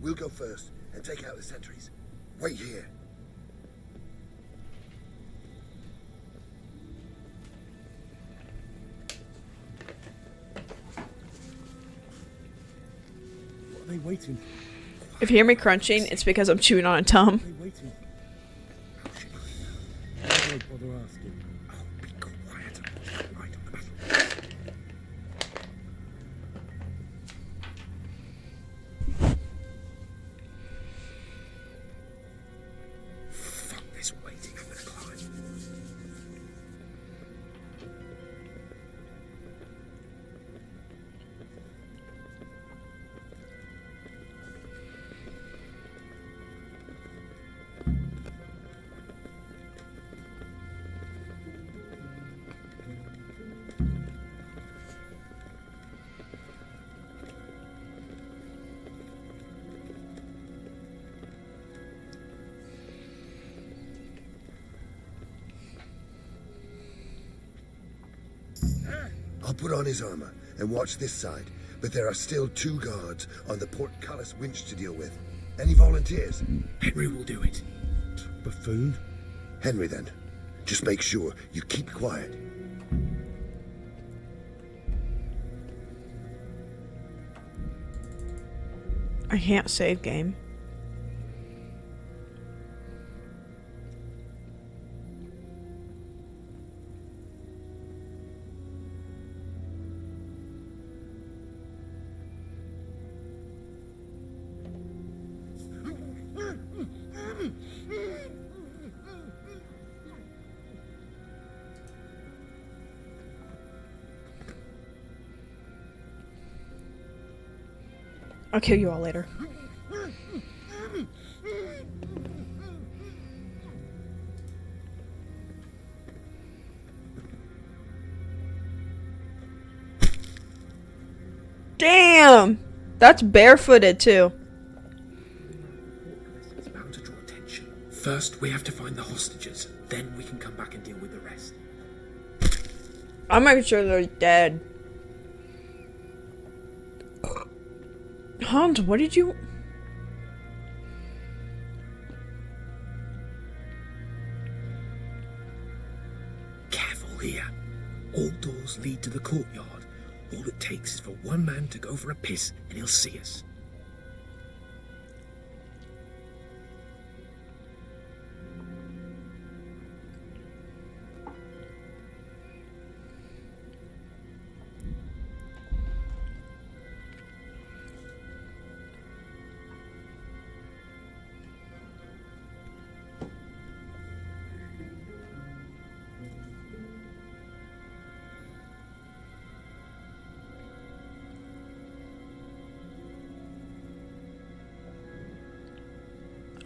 We'll go first and take out the sentries. Wait here. What are they waiting for? If you hear me crunching, it's because I'm chewing on a What are tum. they waiting for? Why do I bother asking? Be quiet. Right on the battle. Fuck this waiting. I'm gonna climb. I'll put on his armor and watch this side, but there are still 2 guards on the portcullis winch to deal with. Any volunteers? Henry will do it. Buffoon? Henry, then. Just make sure you keep quiet. I can't save game. I'll kill you all later. Damn! That's barefooted too. It's bound to draw attention. First, we have to find the hostages. Then we can come back and deal with the rest. I'm making sure they're dead. Hans, what did you... Careful here. All doors lead to the courtyard. All it takes is for one man to go for a piss and he'll see us.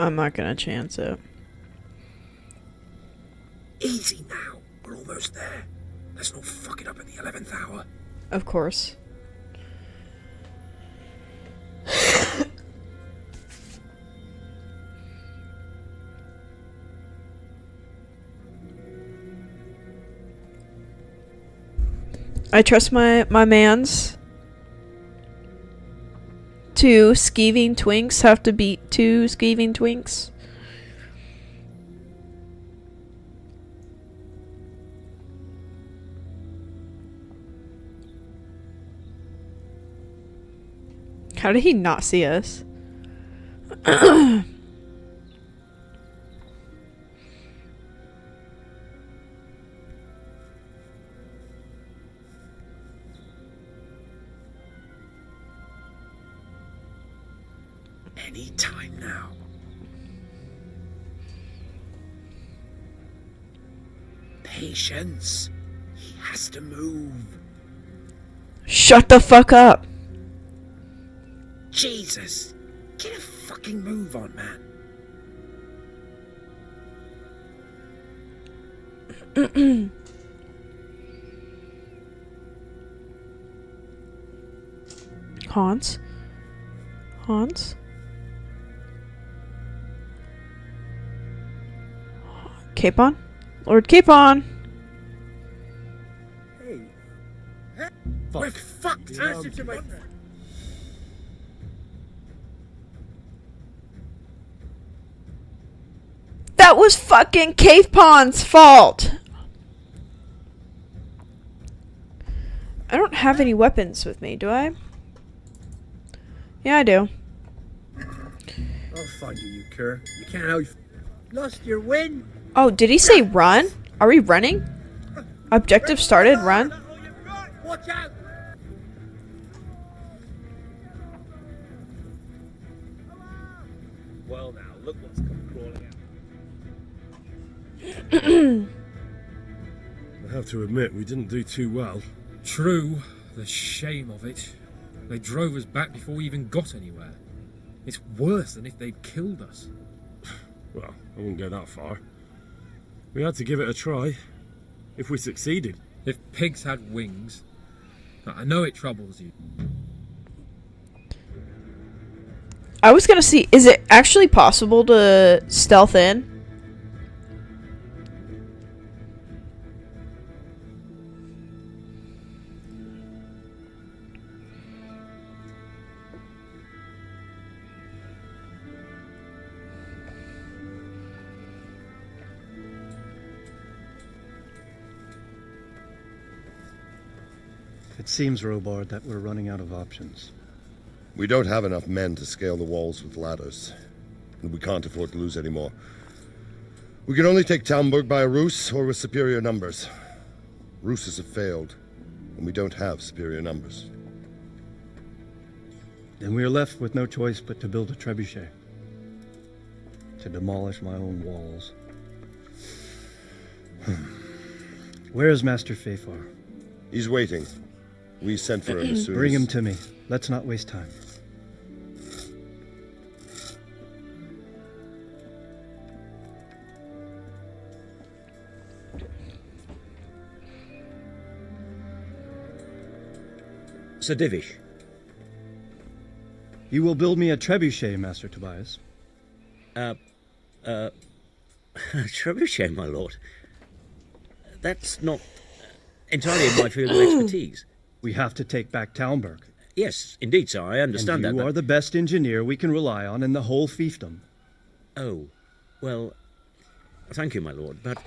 I'm not gonna chance it. Easy now. We're almost there. Let's not fuck it up at the 11th hour. Of course. I trust my mans. 2 skeeving twinks have to beat 2 skeeving twinks. How did he not see us? Any time now. Patience. He has to move. Shut the fuck up. Jesus. Get a fucking move on, man. Hans? Hans? Capon? Lord Capon! Hey. We're fucked. Answer to my... That was fucking Capon's fault! I don't have any weapons with me, do I? Yeah, I do. I'll find you cur. You can't out... Lost your wind? Oh, did he say run? Are we running? Objective started, run? Watch out! Well now, look what's come crawling out. I have to admit, we didn't do too well. True. The shame of it. They drove us back before we even got anywhere. It's worse than if they'd killed us. Well, I wouldn't go that far. We had to give it a try. If we succeeded. If pigs had wings. I know it troubles you. I was gonna see, is it actually possible to stealth in? It seems, Robard, that we're running out of options. We don't have enough men to scale the walls with ladders, and we can't afford to lose any more. We can only take Talmberg by a ruse or with superior numbers. Ruses have failed, and we don't have superior numbers. Then we are left with no choice but to build a trebuchet. To demolish my own walls. Where is Master Fafar? He's waiting. We sent for him as soon Bring as... him to me. Let's not waste time. Sir Divish. You will build me a trebuchet, Master Tobias. Trebuchet, my lord. That's not entirely in my field of expertise. We have to take back Talmberg. Yes, indeed, sir, I understand and that. You are the best engineer we can rely on in the whole fiefdom. Oh, well, thank you, my lord, but...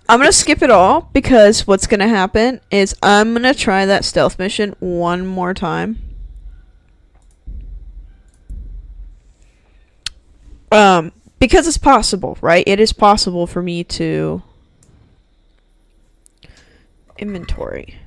I'm gonna skip it all, because what's gonna happen is I'm gonna try that stealth mission one more time. Because it's possible, right? It is possible for me to... Inventory.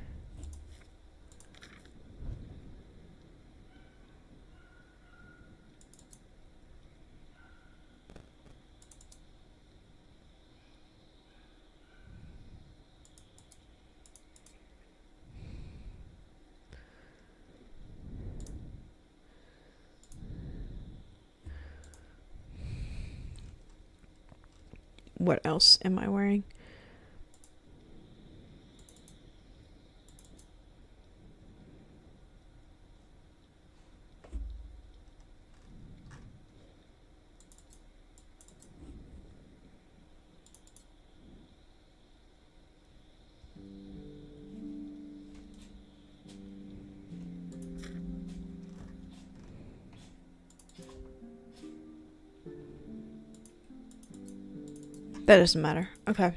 What else am I wearing? That doesn't matter. Okay.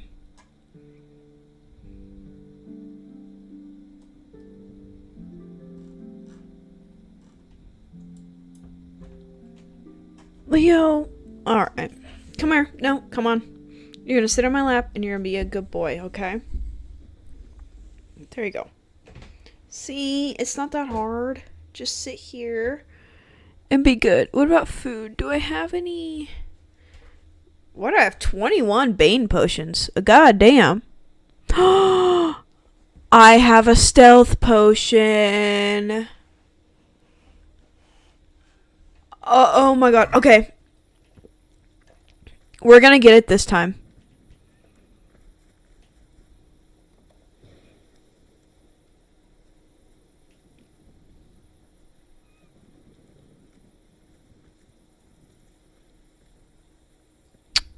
Leo. Alright. Come here. No, come on. You're gonna sit on my lap and you're gonna be a good boy, okay? There you go. See, it's not that hard. Just sit here and be good. What about food? Do I have any? What do I have? 21 Bane potions. God damn. I have a stealth potion. Oh my god. Okay. We're gonna get it this time.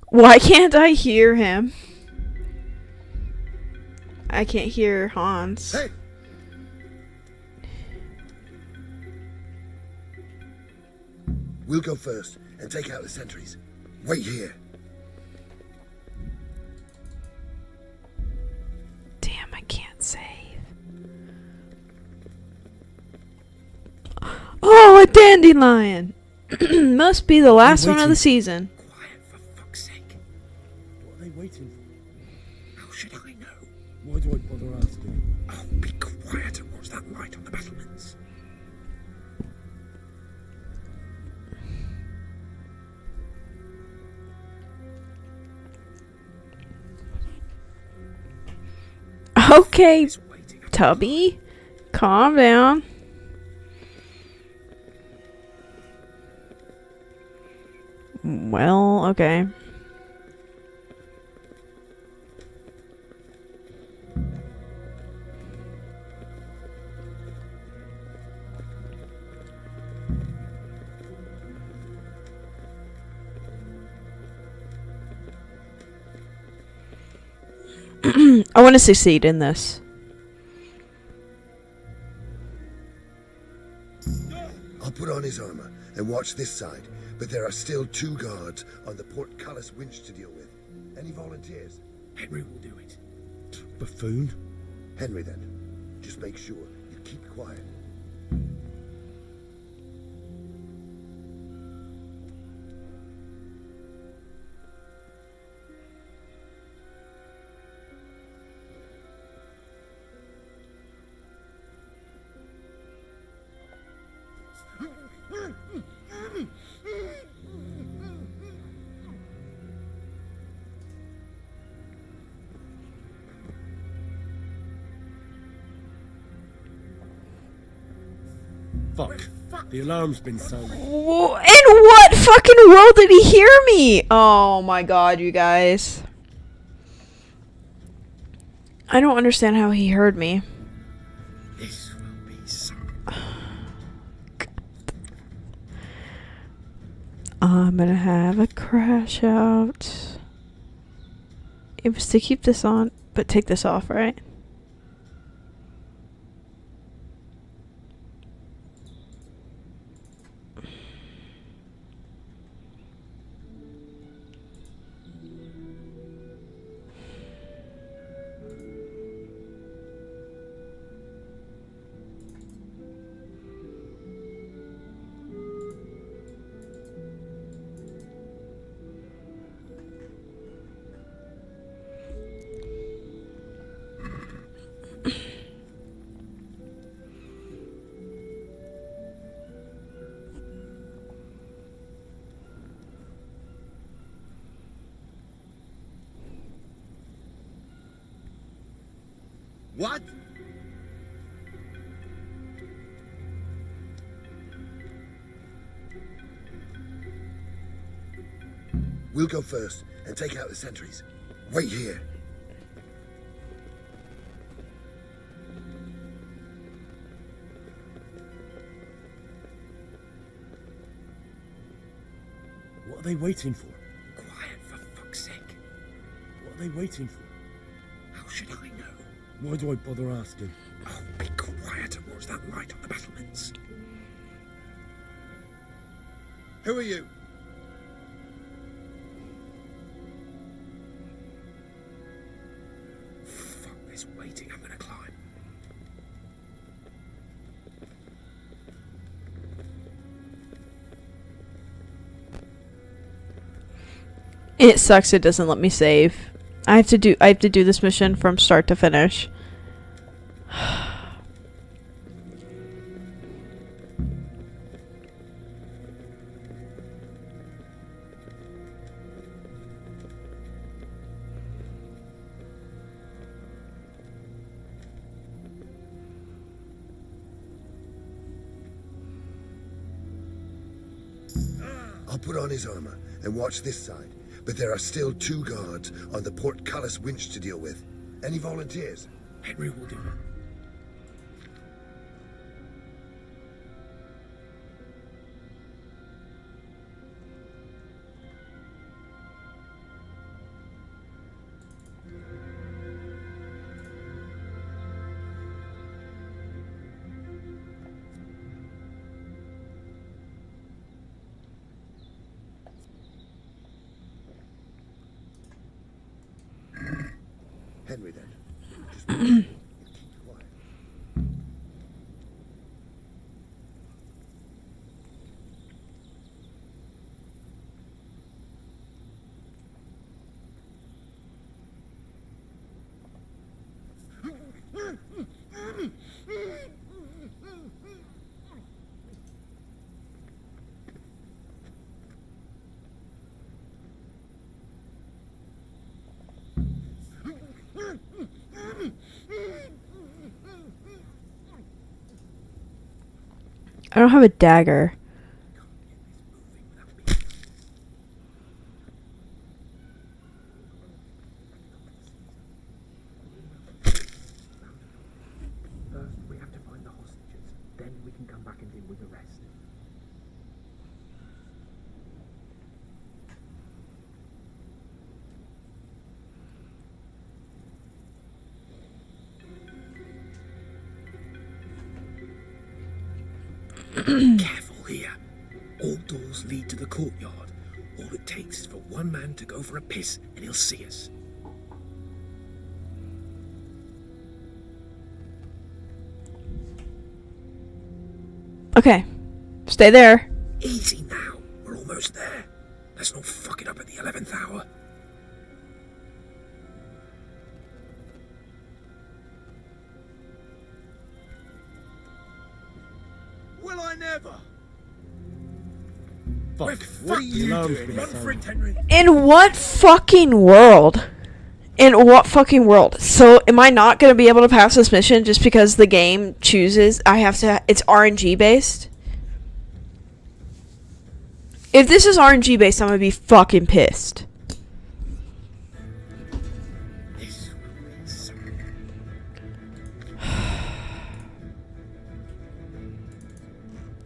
Why can't I hear him? I can't hear Hans. Hey! We'll go first and take out the sentries. Wait here. Damn, I can't save. Oh, a dandelion! Must be the last one of the season. What are they waiting for? How should I know? Why do I bother asking? Oh, be quiet and watch that light on the battlements. Okay, Tubby. Calm down. Well, okay. I want to succeed in this. I'll put on his armor and watch this side, but there are still 2 guards on the portcullis winch to deal with. Any volunteers? Henry will do it. Buffoon? Henry, then. Just make sure you keep quiet. Fuck. The alarm's been sounded. In what fucking world did he hear me? Oh my god, you guys. I don't understand how he heard me. This will be some. I'm gonna have a crash out. It was to keep this on, but take this off, right? What? We'll go first and take out the sentries. Wait here. What are they waiting for? Quiet, for fuck's sake. What are they waiting for? How should I know? Why do I bother asking? Oh, be quiet and watch that light on the battlements. Who are you? It sucks it doesn't let me save. I have to do this mission from start to finish. I'll put on his armor and watch this side, but there are still 2 guards on the portcullis winch to deal with. Any volunteers? Henry will do it. Henry, then. Just keep quiet. I don't have a dagger. First, we have to find the hostages. Then we can come back and deal with the rest. Careful here. All doors lead to the courtyard. All it takes is for one man to go for a piss and he'll see us. Okay. Stay there. Easy now. We're almost there. Let's not fuck it up at the 11th hour. Will I never? Fuck. What are you doing? Run for it, Henry. In what fucking world? In what fucking world? So am I not going to be able to pass this mission just because the game chooses I have to... It's RNG based? If this is RNG based, I'm going to be fucking pissed.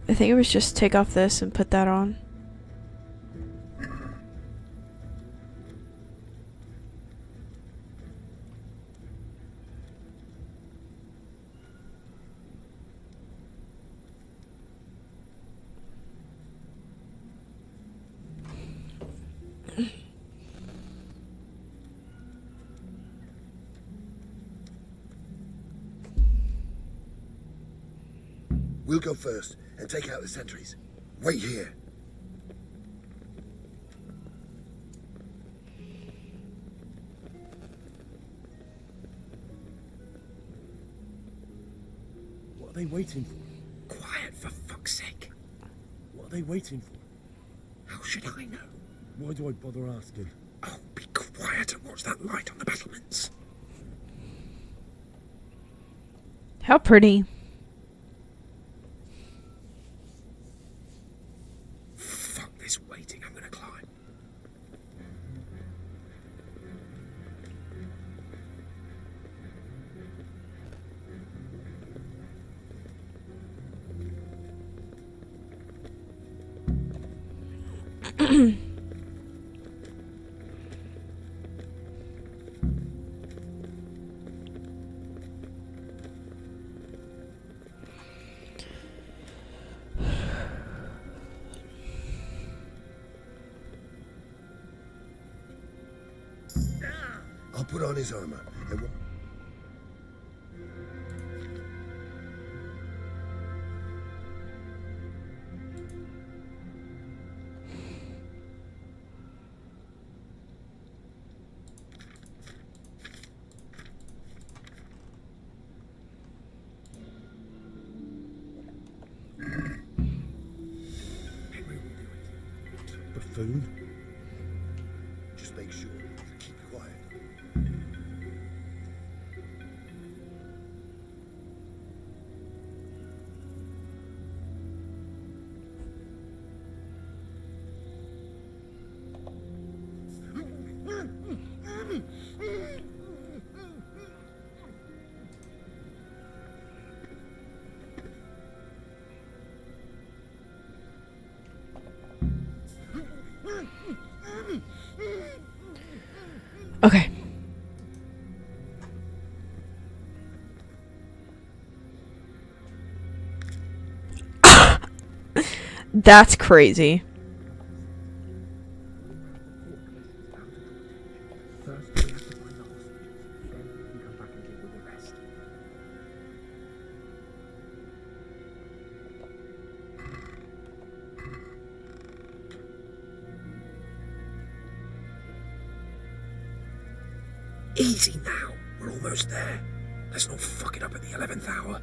I think it was just take off this and put that on. We'll go first and take out the sentries. Wait here. What are they waiting for? Quiet, for fuck's sake. What are they waiting for? How should I know? Why do I bother asking? Oh, be quiet and watch that light on the battlements. How pretty. Fuck this waiting, I'm gonna climb. I'll put on his armor and... buffoon. Just make sure you keep quiet. Okay. That's crazy. First, we have to find the hostages. Then we can come back and deal with the rest. Easy now. We're almost there. Let's not fuck it up at the 11th hour.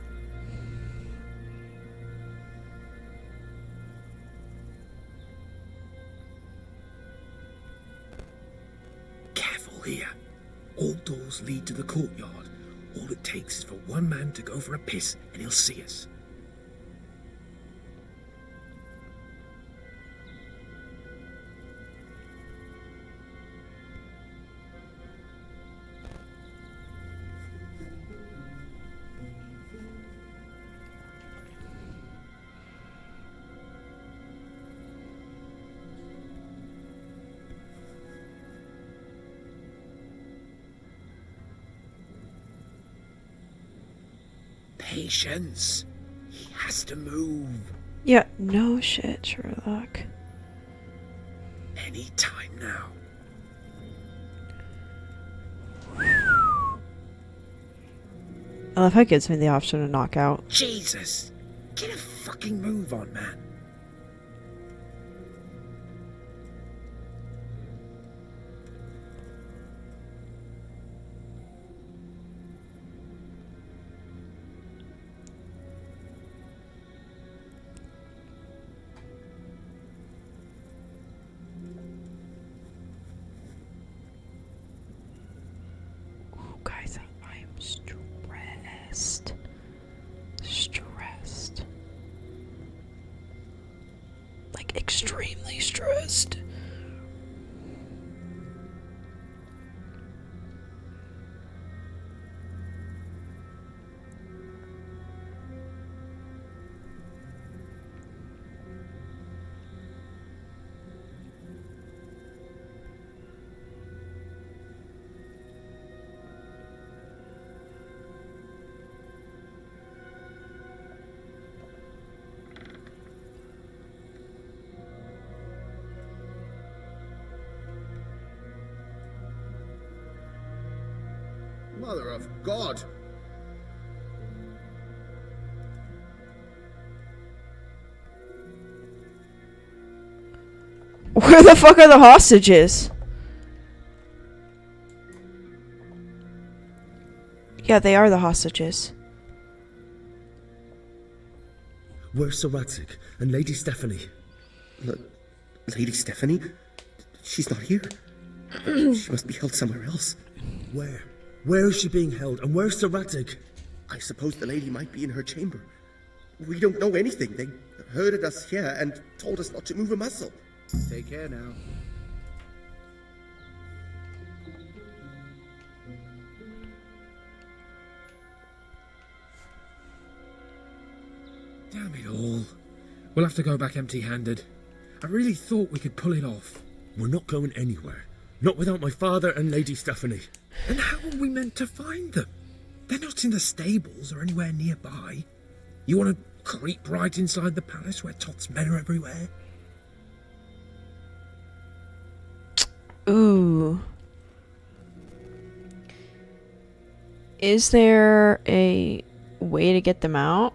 Careful here. All doors lead to the courtyard. All it takes is for one man to go for a piss and he'll see us. Patience. He has to move. Yeah, no shit, Sherlock. Any time now. I love how it gives me the option to knock out. Jesus! Get a fucking move on, man. Guys, I am stressed. Stressed. Like, extremely stressed. Mother of God! Where the fuck are the hostages? Yeah, they are the hostages. Where's Sir Radzik and Lady Stephanie? Lady Stephanie? She's not here. She must be held somewhere else. Where? Where is she being held? And where's Sir Radzik? I suppose the lady might be in her chamber. We don't know anything. They herded us here and told us not to move a muscle. Take care now. Damn it all. We'll have to go back empty-handed. I really thought we could pull it off. We're not going anywhere. Not without my father and Lady Stephanie. And how are we meant to find them? They're not in the stables or anywhere nearby. You want to creep right inside the palace where Toth's men are everywhere? Ooh. Is there a way to get them out?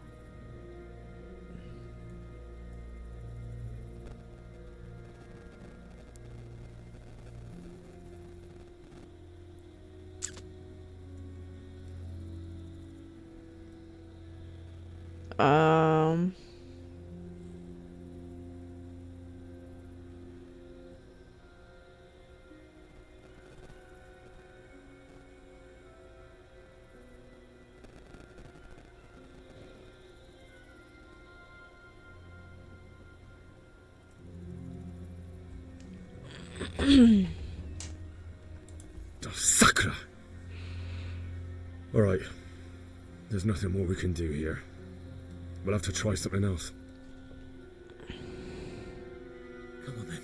Sakra! Alright. There's nothing more we can do here. We'll have to try something else. Come on then.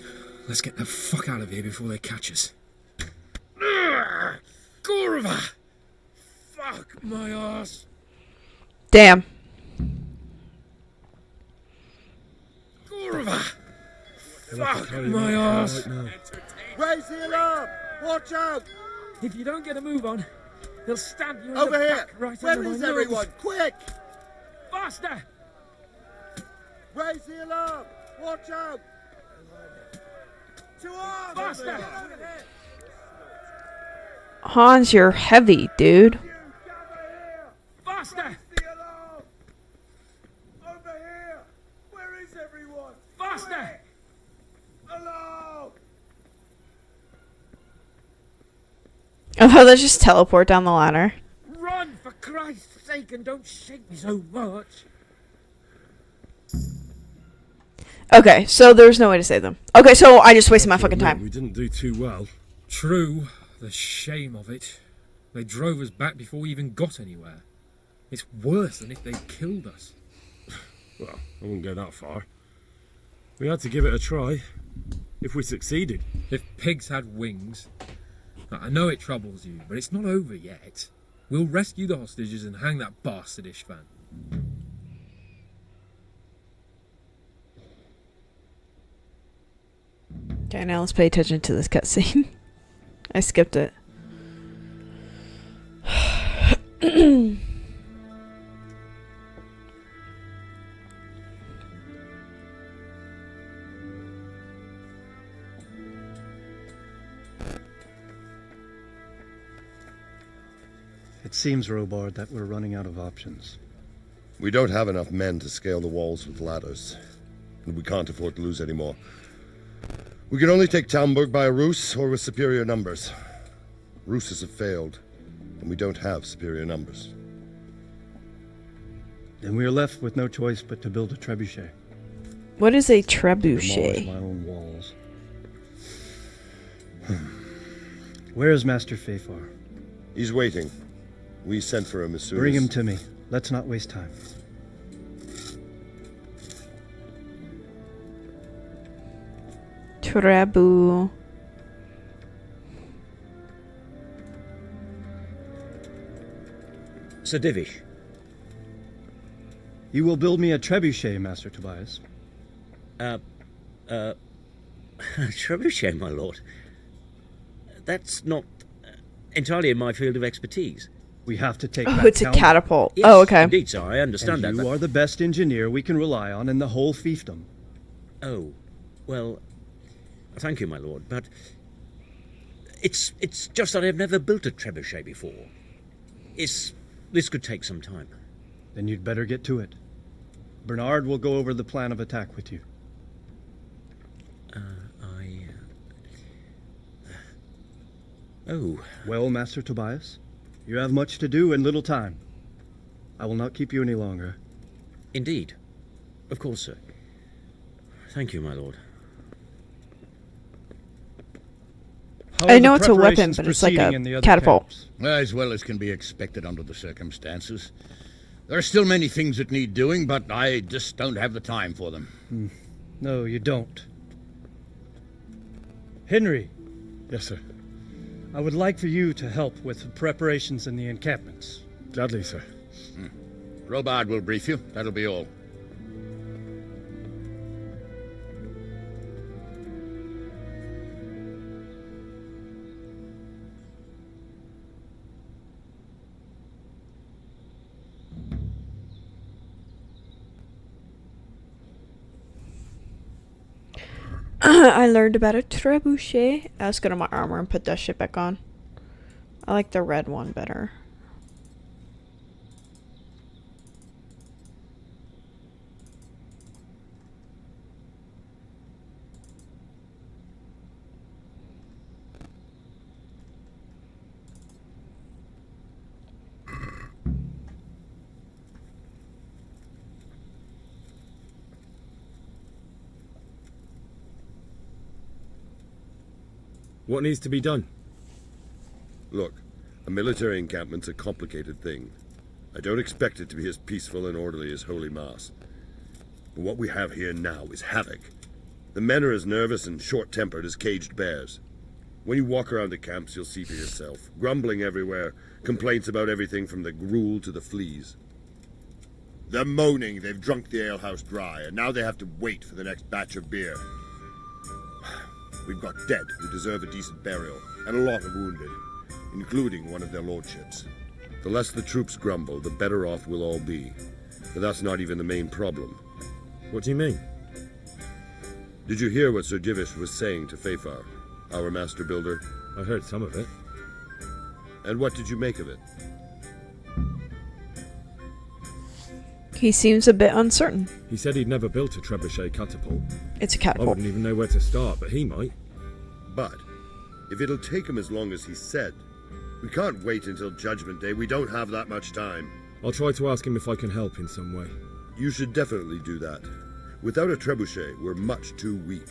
Let's get the fuck out of here before they catch us. Kurva! Fuck my ass! Damn. Kurva! Fuck my ass! Raise the alarm! Watch out! If you don't get a move on, they'll stab you in Over the here! back right Where under is my everyone? nose. Quick! Faster! Raise the alarm! Watch out! To arms! Faster! Hans, you're heavy, dude. Faster! Over here! Where is everyone? Faster! Alarm! Oh, they just teleport down the ladder. Run, for Christ's sake, and don't shake me so much. Okay, so there's no way to save them. Okay, so I just wasted my fucking time. We didn't do too well. True, the shame of it. They drove us back before we even got anywhere. It's worse than if they'd killed us. Well, I wouldn't go that far. We had to give it a try. If we succeeded. If pigs had wings. I know it troubles you, but it's not over yet. We'll rescue the hostages and hang that bastard Ishvan. Okay, now let's pay attention to this cutscene. I skipped it. It seems, Robard, that we're running out of options. We don't have enough men to scale the walls with ladders, and we can't afford to lose any more. We can only take Talmberg by a ruse or with superior numbers. Ruses have failed, and we don't have superior numbers. Then we are left with no choice but to build a trebuchet. What is a Demolish trebuchet? my own walls. Where is Master Fafar? He's waiting. We sent for him as soon Bring as... him to me. Let's not waste time. Trebu. Sir Divish. You will build me a trebuchet, Master Tobias. Trebuchet, my lord. That's not entirely in my field of expertise. We have to take Oh, back it's a Talmberg. catapult. Yes, Oh, okay. Indeed, sir, I understand And that. you are the best engineer we can rely on in the whole fiefdom. Oh, well, thank you, my lord, but it's just that I've never built a trebuchet before. This could take some time. Then you'd better get to it. Bernard will go over the plan of attack with you. Oh. Well, Master Tobias, you have much to do and little time. I will not keep you any longer. Indeed. Of course, sir. Thank you, my lord. How I are know the it's a weapon, preparations but it's like proceeding a in the other catapult. camps? As well as can be expected under the circumstances. There are still many things that need doing, but I just don't have the time for them. No, you don't. Henry. Yes, sir. I would like for you to help with the preparations in the encampments. Gladly, sir. Robard will brief you. That'll be all. I learned about a trebuchet. Let's go to my armor and put that shit back on. I like the red one better. What needs to be done? Look, a military encampment's a complicated thing. I don't expect it to be as peaceful and orderly as Holy Mass. But what we have here now is havoc. The men are as nervous and short-tempered as caged bears. When you walk around the camps, you'll see for yourself. Grumbling everywhere, complaints about everything from the gruel to the fleas. They're moaning they've drunk the alehouse dry, and now they have to wait for the next batch of beer. We've got dead who deserve a decent burial, and a lot of wounded, including one of their lordships. The less the troops grumble, the better off we'll all be. But that's not even the main problem. What do you mean? Did you hear what Sir Divish was saying to Fafar, our master builder? I heard some of it. And what did you make of it? He seems a bit uncertain. He said he'd never built a trebuchet catapult. It's a I catapult. wouldn't even know where to start, but he might. But, if it'll take him as long as he said, we can't wait until Judgment Day. We don't have that much time. I'll try to ask him if I can help in some way. You should definitely do that. Without a trebuchet, we're much too weak.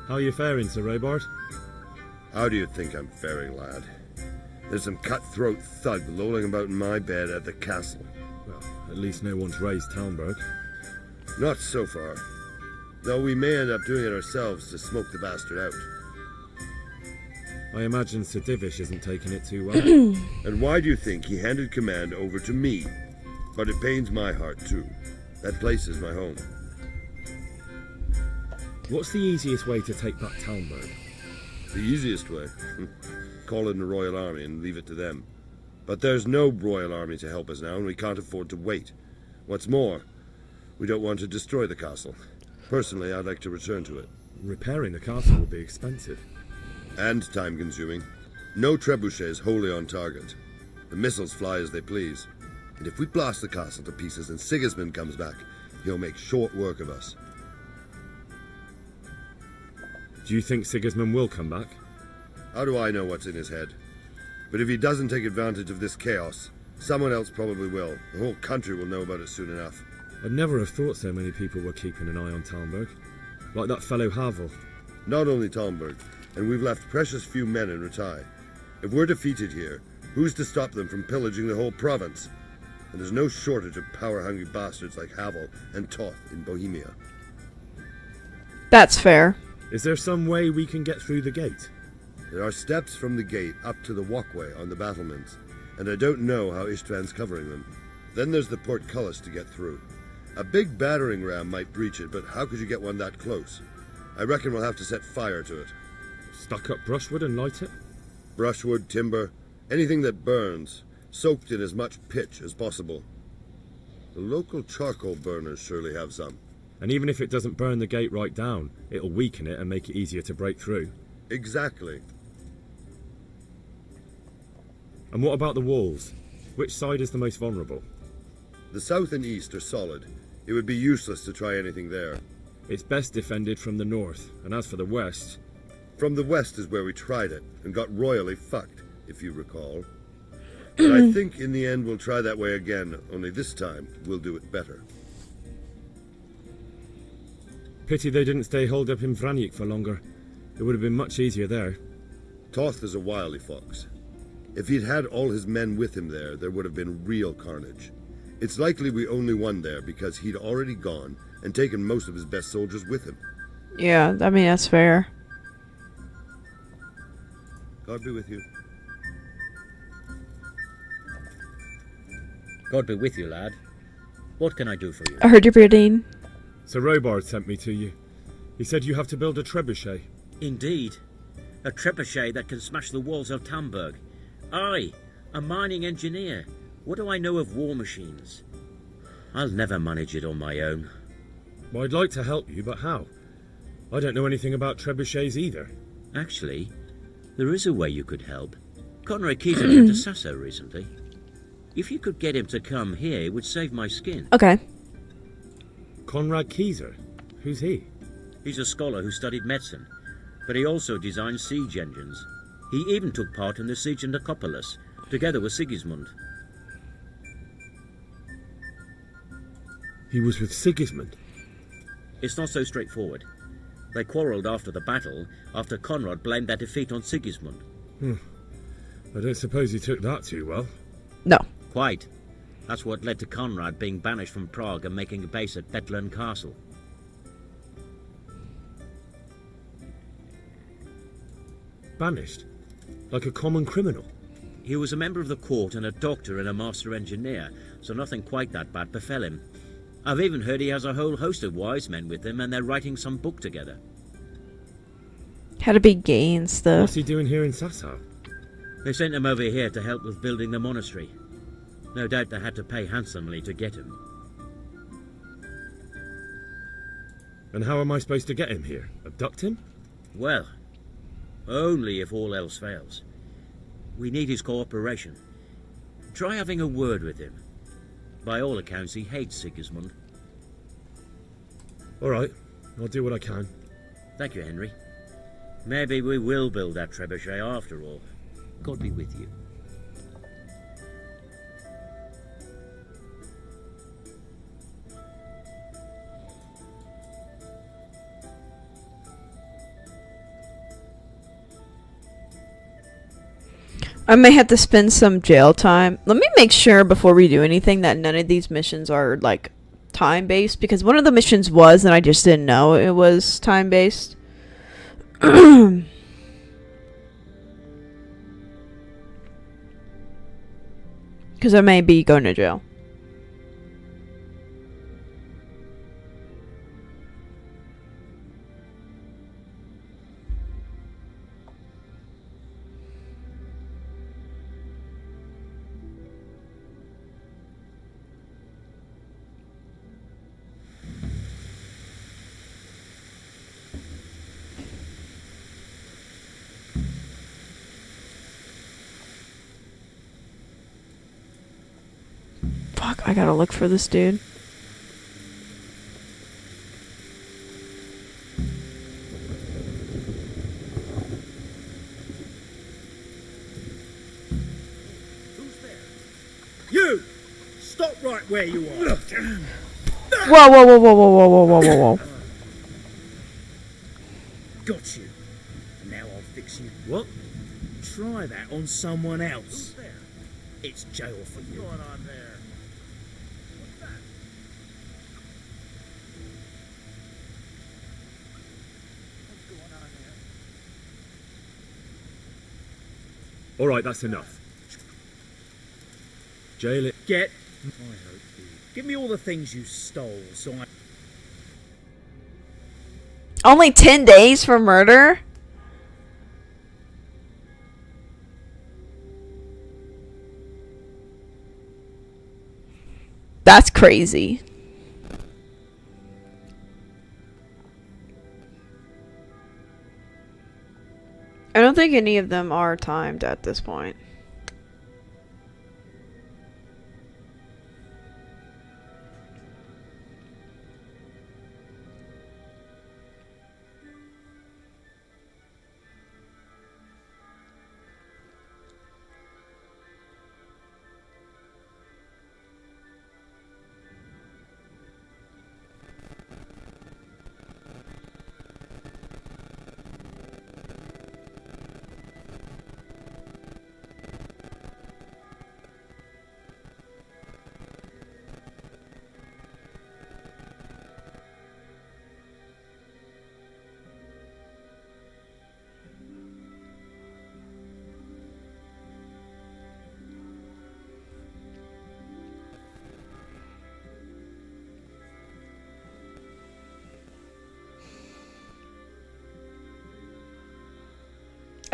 How are you faring, Sir Robard? How do you think I'm faring, lad? There's some cutthroat thug lolling about in my bed at the castle. Well, at least no one's raised Talmberg. Not so far. Though we may end up doing it ourselves to smoke the bastard out. I imagine Sir Divish isn't taking it too well. And why do you think he handed command over to me? But it pains my heart too. That place is my home. What's the easiest way to take back Talmberg? The easiest way? Call in the Royal Army and leave it to them. But there's no Royal Army to help us now, and we can't afford to wait. What's more, we don't want to destroy the castle. Personally, I'd like to return to it. Repairing the castle will be expensive. And time-consuming. No trebuchet is wholly on target. The missiles fly as they please. And if we blast the castle to pieces and Sigismund comes back, he'll make short work of us. Do you think Sigismund will come back? How do I know what's in his head? But if he doesn't take advantage of this chaos, someone else probably will. The whole country will know about it soon enough. I'd never have thought so many people were keeping an eye on Talmberg. Like that fellow Havel. Not only Talmberg, and we've left precious few men in Ratai. If we're defeated here, who's to stop them from pillaging the whole province? And there's no shortage of power-hungry bastards like Havel and Toth in Bohemia. That's fair. Is there some way we can get through the gate? There are steps from the gate up to the walkway on the battlements, and I don't know how Istvan's covering them. Then there's the portcullis to get through. A big battering ram might breach it, but how could you get one that close? I reckon we'll have to set fire to it. Stuck up brushwood and light it? Brushwood, timber, anything that burns, soaked in as much pitch as possible. The local charcoal burners surely have some. And even if it doesn't burn the gate right down, it'll weaken it and make it easier to break through. Exactly. And what about the walls? Which side is the most vulnerable? The south and east are solid. It would be useless to try anything there. It's best defended from the north, and as for the west... From the west is where we tried it, and got royally fucked, if you recall. But I think in the end we'll try that way again, only this time we'll do it better. Pity they didn't stay holed up in Vranic for longer. It would have been much easier there. Toth is a wily fox. If he'd had all his men with him there would have been real carnage. It's likely we only won there because he'd already gone and taken most of his best soldiers with him. Yeah, I mean, that's fair. God be with you. God be with you, lad. What can I do for you? I heard your Dean. Sir Robard sent me to you. He said you have to build a trebuchet. Indeed. A trebuchet that can smash the walls of Talmberg. I, a mining engineer. What do I know of war machines? I'll never manage it on my own. Well, I'd like to help you, but how? I don't know anything about trebuchets either. Actually, there is a way you could help. Conrad Keaton came to Sasso recently. If you could get him to come here, it would save my skin. Okay. Conrad Keyser? Who's he? He's a scholar who studied medicine, but he also designed siege engines. He even took part in the siege of Nicopolis, together with Sigismund. He was with Sigismund? It's not so straightforward. They quarrelled after the battle, after Conrad blamed their defeat on Sigismund. I don't suppose you took that too well. No. Quite. That's what led to Conrad being banished from Prague and making a base at Bethlen Castle. Banished? Like a common criminal? He was a member of the court and a doctor and a master engineer, so nothing quite that bad befell him. I've even heard he has a whole host of wise men with him, and they're writing some book together. Had to be gay and stuff. What's he doing here in Sasau? They sent him over here to help with building the monastery. No doubt they had to pay handsomely to get him. And how am I supposed to get him here? Abduct him? Well, only if all else fails. We need his cooperation. Try having a word with him. By all accounts, he hates Sigismund. All right, I'll do what I can. Thank you, Henry. Maybe we will build that trebuchet after all. God be with you. I may have to spend some jail time. Let me make sure before we do anything that none of these missions are like time based, because one of the missions was, and I just didn't know it was time based. Because I may be going to jail. Fuck, I gotta look for this dude. You! Stop right where you are. Whoa, whoa, whoa, whoa, whoa, whoa, whoa, whoa, whoa, whoa. Got you. And now I'll fix you. What? Try that on someone else. It's jail for you. What's going on there? What's that? What's going on there? All right, that's enough. Jail it. Get. I hope you. Give me all the things you stole, so I. Only 10 days for murder? That's crazy. I don't think any of them are timed at this point.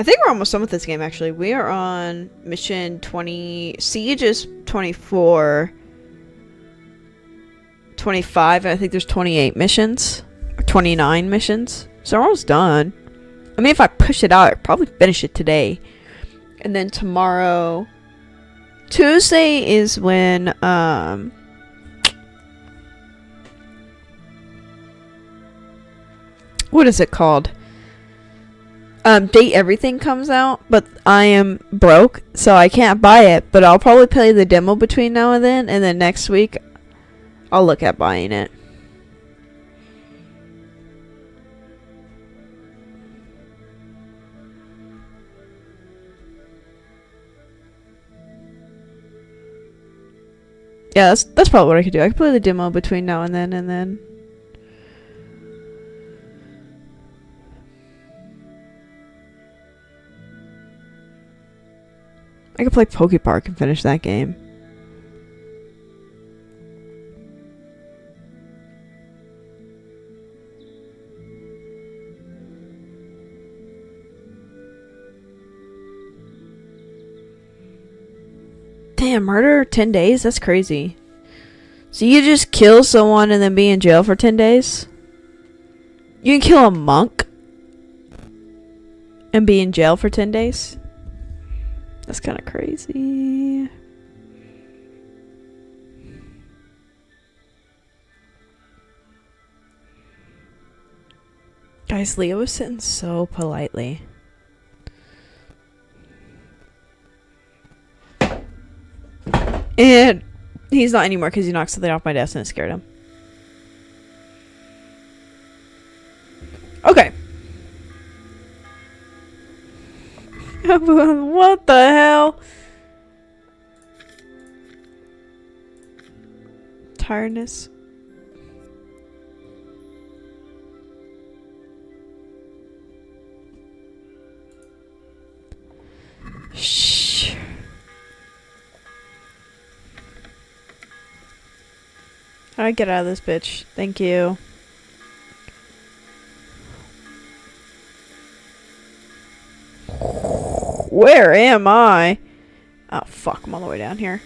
I think we're almost done with this game, actually. We are on mission 20... Siege is 24. 25, and I think there's 28 missions. Or 29 missions. So we're almost done. I mean, if I push it out, I'd probably finish it today. And then tomorrow... Tuesday is when, what is it called? Date Everything comes out, but I am broke, so I can't buy it, but I'll probably play the demo between now and then next week, I'll look at buying it. Yeah, that's probably what I could do. I could play the demo between now and then. I could play Poke Park and finish that game. Damn, murder 10 days? That's crazy. So you just kill someone and then be in jail for 10 days? You can kill a monk and be in jail for 10 days? That's kind of crazy. Guys, Leo was sitting so politely. And he's not anymore because he knocked something off my desk and it scared him. Okay. What the hell? Tiredness. Shh. How do I get out of this bitch? Thank you. Where am I? Oh, fuck. I'm all the way down here.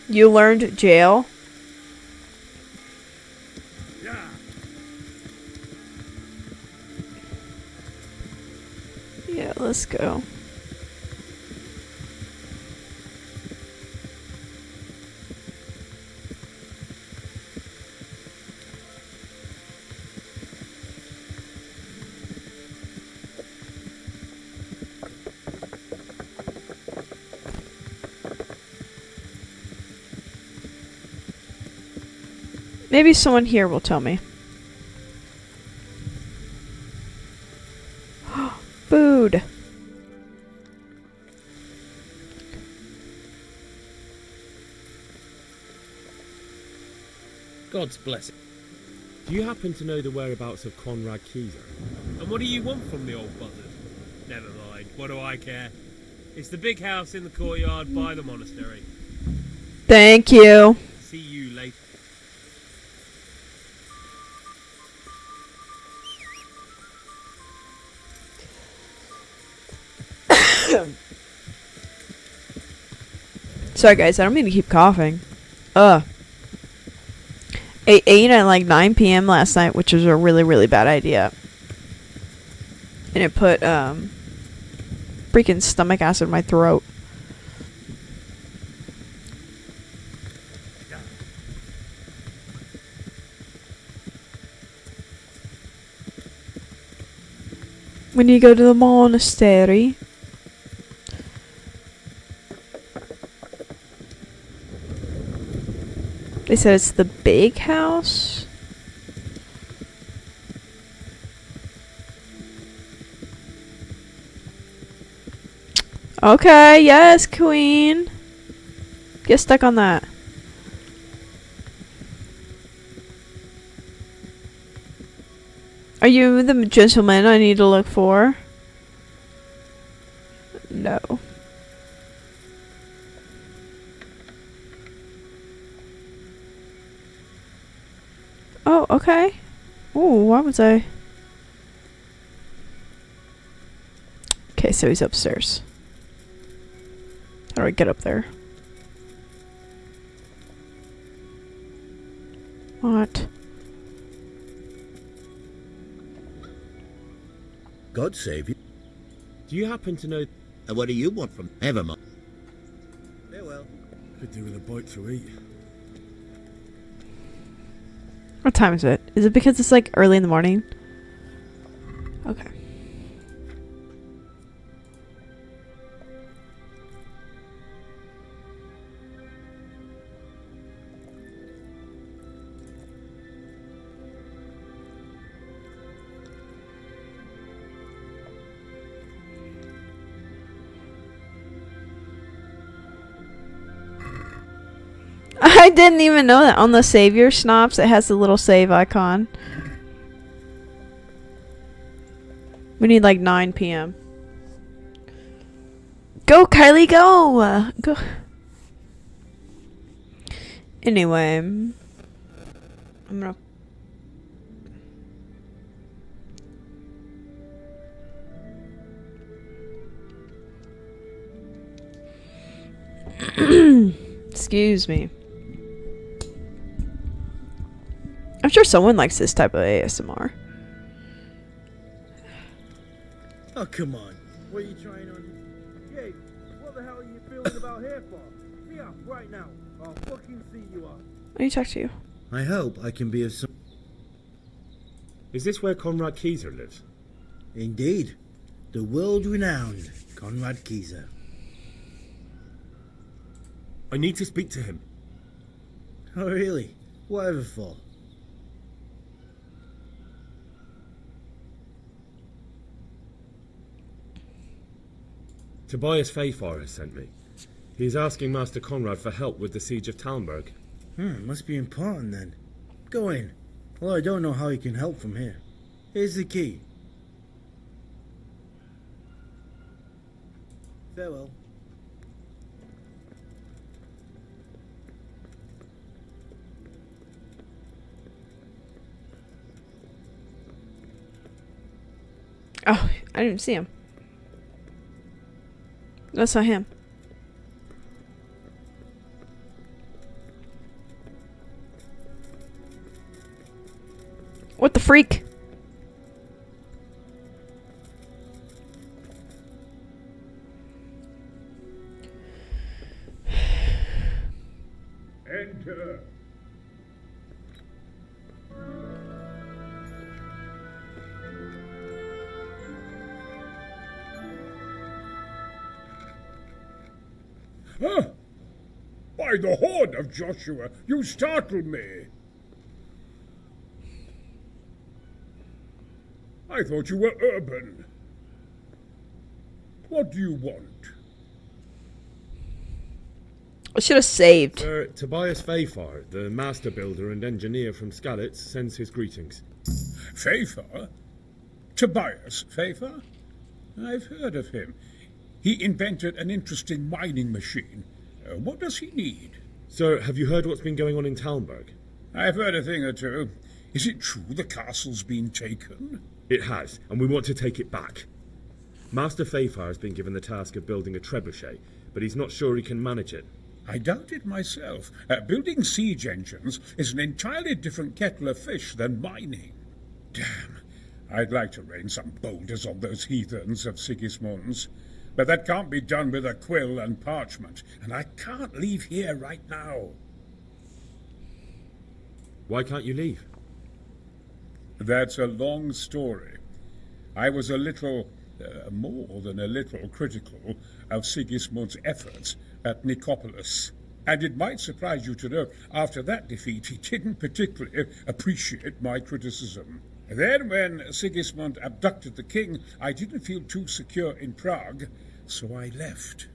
You learned jail? Yeah, let's go. Maybe someone here will tell me. Food. God's blessing. Do you happen to know the whereabouts of Conrad Keyser? And what do you want from the old buzzard? Never mind. What do I care? It's the big house in the courtyard by the monastery. Thank you. See you later. Sorry guys, I don't mean to keep coughing. Ate at like 9 p.m. last night, which was a really, really bad idea. And it put freaking stomach acid in my throat. When you go to the monastery. They said it's the big house? Okay, yes, queen. Get stuck on that. Are you the gentleman I need to look for? No. Oh, okay. Oh, why was I? Okay, so he's upstairs. How do I get up there? What? God save you. Do you happen to know... And what do you want from Evermont? Farewell. Could do with a bite to eat. What time is it? Is it because it's like early in the morning? Okay. I didn't even know that on the Savior Schnapps it has the little save icon. We need like 9 p.m. Go, Kylie, go! Go. Anyway, I'm gonna. Excuse me. I'm sure someone likes this type of ASMR. Oh, come on. What are you trying on? Jake, what the hell are you feeling about here for? See up right now. I'll fucking see you up. Let me talk to you. I hope I can be of some... Is this where Conrad Kieser lives? Indeed. The world-renowned Conrad Kieser. I need to speak to him. Oh, really? Whatever for? Tobias Fayfar has sent me. He is asking Master Conrad for help with the siege of Talmberg. Must be important then. Go in. Well, I don't know how you can help from here. Here's the key. Farewell. Oh, I didn't see him. That's not him. What the freak? Enter. Huh? By the horn of Joshua, you startled me. I thought you were urban. What do you want? I should have saved. Sir, Tobias Fayfar, the master builder and engineer from Skalitz, sends his greetings. Fayfar? Tobias Fayfar? I've heard of him. He invented an interesting mining machine. What does he need? Sir, have you heard what's been going on in Talmberg? I've heard a thing or two. Is it true the castle's been taken? It has, and we want to take it back. Master Fayfar has been given the task of building a trebuchet, but he's not sure he can manage it. I doubt it myself. Building siege engines is an entirely different kettle of fish than mining. Damn, I'd like to rain some boulders on those heathens of Sigismund's. But that can't be done with a quill and parchment, and I can't leave here right now. Why can't you leave? That's a long story. I was a little, more than a little, critical of Sigismund's efforts at Nicopolis. And it might surprise you to know, after that defeat, he didn't particularly appreciate my criticism. Then, when Sigismund abducted the king, I didn't feel too secure in Prague, so I left.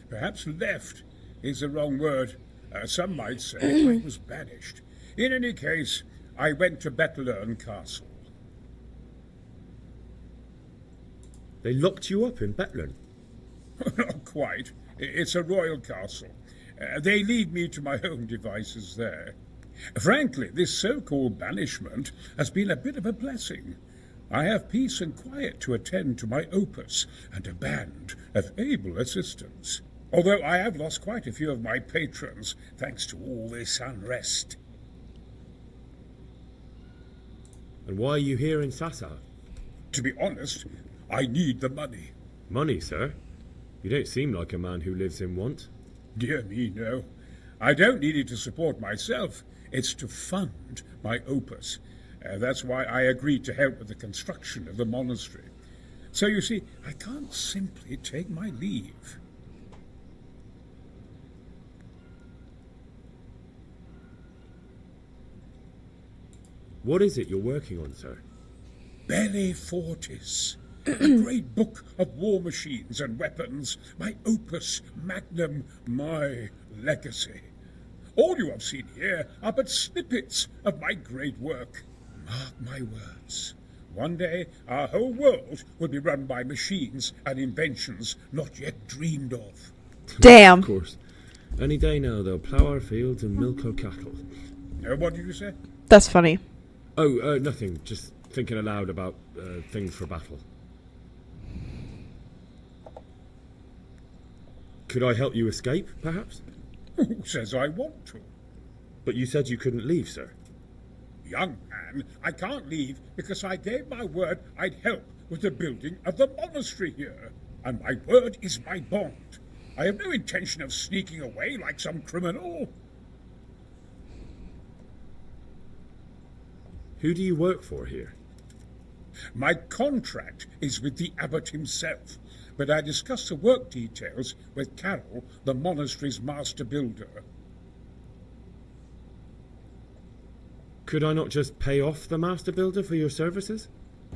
Perhaps left is the wrong word. Some might say I was banished. In any case, I went to Bettelern Castle. They locked you up in Bettelern? Not quite. It's a royal castle. They leave me to my own devices there. Frankly, this so-called banishment has been a bit of a blessing. I have peace and quiet to attend to my opus and a band of able assistants. Although I have lost quite a few of my patrons thanks to all this unrest. And why are you here in Sassa? To be honest, I need the money. Money, sir? You don't seem like a man who lives in want. Dear me, no. I don't need it to support myself. It's to fund my opus. That's why I agreed to help with the construction of the monastery. So you see, I can't simply take my leave. What is it you're working on, sir? Belli Fortis. A great book of war machines and weapons. My opus magnum, my legacy. All you have seen here are but snippets of my great work. Mark my words. One day, our whole world will be run by machines and inventions not yet dreamed of. Damn. Of course. Any day now, they'll plough our fields and milk our cattle. What did you say? That's funny. Oh, nothing. Just thinking aloud about things for battle. Could I help you escape, perhaps? Who says I want to? But you said you couldn't leave, sir. Young man, I can't leave because I gave my word I'd help with the building of the monastery here. And my word is my bond. I have no intention of sneaking away like some criminal. Who do you work for here? My contract is with the abbot himself, but I discussed the work details with Carol, the monastery's master builder. Could I not just pay off the master builder for your services?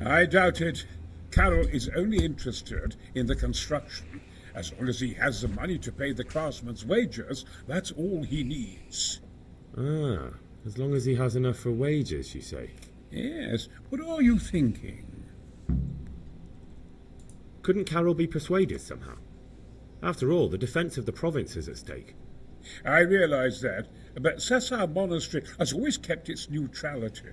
I doubt it. Carol is only interested in the construction. As long as he has the money to pay the craftsman's wages, that's all he needs. Ah, as long as he has enough for wages, you say? Yes, what are you thinking? Couldn't Carol be persuaded somehow? After all, the defence of the province is at stake. I realize that, but Sessar Monastery has always kept its neutrality.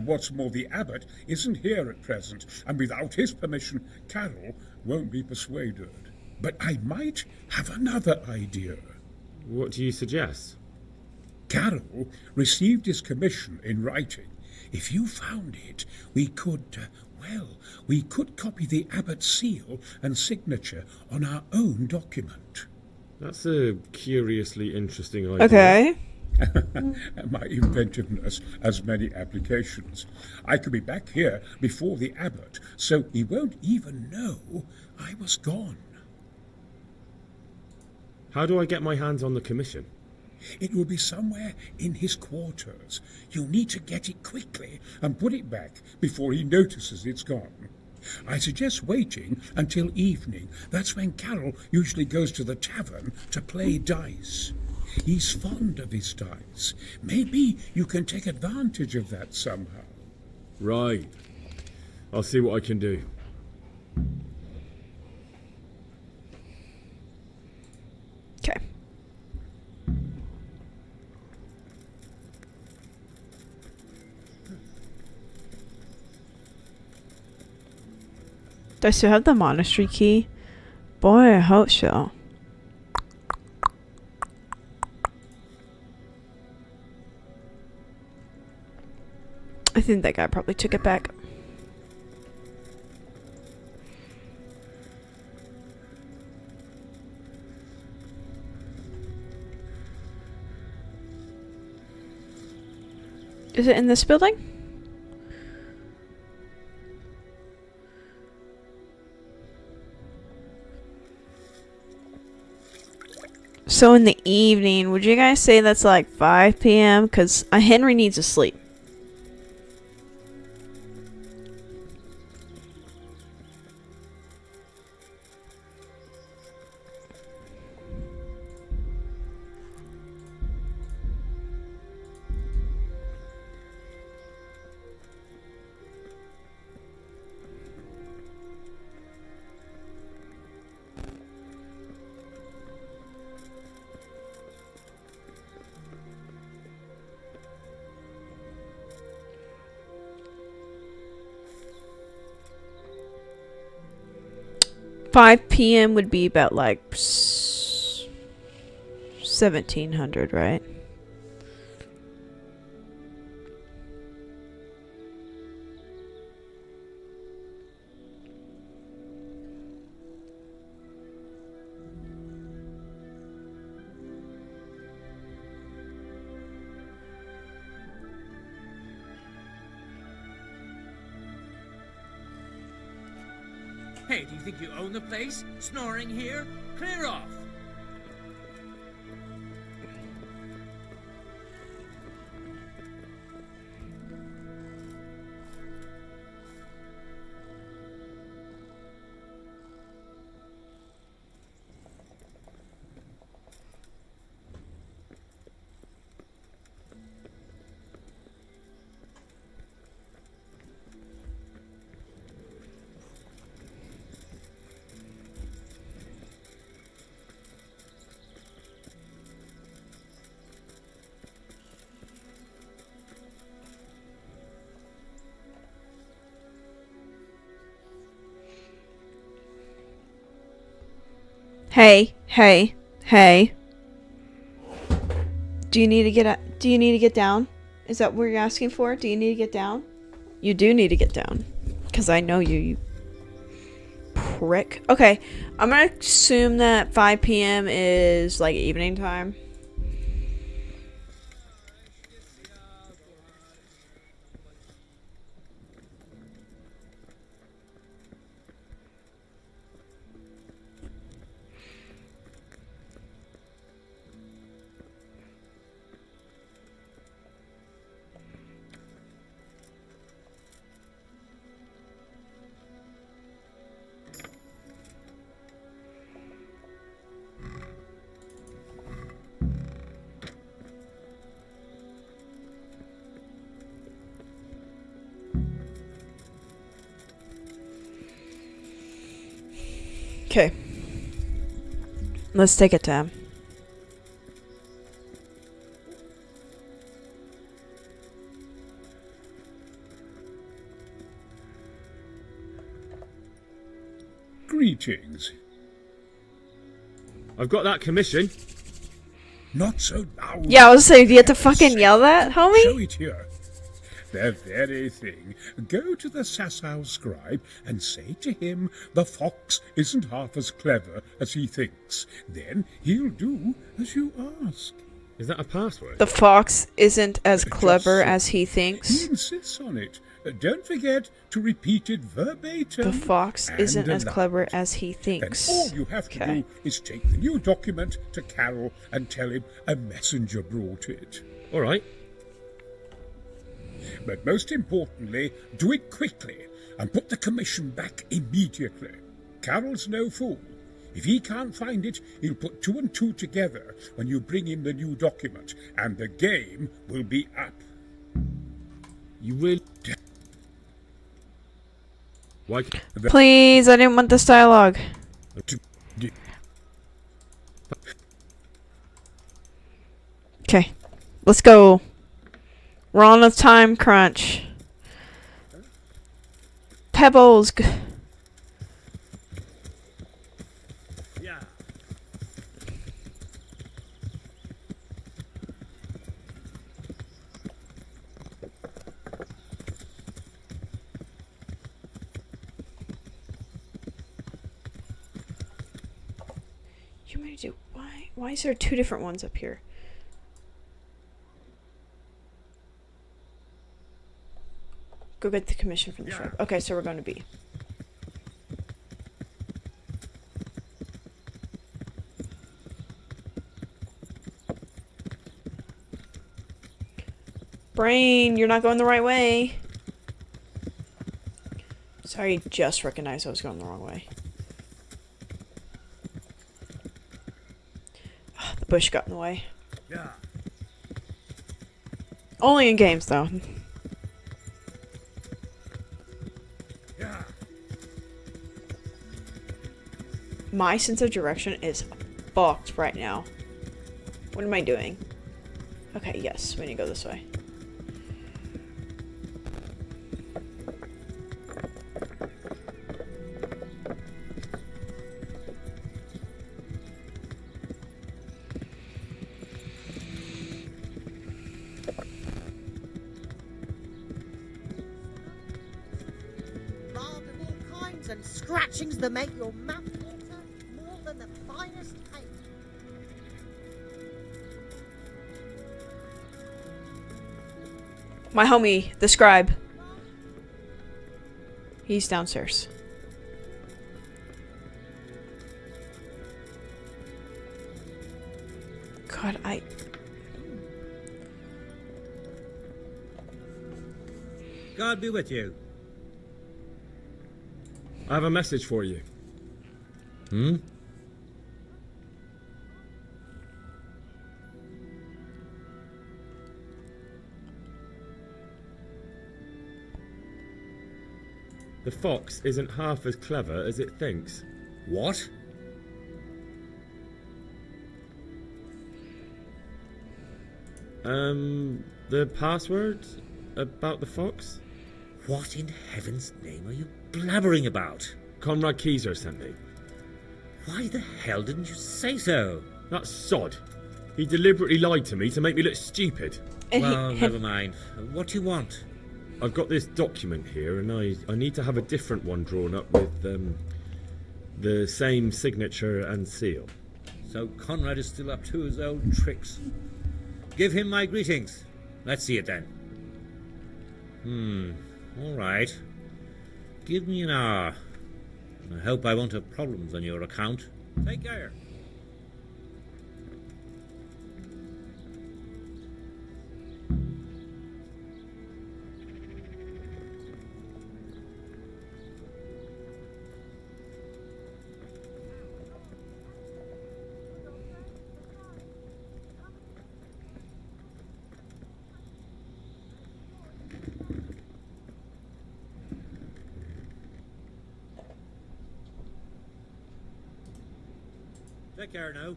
What's more, the abbot isn't here at present, and without his permission, Carol won't be persuaded. But I might have another idea. What do you suggest? Carol received his commission in writing. If you found it, we could copy the abbot's seal and signature on our own document. That's a curiously interesting idea. Okay. My inventiveness has many applications. I could be back here before the abbot, so he won't even know I was gone. How do I get my hands on the commission? It will be somewhere in his quarters. You'll need to get it quickly and put it back before he notices it's gone. I suggest waiting until evening. That's when Carol usually goes to the tavern to play dice. He's fond of his dice. Maybe you can take advantage of that somehow. Right. I'll see what I can do. Okay. Do I still have the monastery key? Boy, I hope so. I think that guy probably took it back. Is it in this building? So in the evening, would you guys say that's like 5 p.m.? Because Henry needs to sleep. $5 p.m. would be about like 1700, right? Hey, do you think you own the place? Snoring here? Clear off! Hey, hey, hey. Do you need to get down? Is that what you're asking for? Do you need to get down? You do need to get down. Because I know you prick. Okay, I'm gonna assume that 5 p.m. is like evening time. Okay. Let's take a tab. Greetings. I've got that commission. Not so loud. Yeah, I was saying, do you have to fucking yell that, homie? Show it here. The very thing. Go to the Sasau scribe and say to him the fox isn't half as clever as he thinks. Then he'll do as you ask. Is that a password? The fox isn't as clever as he He thinks. insists on it. Don't forget to repeat it verbatim. The fox and isn't as aloud. clever as he thinks. And all you have to do is take the new document to Carol and tell him a messenger brought it. All right. But most importantly, do it quickly and put the commission back immediately. Carol's no fool. If he can't find it, he'll put 2 and 2 together when you bring him the new document, and the game will be up. You will. Why? Please, I didn't want this dialogue. Okay, let's go. We're on a time crunch. Pebbles. You may do. Why is there 2 different ones up here? Go get the commission from the shrub. Okay, so we're going to B. Brain, you're not going the right way. Sorry, just recognized I was going the wrong way. Ugh, the bush got in the way. Yeah. Only in games, though. My sense of direction is fucked right now. What am I doing? Okay, yes, we need to go this way. Blood of all kinds and scratchings that make your mouth water more than the finest paint. My homie, the scribe. He's downstairs. God, God be with you. I have a message for you. Hmm? The fox isn't half as clever as it thinks. What? The password about the fox? What in heaven's name are you blabbering about? Conrad Keyser sent me. Why the hell didn't you say so? That sod. He deliberately lied to me to make me look stupid. Well, never mind. What do you want? I've got this document here, and I need to have a different one drawn up with the same signature and seal. So Conrad is still up to his old tricks. Give him my greetings. Let's see it then. All right. Give me an hour. I hope I won't have problems on your account. Take care. Take care now.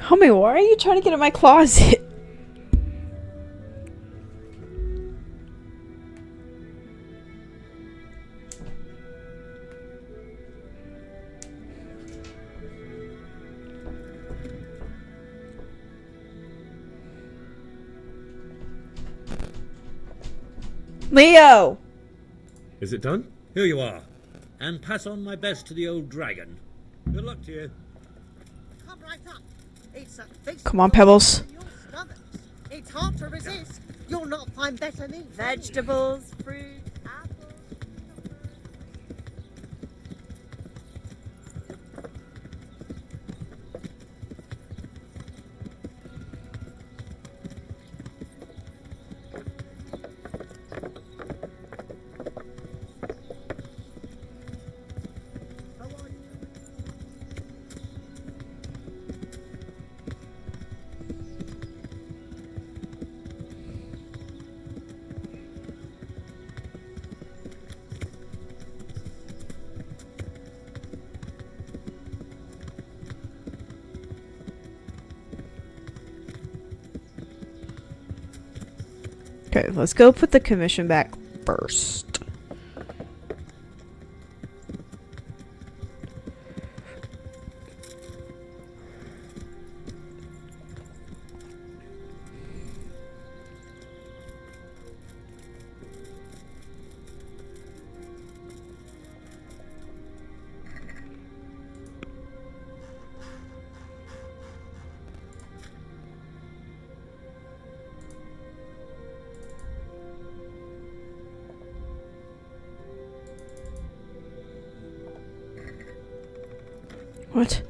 Homie, why are you trying to get in my closet? Leo! Is it done? Here you are. And pass on my best to the old dragon. Good luck to you. Come right up. It's a feast Come on, Pebbles. for your stomachs. It's hard to resist. You'll not find better meat. Vegetables, fruit, apples. Okay, let's go put the commission back first. What?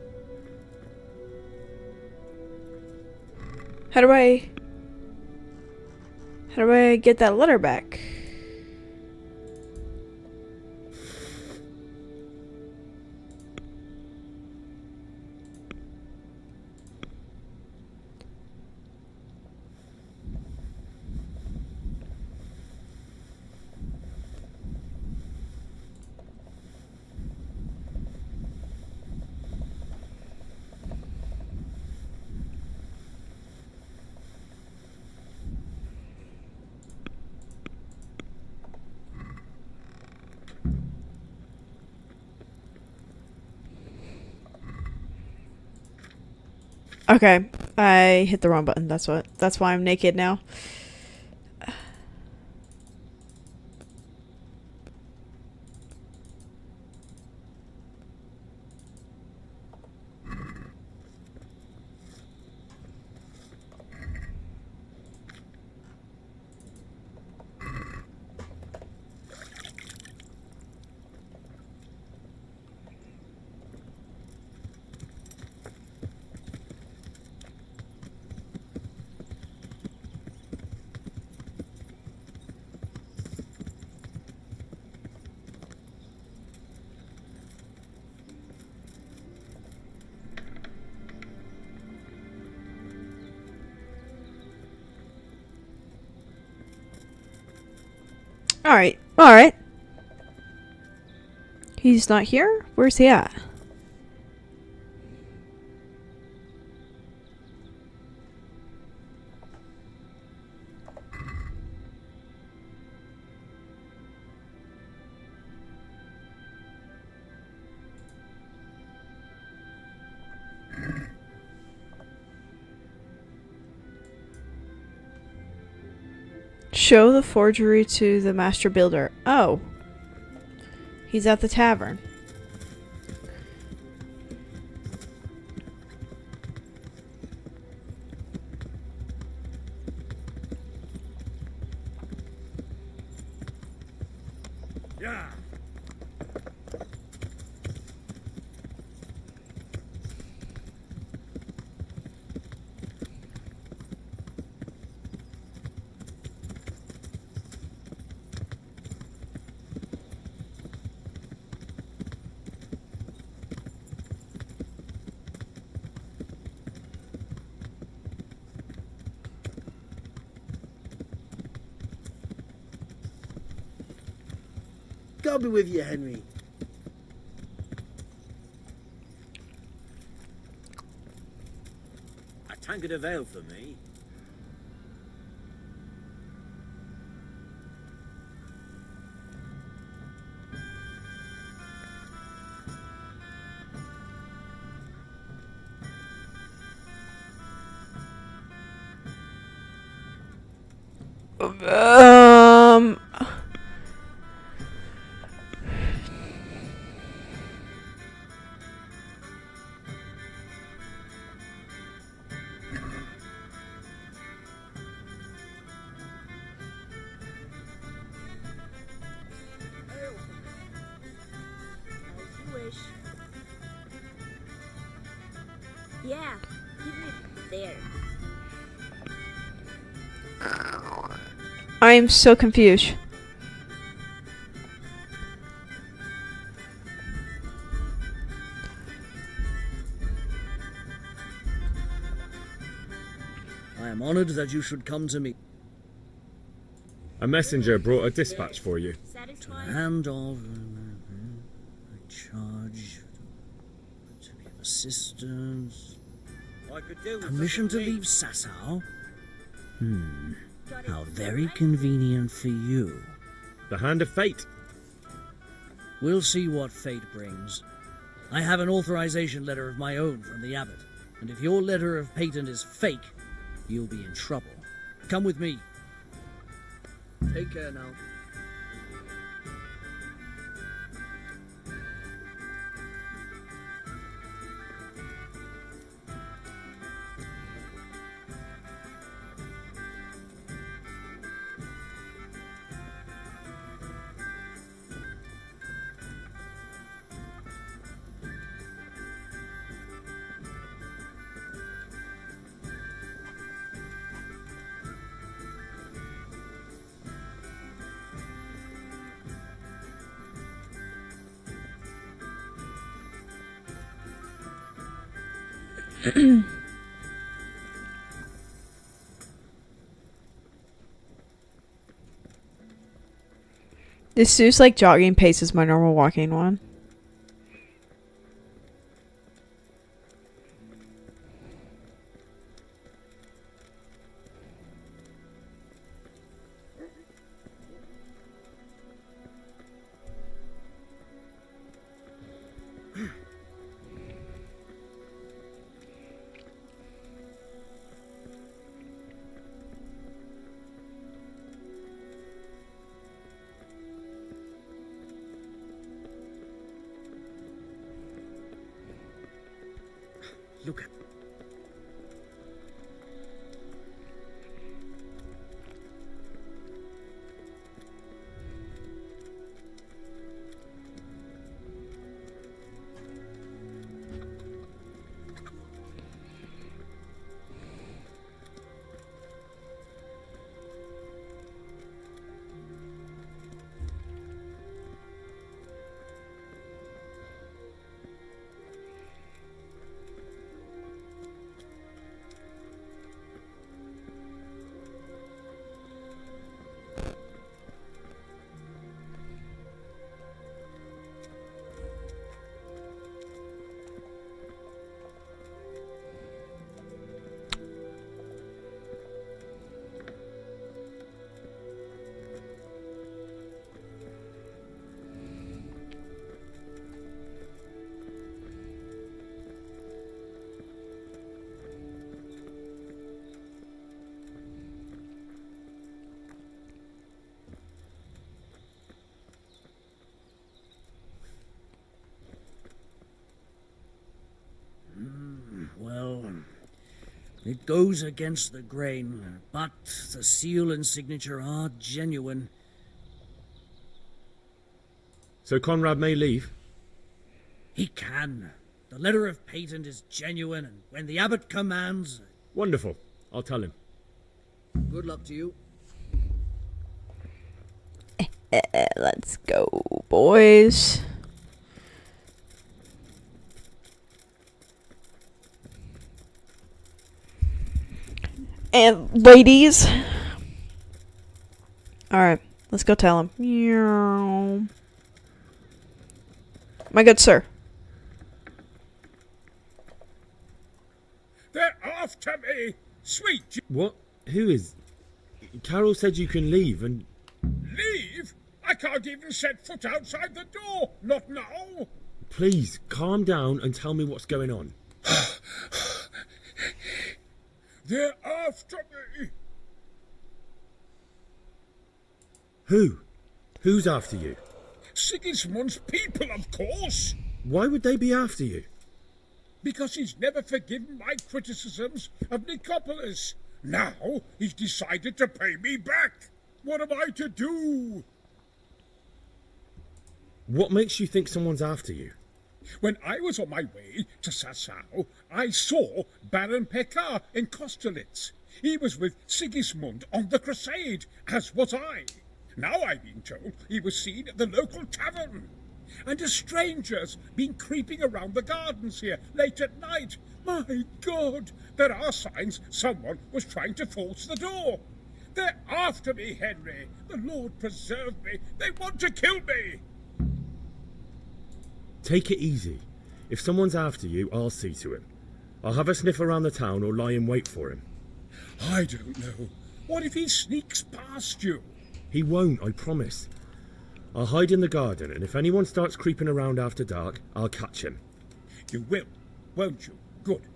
How do I get that letter back? Okay, I hit the wrong button. That's why I'm naked now. Alright, alright. He's not here? Where's he at? Show the forgery to the master builder. Oh. He's at the tavern. Yeah. God be with you, Henry. A tankard of ale for me. Um. As you wish. Yeah, give me there. I am so confused. I am honored that you should come to me. A messenger brought a dispatch for you. To hand of I charge to be of assistance. Permission to leave Sasau? How very convenient for you. The hand of fate. We'll see what fate brings. I have an authorization letter of my own from the abbot, and if your letter of patent is fake, you'll be in trouble. Come with me. Take care now. This suit's like jogging pace is my normal walking one. Look at. It goes against the grain, but the seal and signature are genuine. So Conrad may leave? He can. The letter of patent is genuine, and when the abbot commands... Wonderful. I'll tell him. Good luck to you. Let's go, boys. And ladies. Alright, let's go tell him. Meow. My good sir. They're after me! Sweet... What? Who is... Carol said you can leave and... Leave? I can't even set foot outside the door. Not now. Please, calm down and tell me what's going on. They're after me. Who? Who's after you? Sigismund's people, of course. Why would they be after you? Because he's never forgiven my criticisms of Nicopolis. Now he's decided to pay me back. What am I to do? What makes you think someone's after you? When I was on my way to Sassau, I saw Baron Pekar in Kosterlitz. He was with Sigismund on the crusade, as was I. Now I've been told he was seen at the local tavern. And a stranger's been creeping around the gardens here late at night. My God, there are signs someone was trying to force the door. They're after me, Henry. The Lord preserve me. They want to kill me. Take it easy. If someone's after you, I'll see to him. I'll have a sniff around the town or lie in wait for him. I don't know. What if he sneaks past you? He won't, I promise. I'll hide in the garden, and if anyone starts creeping around after dark, I'll catch him. You will, won't you? Good,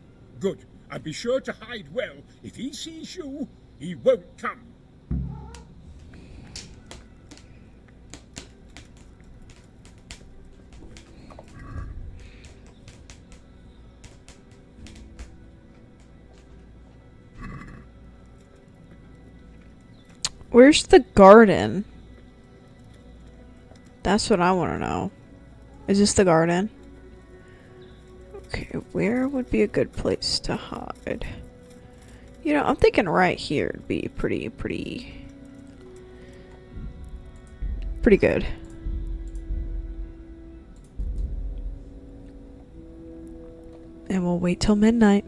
good. And be sure to hide well. If he sees you, he won't come. Where's the garden? That's what I want to know. Is this the garden? Okay, where would be a good place to hide? You know, I'm thinking right here would be pretty good. And we'll wait till midnight.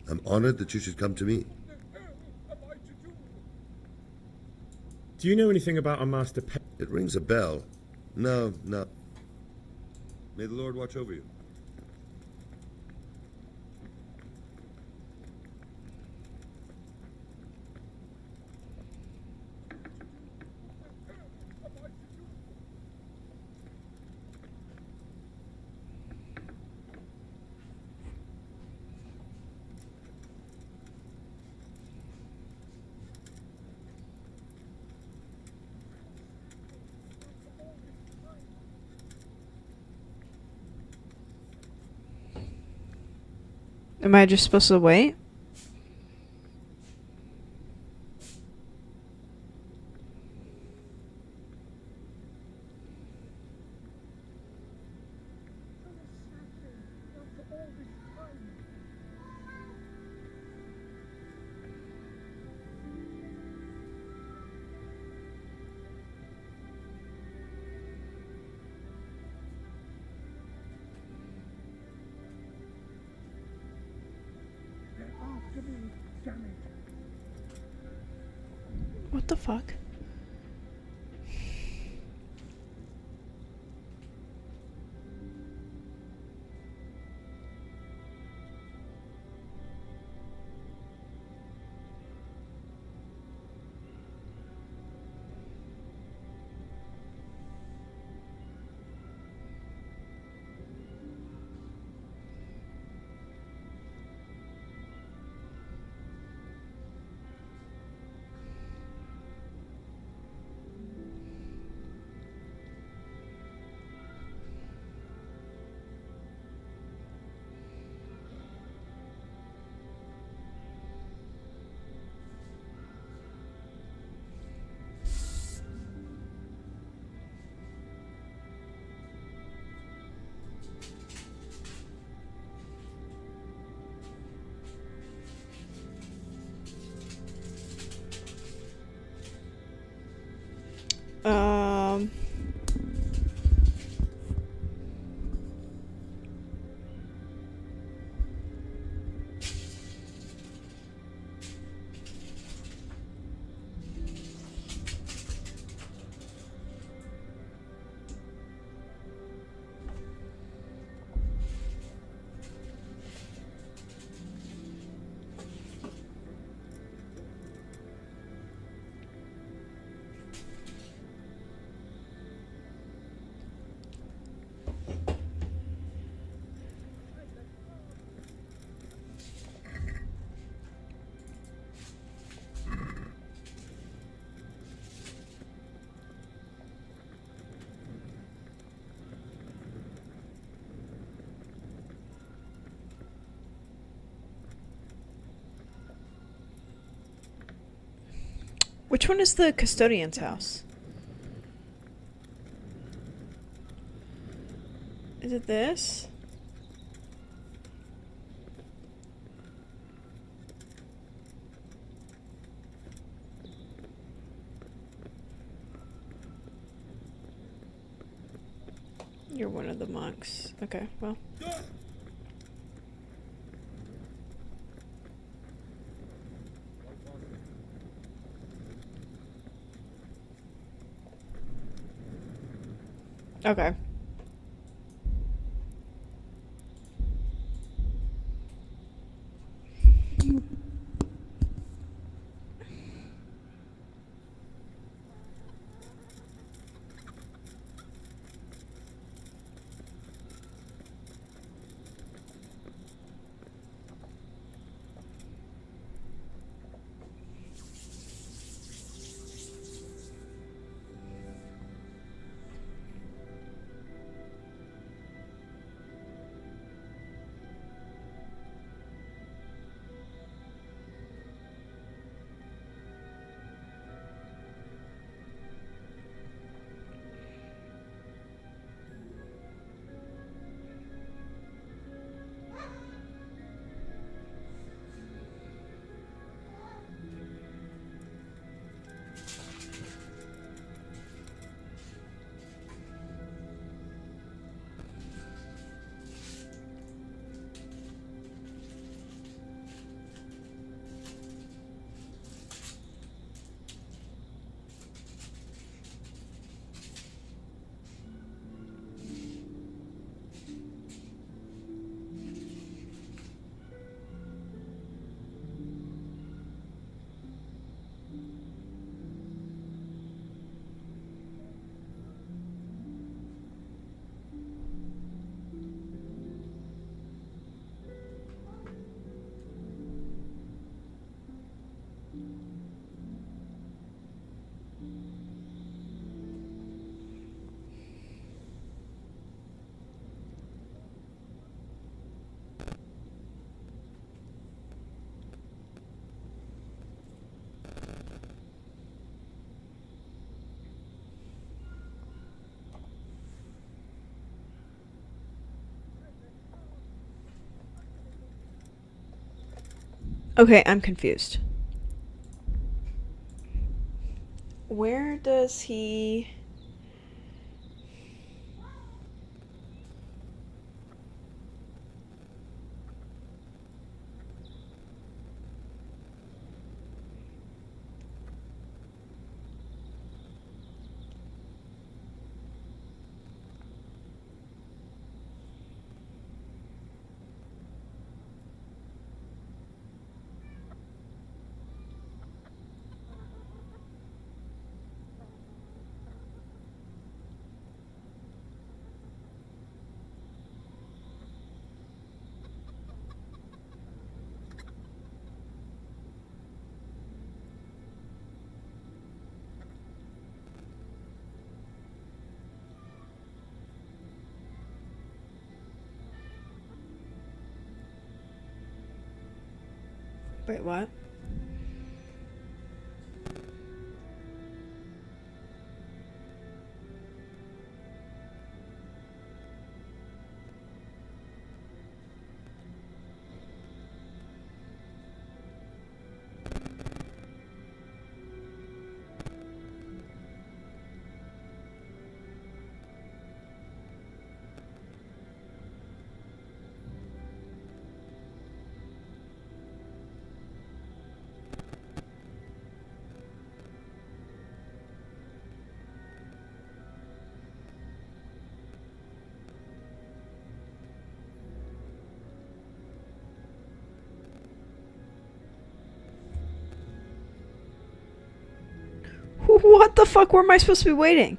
I'm honored that you should come to me. Do you know anything about a Master Pe... It rings a bell. No. May the Lord watch over you. Am I just supposed to wait? What the fuck? Um... Which one is the custodian's house? Is it this? You're one of the monks. Okay, well. Okay. Okay, I'm confused. Where does he... Wait, what? What the fuck? Where am I supposed to be waiting?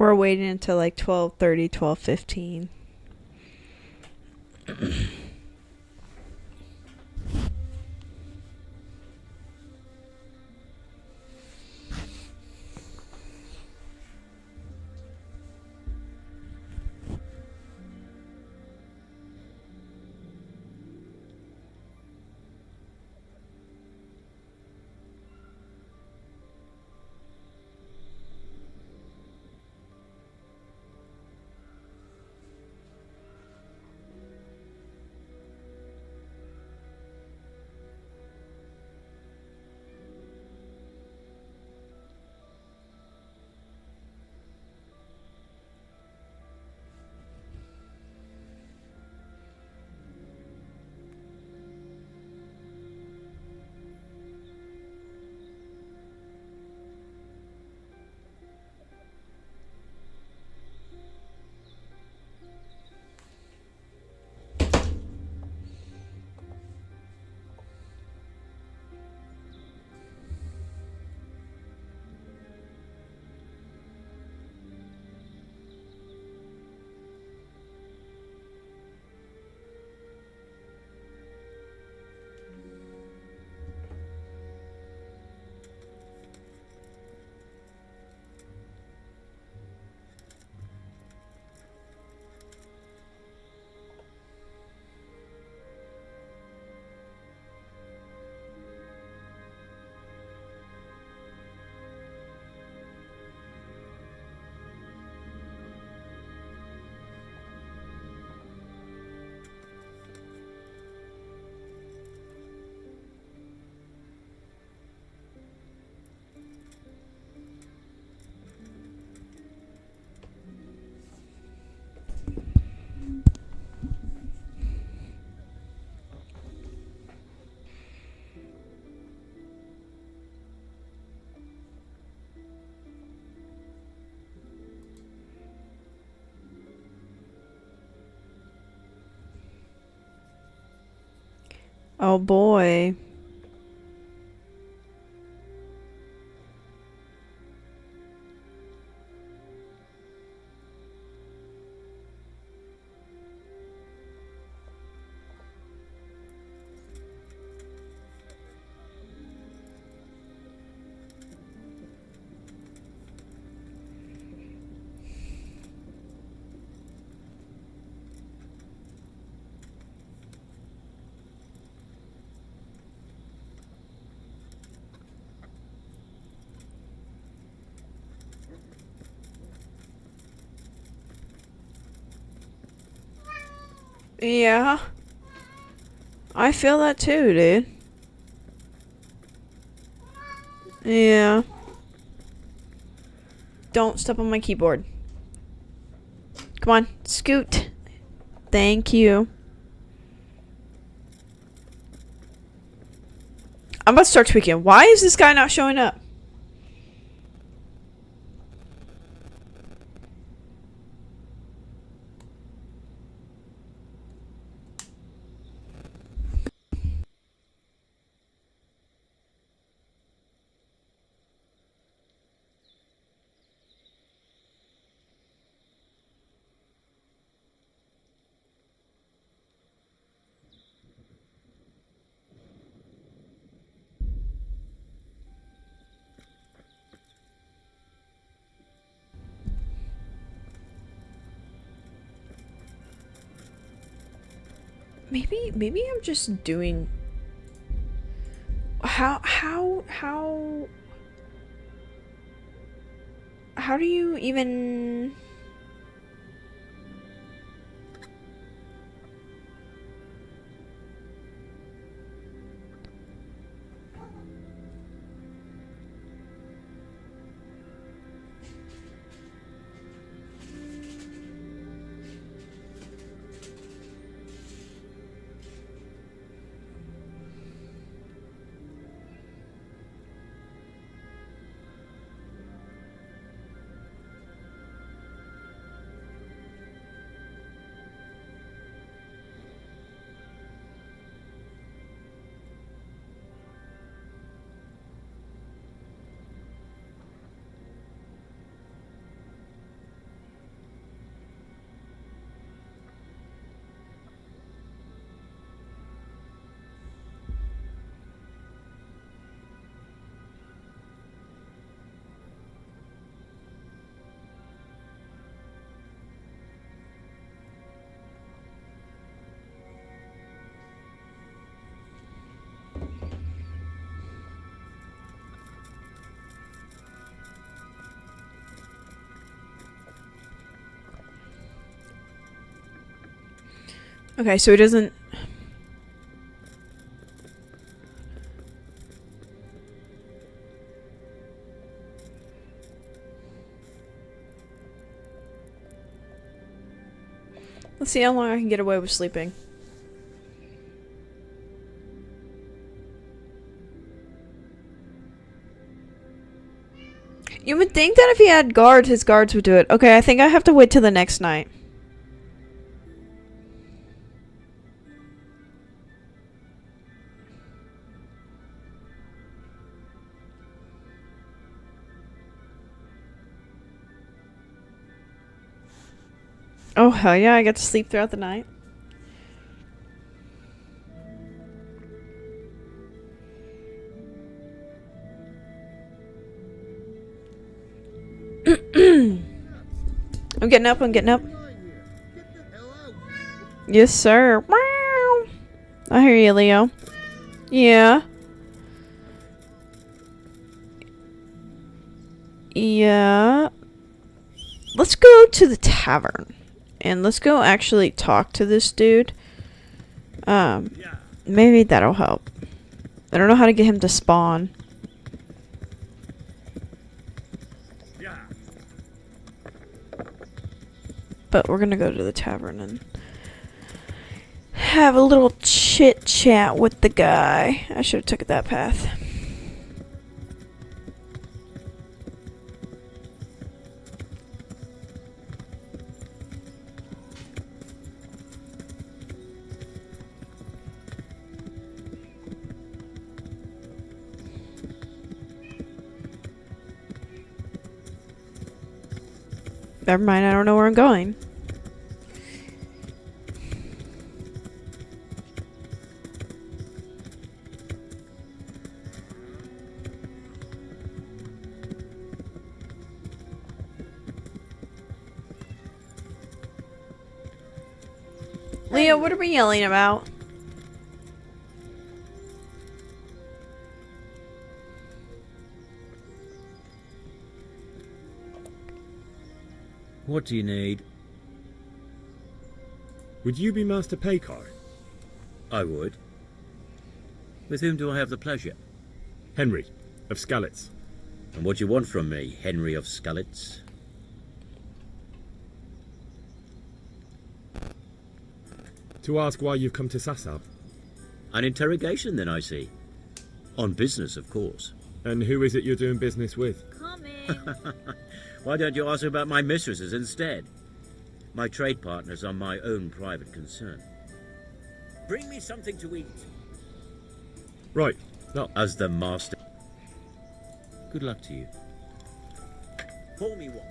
We're waiting until like 12:30, 12:15. Oh boy. Yeah. I feel that too, dude. Yeah. Don't step on my keyboard. Come on, scoot. Thank you. I'm about to start tweaking. Why is this guy not showing up? Maybe I'm just doing how do you even Okay, so he doesn't Let's see how long I can get away with sleeping. You would think that if he had guards, his guards would do it. Okay, I think I have to wait till the next night. Oh, hell yeah, I get to sleep throughout the night. I'm getting up, I'm getting up. Yes, sir. Meow. I hear you, Leo. Yeah. Yeah. Let's go to the tavern. And let's go actually talk to this dude. Maybe that'll help. I don't know how to get him to spawn. But we're gonna go to the tavern and have a little chit chat with the guy. I should have took that path. Never mind, I don't know where I'm going. Leo, what are we yelling about? What do you need? Would you be Master Paykar? I would. With whom do I have the pleasure? Henry, of Skalitz. And what do you want from me, Henry of Skalitz? To ask why you've come to Sasau. An interrogation, then, I see. On business, of course. And who is it you're doing business with? Why don't you ask about my mistresses instead? My trade partners are my own private concern. Bring me something to eat. Right. No. As the master. Good luck to you. Pour me one.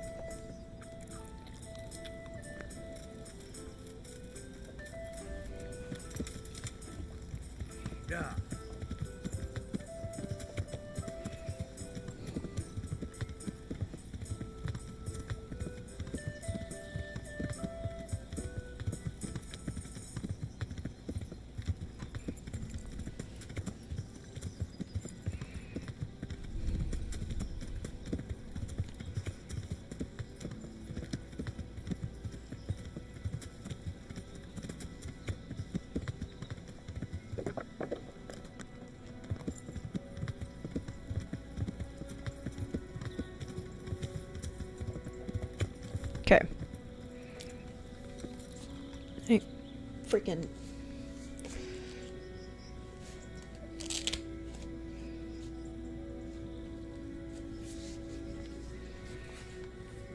Yeah. Okay. Hey, freaking.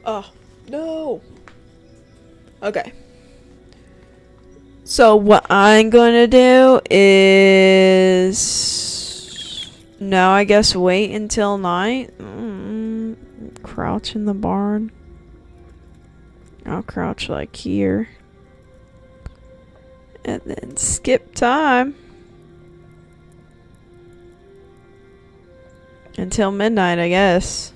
Oh, no. Okay. So what I'm gonna do is now I guess wait until night. Crouch in the barn. I'll crouch like here. And then skip time. Until midnight, I guess.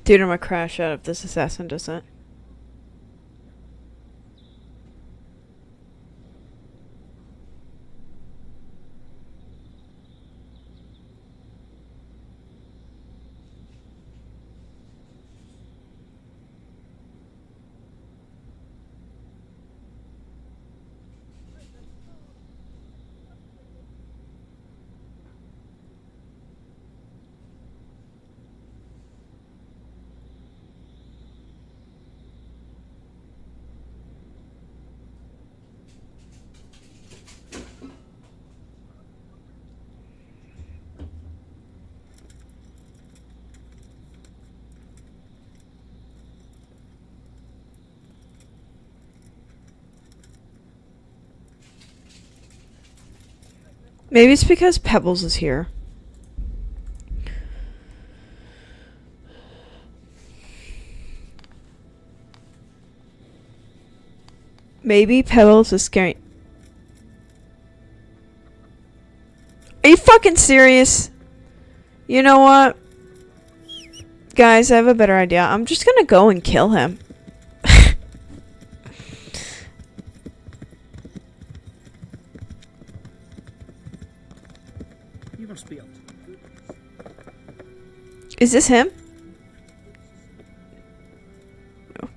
Dude, I'm gonna crash out if this assassin doesn't. Maybe it's because Pebbles is here. Maybe Pebbles is scaring. Are you fucking serious? You know what? Guys, I have a better idea. I'm just gonna go and kill him. You must be up to good. Is this him? No.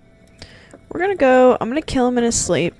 We're gonna go. I'm gonna kill him in his sleep.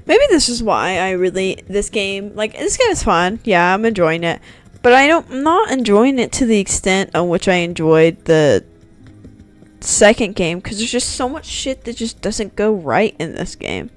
Maybe this is why I really this game is fun. Yeah, I'm enjoying it, but I'm not enjoying it to the extent on which I enjoyed the second game because there's just so much shit that just doesn't go right in this game.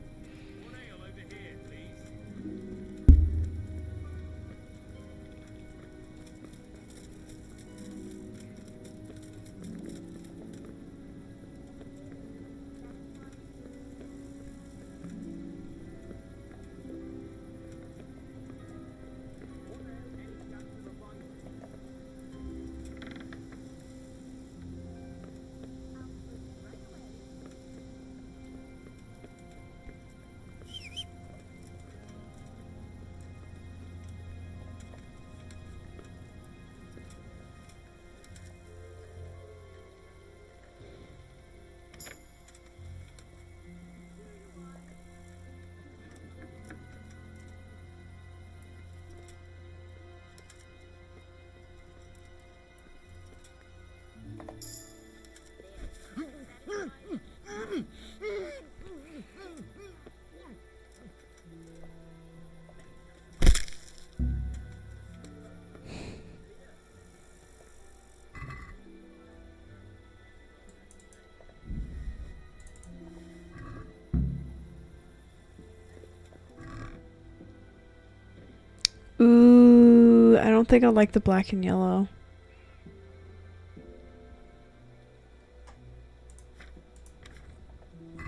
Ooh, I don't think I like the black and yellow.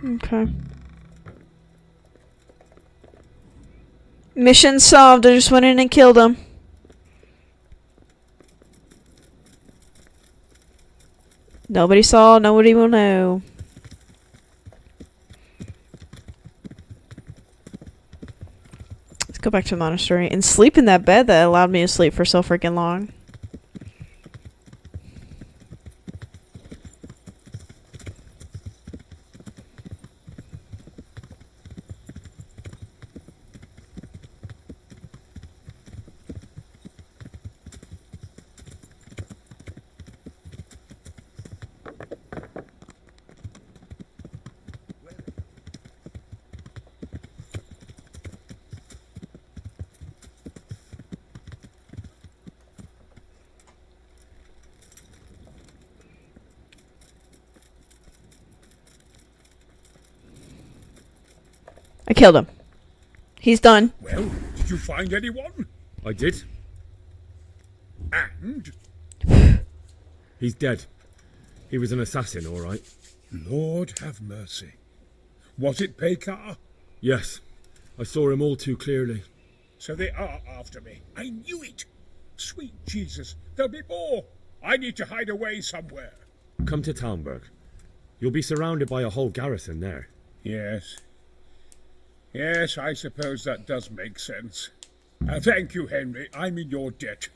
Okay. Mission solved. I just went in and killed him. Nobody saw, nobody will know. Let's go back to the monastery and sleep in that bed that allowed me to sleep for so freaking long. I killed him. He's done. Well, did you find anyone? I did. And? He's dead. He was an assassin, all right. Lord have mercy. Was it Pekar? Yes. I saw him all too clearly. So they are after me. I knew it. Sweet Jesus, there'll be more. I need to hide away somewhere. Come to Talmberg. You'll be surrounded by a whole garrison there. Yes. Yes, I suppose that does make sense. Thank you, Henry. I'm in your debt.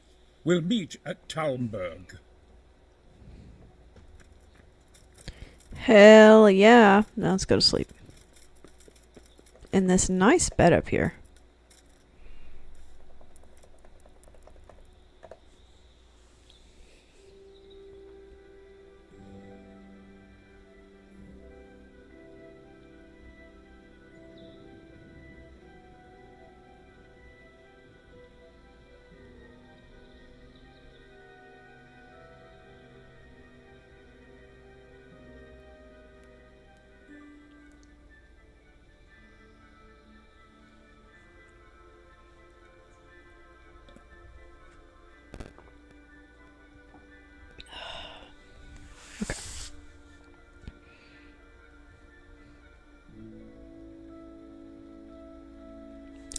We'll meet at Talmberg. Hell yeah. Now let's go to sleep. In this nice bed up here.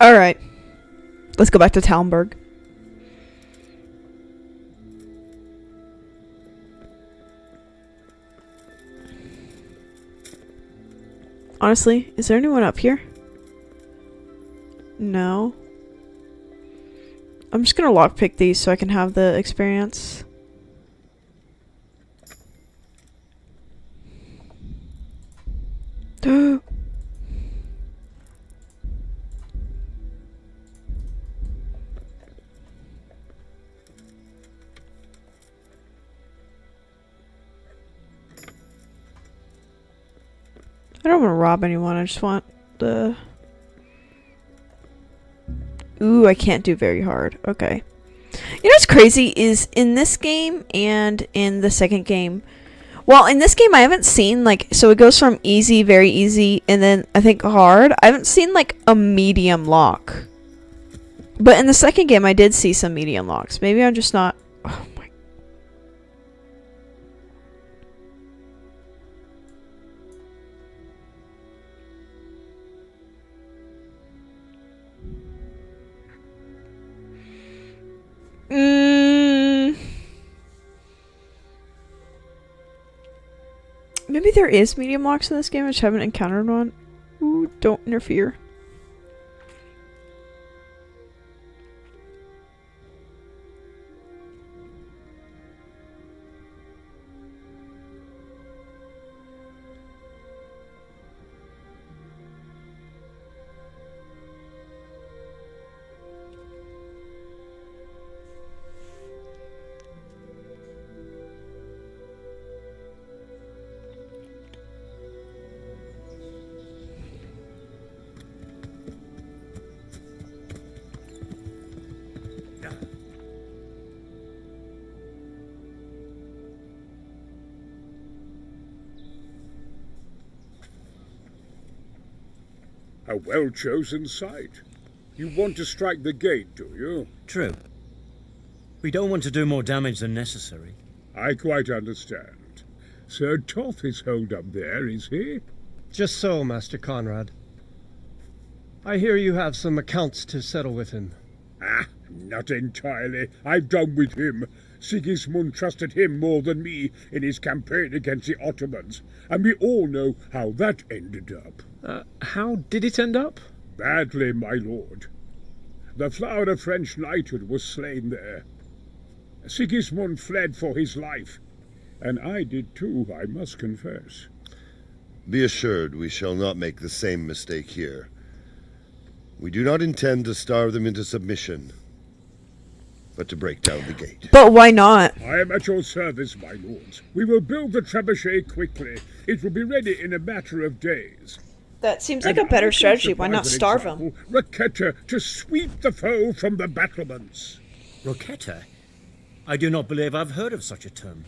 Alright. Let's go back to Talmberg. Honestly, is there anyone up here? No. I'm just gonna lockpick these so I can have the experience. I don't want to rob anyone, I just want the... Ooh, I can't do very hard. Okay. You know what's crazy is in this game and in the second game... Well, in this game I haven't seen, like... So it goes from easy, very easy, and then I think hard. I haven't seen, like, a medium lock. But in the second game I did see some medium locks. Maybe I'm just not... Oh my... Maybe there is medium locks in this game, I just haven't encountered one. Ooh, don't interfere. A well-chosen site. You want to strike the gate, do you? True. We don't want to do more damage than necessary. I quite understand. Sir Toth is holed up there, is he? Just so, Master Conrad. I hear you have some accounts to settle with him. Ah, not entirely. I've done with him. Sigismund trusted him more than me in his campaign against the Ottomans, and we all know how that ended up. How did it end up? Badly, my lord. The flower of French knighthood was slain there. Sigismund fled for his life, and I did too, I must confess. Be assured we shall not make the same mistake here. We do not intend to starve them into submission, but to break down the gate. But why not? I am at your service, my lords. We will build the trebuchet quickly. It will be ready in a matter of days. That seems like a better strategy. Why not starve them? Roketa to sweep the foe from the battlements. Roketa? I do not believe I've heard of such a term.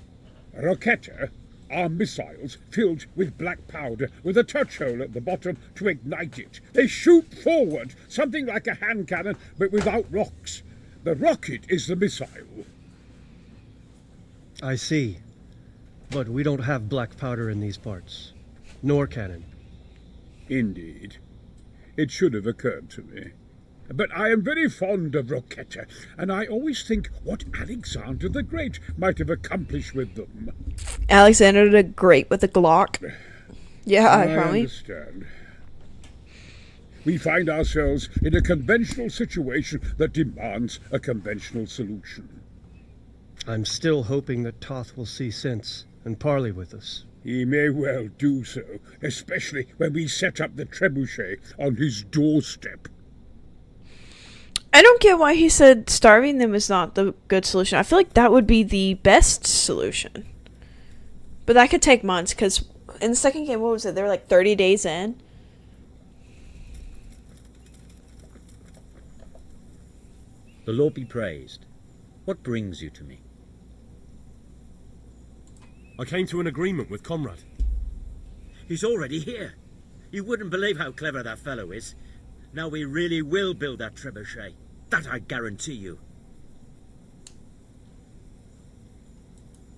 Roketa are missiles filled with black powder with a touch hole at the bottom to ignite it. They shoot forward, something like a hand cannon, but without rocks. The rocket is the missile. I see. But we don't have black powder in these parts. Nor cannon. Indeed. It should have occurred to me. But I am very fond of Roketa, and I always think what Alexander the Great might have accomplished with them. Alexander the Great with a Glock. Yeah, I probably understand. We find ourselves in a conventional situation that demands a conventional solution. I'm still hoping that Toth will see sense and parley with us. He may well do so, especially when we set up the trebuchet on his doorstep. I don't get why he said starving them is not the good solution. I feel like that would be the best solution. But that could take months, because in the second game, what was it? They were like 30 days in. The Lord be praised. What brings you to me? I came to an agreement with Conrad. He's already here. You wouldn't believe how clever that fellow is. Now we really will build that trebuchet. That I guarantee you.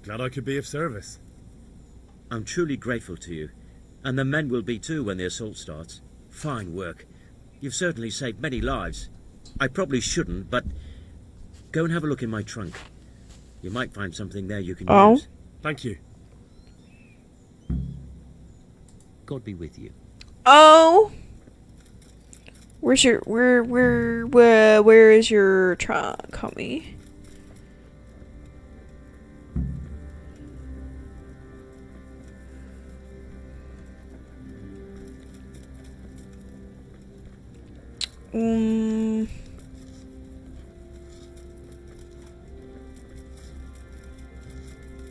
Glad I could be of service. I'm truly grateful to you. And the men will be too when the assault starts. Fine work. You've certainly saved many lives. I probably shouldn't, but go and have a look in my trunk. You might find something there you can use. Thank you. God be with you. Oh! Where is your trunk, homie?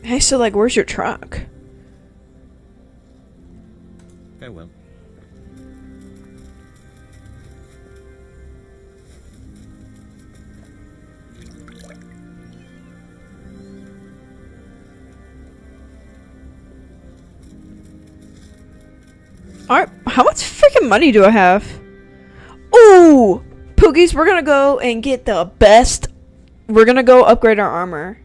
Hey, so like, where's your trunk? Farewell. Alright, how much freaking money do I have? Ooh! Poogies, we're gonna go and get the best. We're gonna go upgrade our armor.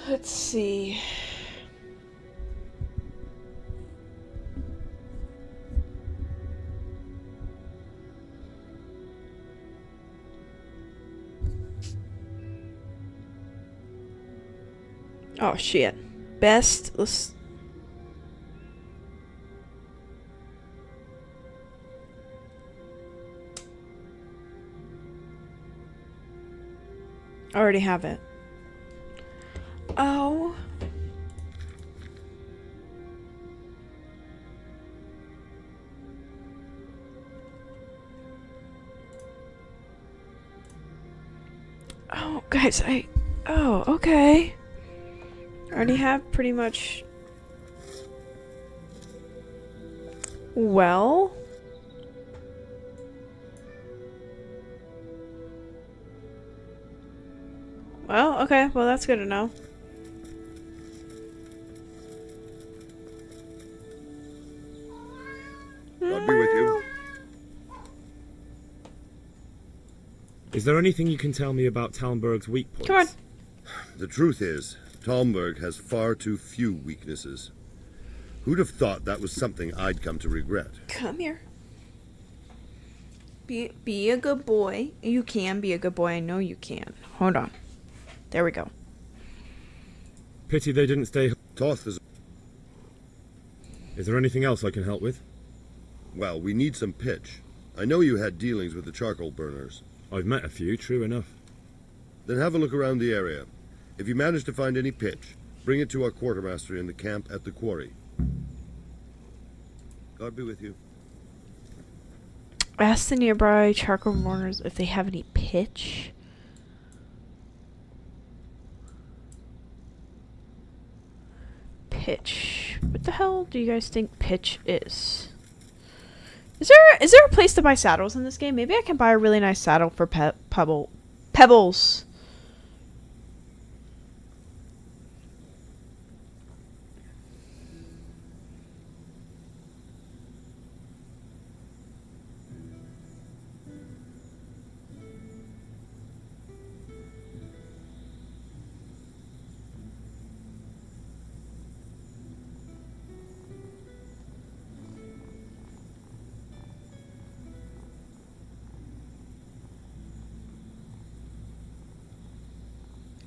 Let's see. Oh shit. Best. Let's. I already have it. Oh. Oh, guys, oh, okay. I already have pretty much. Well. Well, okay, well, that's good to know. God be with you. Is there anything you can tell me about Talmberg's weak points? Come on. The truth is, Talmberg has far too few weaknesses. Who'd have thought that was something I'd come to regret? Come here. Be a good boy. You can be a good boy. I know you can. Hold on. There we go. Pity they didn't stay. Toth is... Is there anything else I can help with? Well, we need some pitch. I know you had dealings with the charcoal burners. I've met a few, true enough. Then have a look around the area. If you manage to find any pitch, bring it to our quartermaster in the camp at the quarry. God be with you. Ask the nearby charcoal burners if they have any pitch. Pitch. What the hell do you guys think pitch is? Is there a place to buy saddles in this game? Maybe I can buy a really nice saddle for pebbles.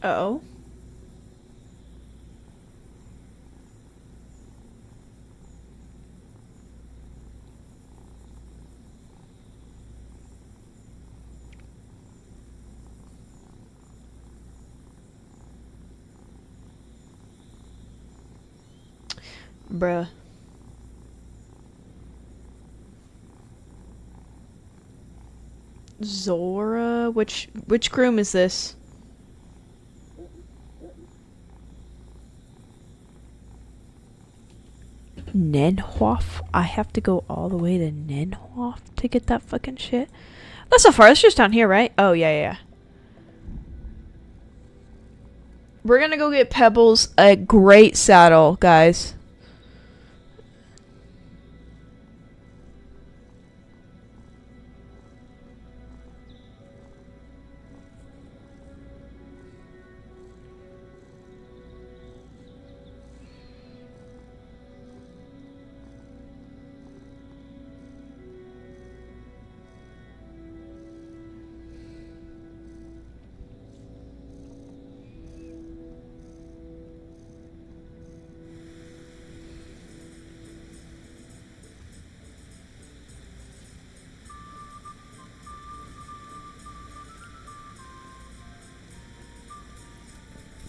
Uh-oh. Bruh. Zora? Which groom is this? Nenhoff? I have to go all the way to Nenhoff to get that fucking shit? That's not far. That's just down here, right? Oh, yeah. We're gonna go get Pebbles a great saddle, guys.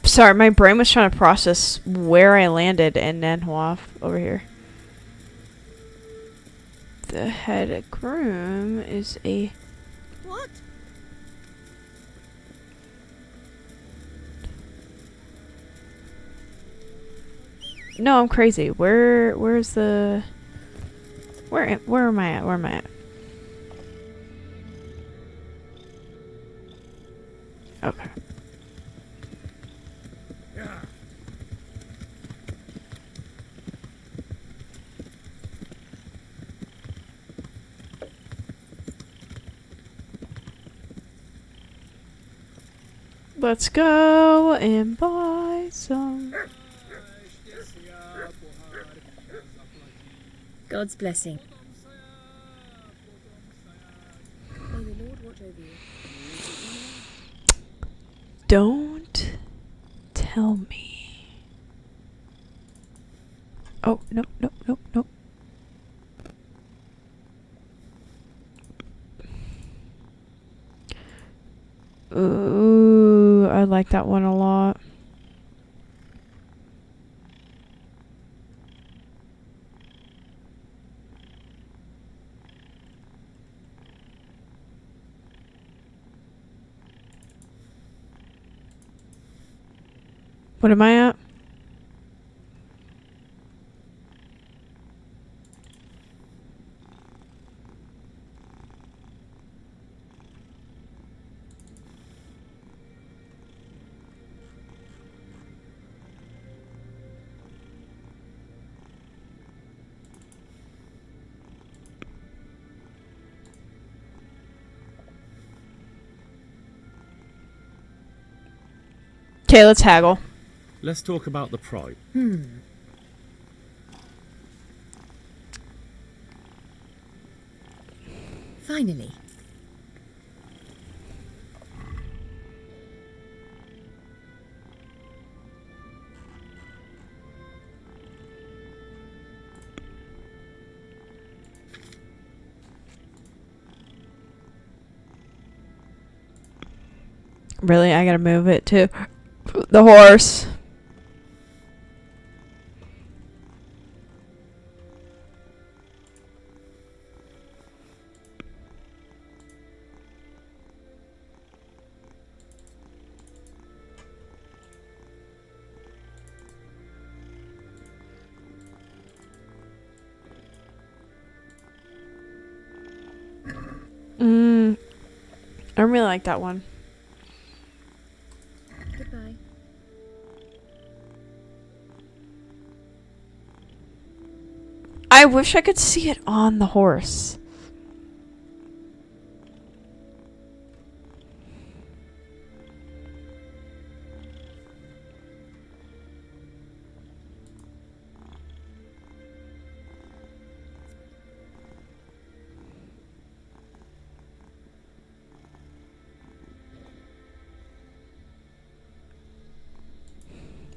Sorry, my brain was trying to process where I landed in Nanhuaf over here. The head groom is a... What? No, I'm crazy. Where's the... Where am I at? Where am I at? Okay. Let's go and buy some. God's blessing. May the Lord watch over you. Don't tell me. Oh, no. Ooh, I like that one a lot. What am I at? Okay, let's haggle. Let's talk about the price. Finally. Really, I gotta move it to the horse. I really like that one. Goodbye. I wish I could see it on the horse.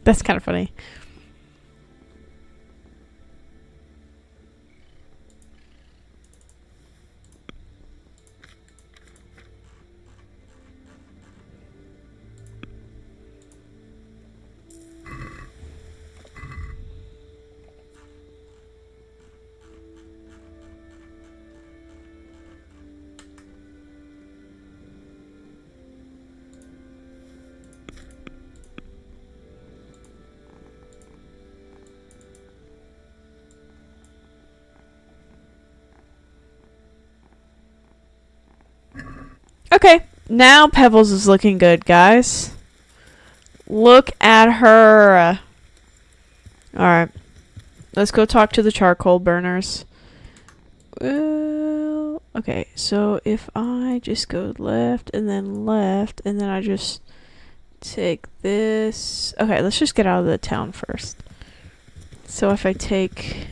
That's kind of funny. Now Pebbles is looking good, guys. Look at her. Alright. Let's go talk to the charcoal burners. Well, okay, so if I just go left, and then I just take this. Okay, let's just get out of the town first. So if I take...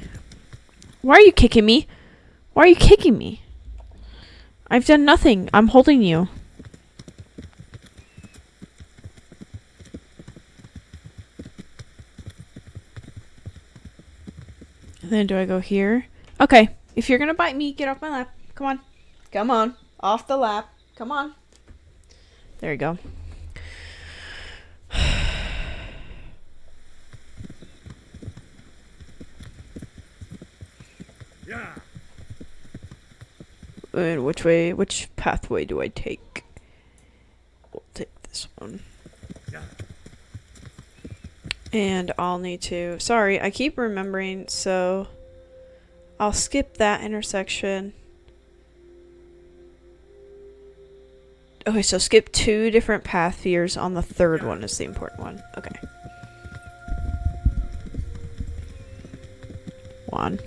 Why are you kicking me? Why are you kicking me? I've done nothing. I'm holding you. And then do I go here? Okay. If you're gonna bite me, get off my lap. Come on. Come on. Off the lap. Come on. There you go. Yeah. And which pathway do I take? We'll take this one. Yeah. And I'll need to... Sorry, I keep remembering, so... I'll skip that intersection. Okay, so skip 2 different path fears on the third one is the important one. Okay. 1.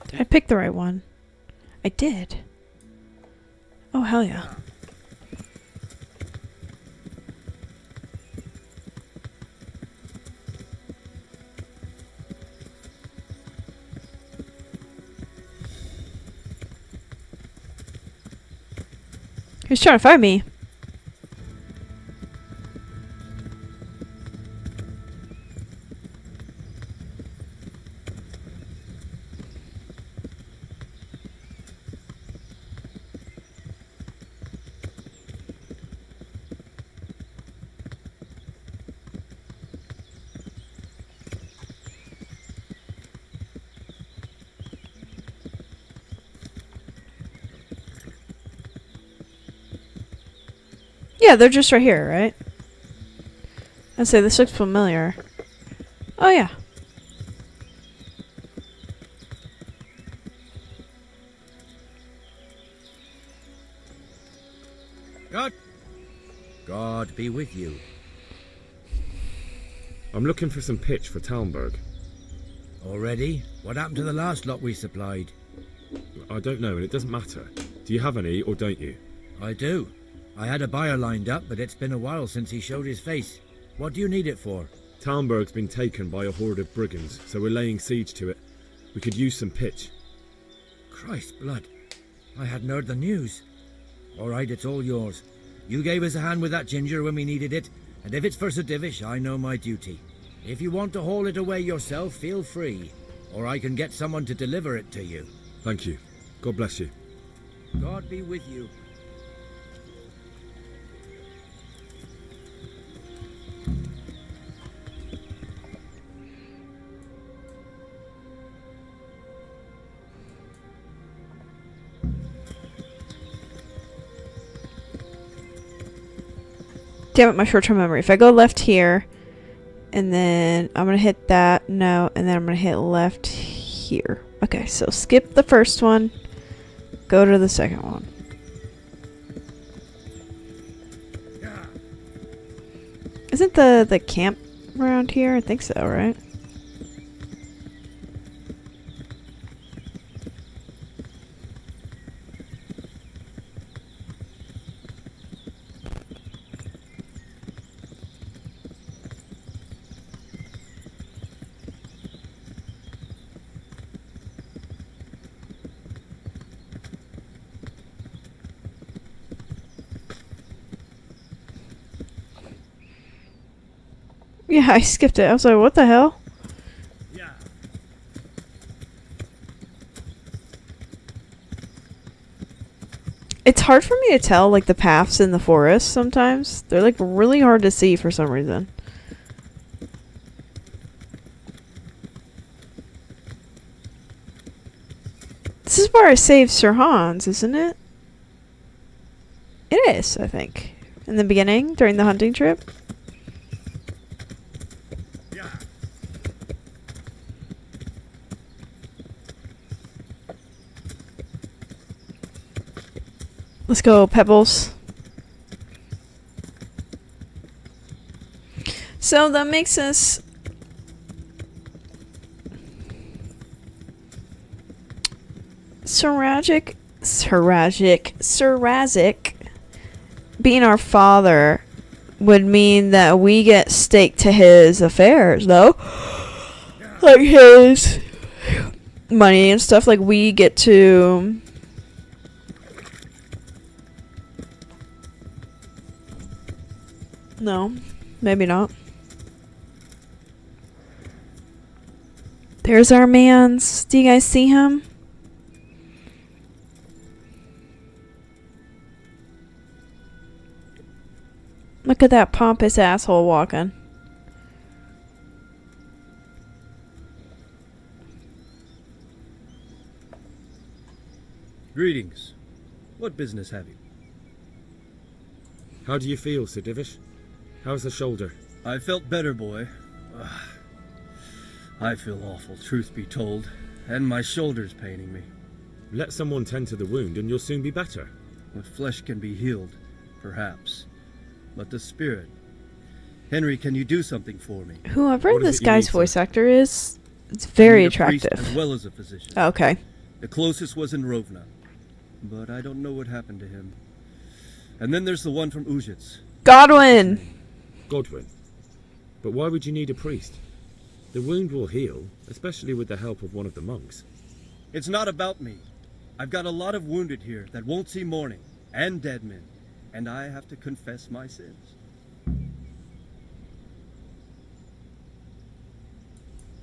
Did I pick the right one? I did. Oh, hell yeah. Who's trying to find me? Yeah, they're just right here, right? I'd say this looks familiar. Oh, yeah. God be with you. I'm looking for some pitch for Talmberg. Already? What happened to the last lot we supplied? I don't know, and it doesn't matter. Do you have any, or don't you? I do. I had a buyer lined up, but it's been a while since he showed his face. What do you need it for? Talmberg's been taken by a horde of brigands, so we're laying siege to it. We could use some pitch. Christ blood. I hadn't heard the news. All right, it's all yours. You gave us a hand with that ginger when we needed it, and if it's for Sir Divish, I know my duty. If you want to haul it away yourself, feel free, or I can get someone to deliver it to you. Thank you. God bless you. God be with you. Damn it, my short-term memory. If I go left here, and then I'm gonna hit that, no, and then I'm gonna hit left here. Okay, so skip the first one, go to the second one. Isn't the camp around here? I think so, right? Yeah, I skipped it. I was like, what the hell? Yeah. It's hard for me to tell, like, the paths in the forest sometimes. They're, like, really hard to see for some reason. This is where I saved Sir Hans, isn't it? It is, I think. In the beginning, during the hunting trip. Let's go, Pebbles. So that makes us... Siragic being our father would mean that we get stake to his affairs, though. Like his money and stuff. Like we get to... No, maybe not. There's our mans. Do you guys see him? Look at that pompous asshole walking. Greetings. What business have you? How do you feel, Sir Divish? How's the shoulder? I felt better, boy. I feel awful, truth be told. And my shoulder's paining me. Let someone tend to the wound and you'll soon be better. The flesh can be healed, perhaps. But the spirit... Henry, can you do something for me? Whoever this guy's voice actor is, it's very attractive. As well as a physician. Okay. The closest was in Rovna, but I don't know what happened to him. And then there's the one from Ujits. Godwin! Godwin? But why would you need a priest? The wound will heal, especially with the help of one of the monks. It's not about me. I've got a lot of wounded here that won't see morning, and dead men, and I have to confess my sins.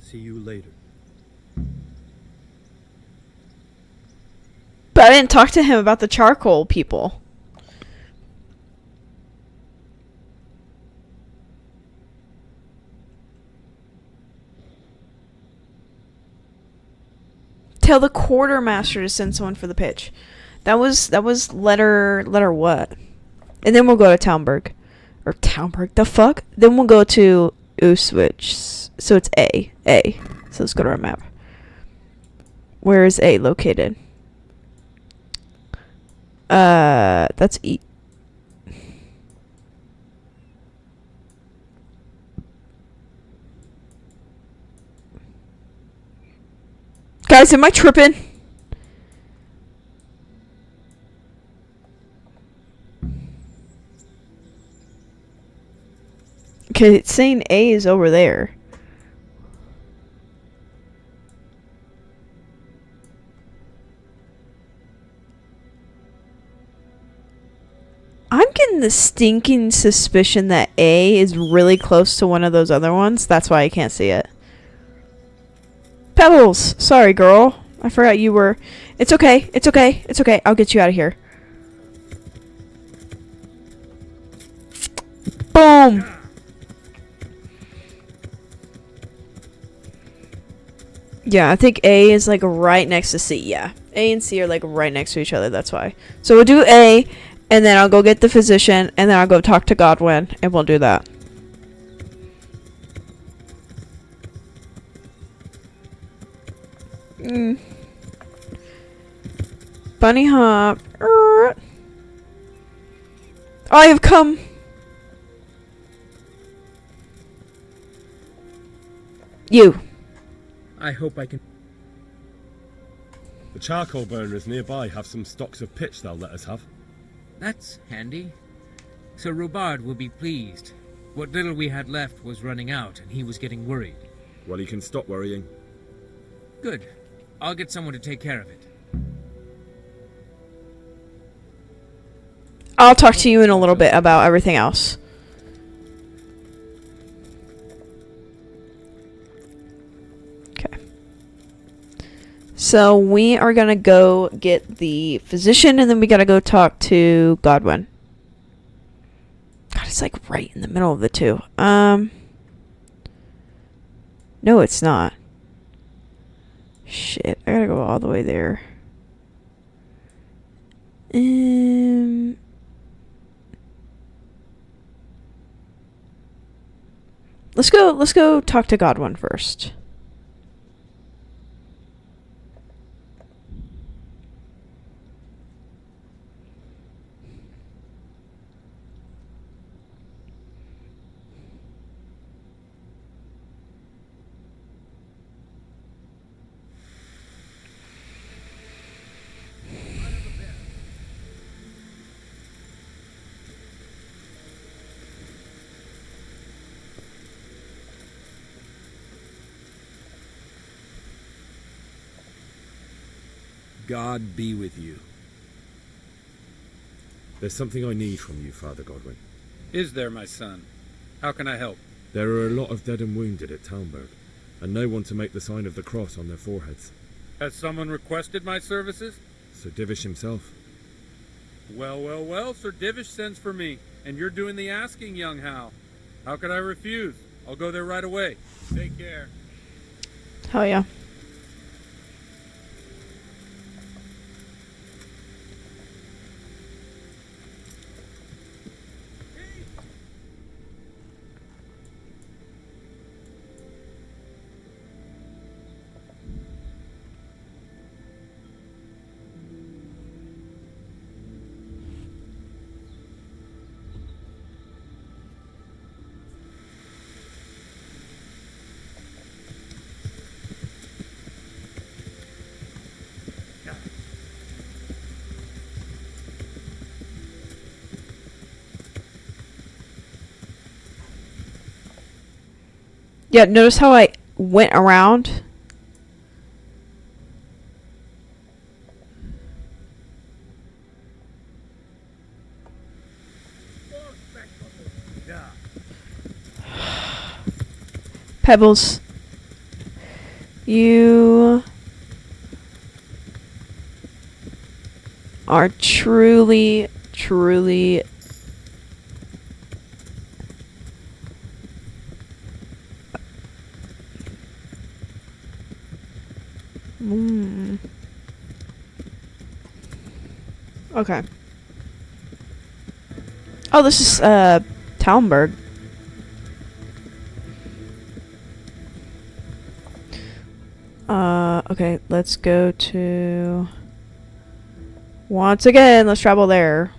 See you later. But I didn't talk to him about the charcoal people. Tell the quartermaster to send someone for the pitch. That was letter what? And then we'll go to Townburg. Or Townburg, the fuck? Then we'll go to Uswich. So it's A. So let's go to our map. Where is A located? That's E. Guys, am I tripping? Okay, it's saying A is over there. I'm getting the stinking suspicion that A is really close to one of those other ones. That's why I can't see it. Pebbles! Sorry, girl. I forgot you were... It's okay. It's okay. It's okay. I'll get you out of here. Boom! Yeah, I think A is like right next to C. Yeah. A and C are like right next to each other. That's why. So we'll do A, and then I'll go get the physician, and then I'll go talk to Godwin, and we'll do that. Bunny hop. I have come. You. I hope I can... The charcoal burners nearby have some stocks of pitch they'll let us have. That's handy. Sir Robard will be pleased. What little we had left was running out, and he was getting worried. Well, he can stop worrying. Good. I'll get someone to take care of it. I'll talk to you in a little bit about everything else. Okay. So we are gonna go get the physician, and then we gotta go talk to Godwin. God, it's like right in the middle of the two. No, it's not. Shit, I gotta go all the way there. Let's go talk to Godwin first. God be with you. There's something I need from you, Father Godwin. Is there, my son? How can I help? There are a lot of dead and wounded at Talmberg, and no one to make the sign of the cross on their foreheads. Has someone requested my services? Sir Divish himself. Well, Sir Divish sends for me, and you're doing the asking, young Hal. How could I refuse? I'll go there right away. Take care. Hell yeah. Yeah, notice how I went around? Pebbles. You are truly Okay. Oh, this is Talmberg. Okay, let's go to... Once again, let's travel there.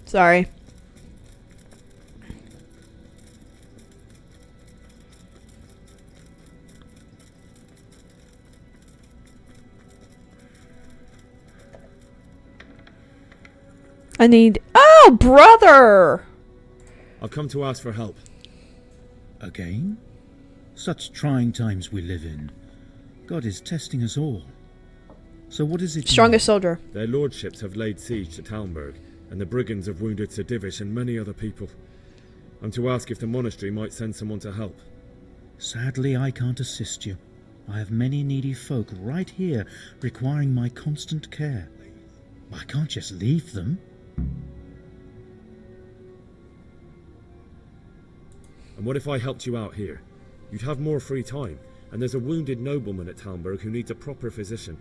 Sorry. I need... Oh, brother! I've come to ask for help. Again? Such trying times we live in. God is testing us all. So what is it? Strongest soldier. Their lordships have laid siege to Talmberg, and the brigands have wounded Sir Divish and many other people. I'm to ask if the monastery might send someone to help. Sadly, I can't assist you. I have many needy folk right here requiring my constant care. I can't just leave them. And what if I helped you out here? You'd have more free time, and there's a wounded nobleman at Talmberg who needs a proper physician.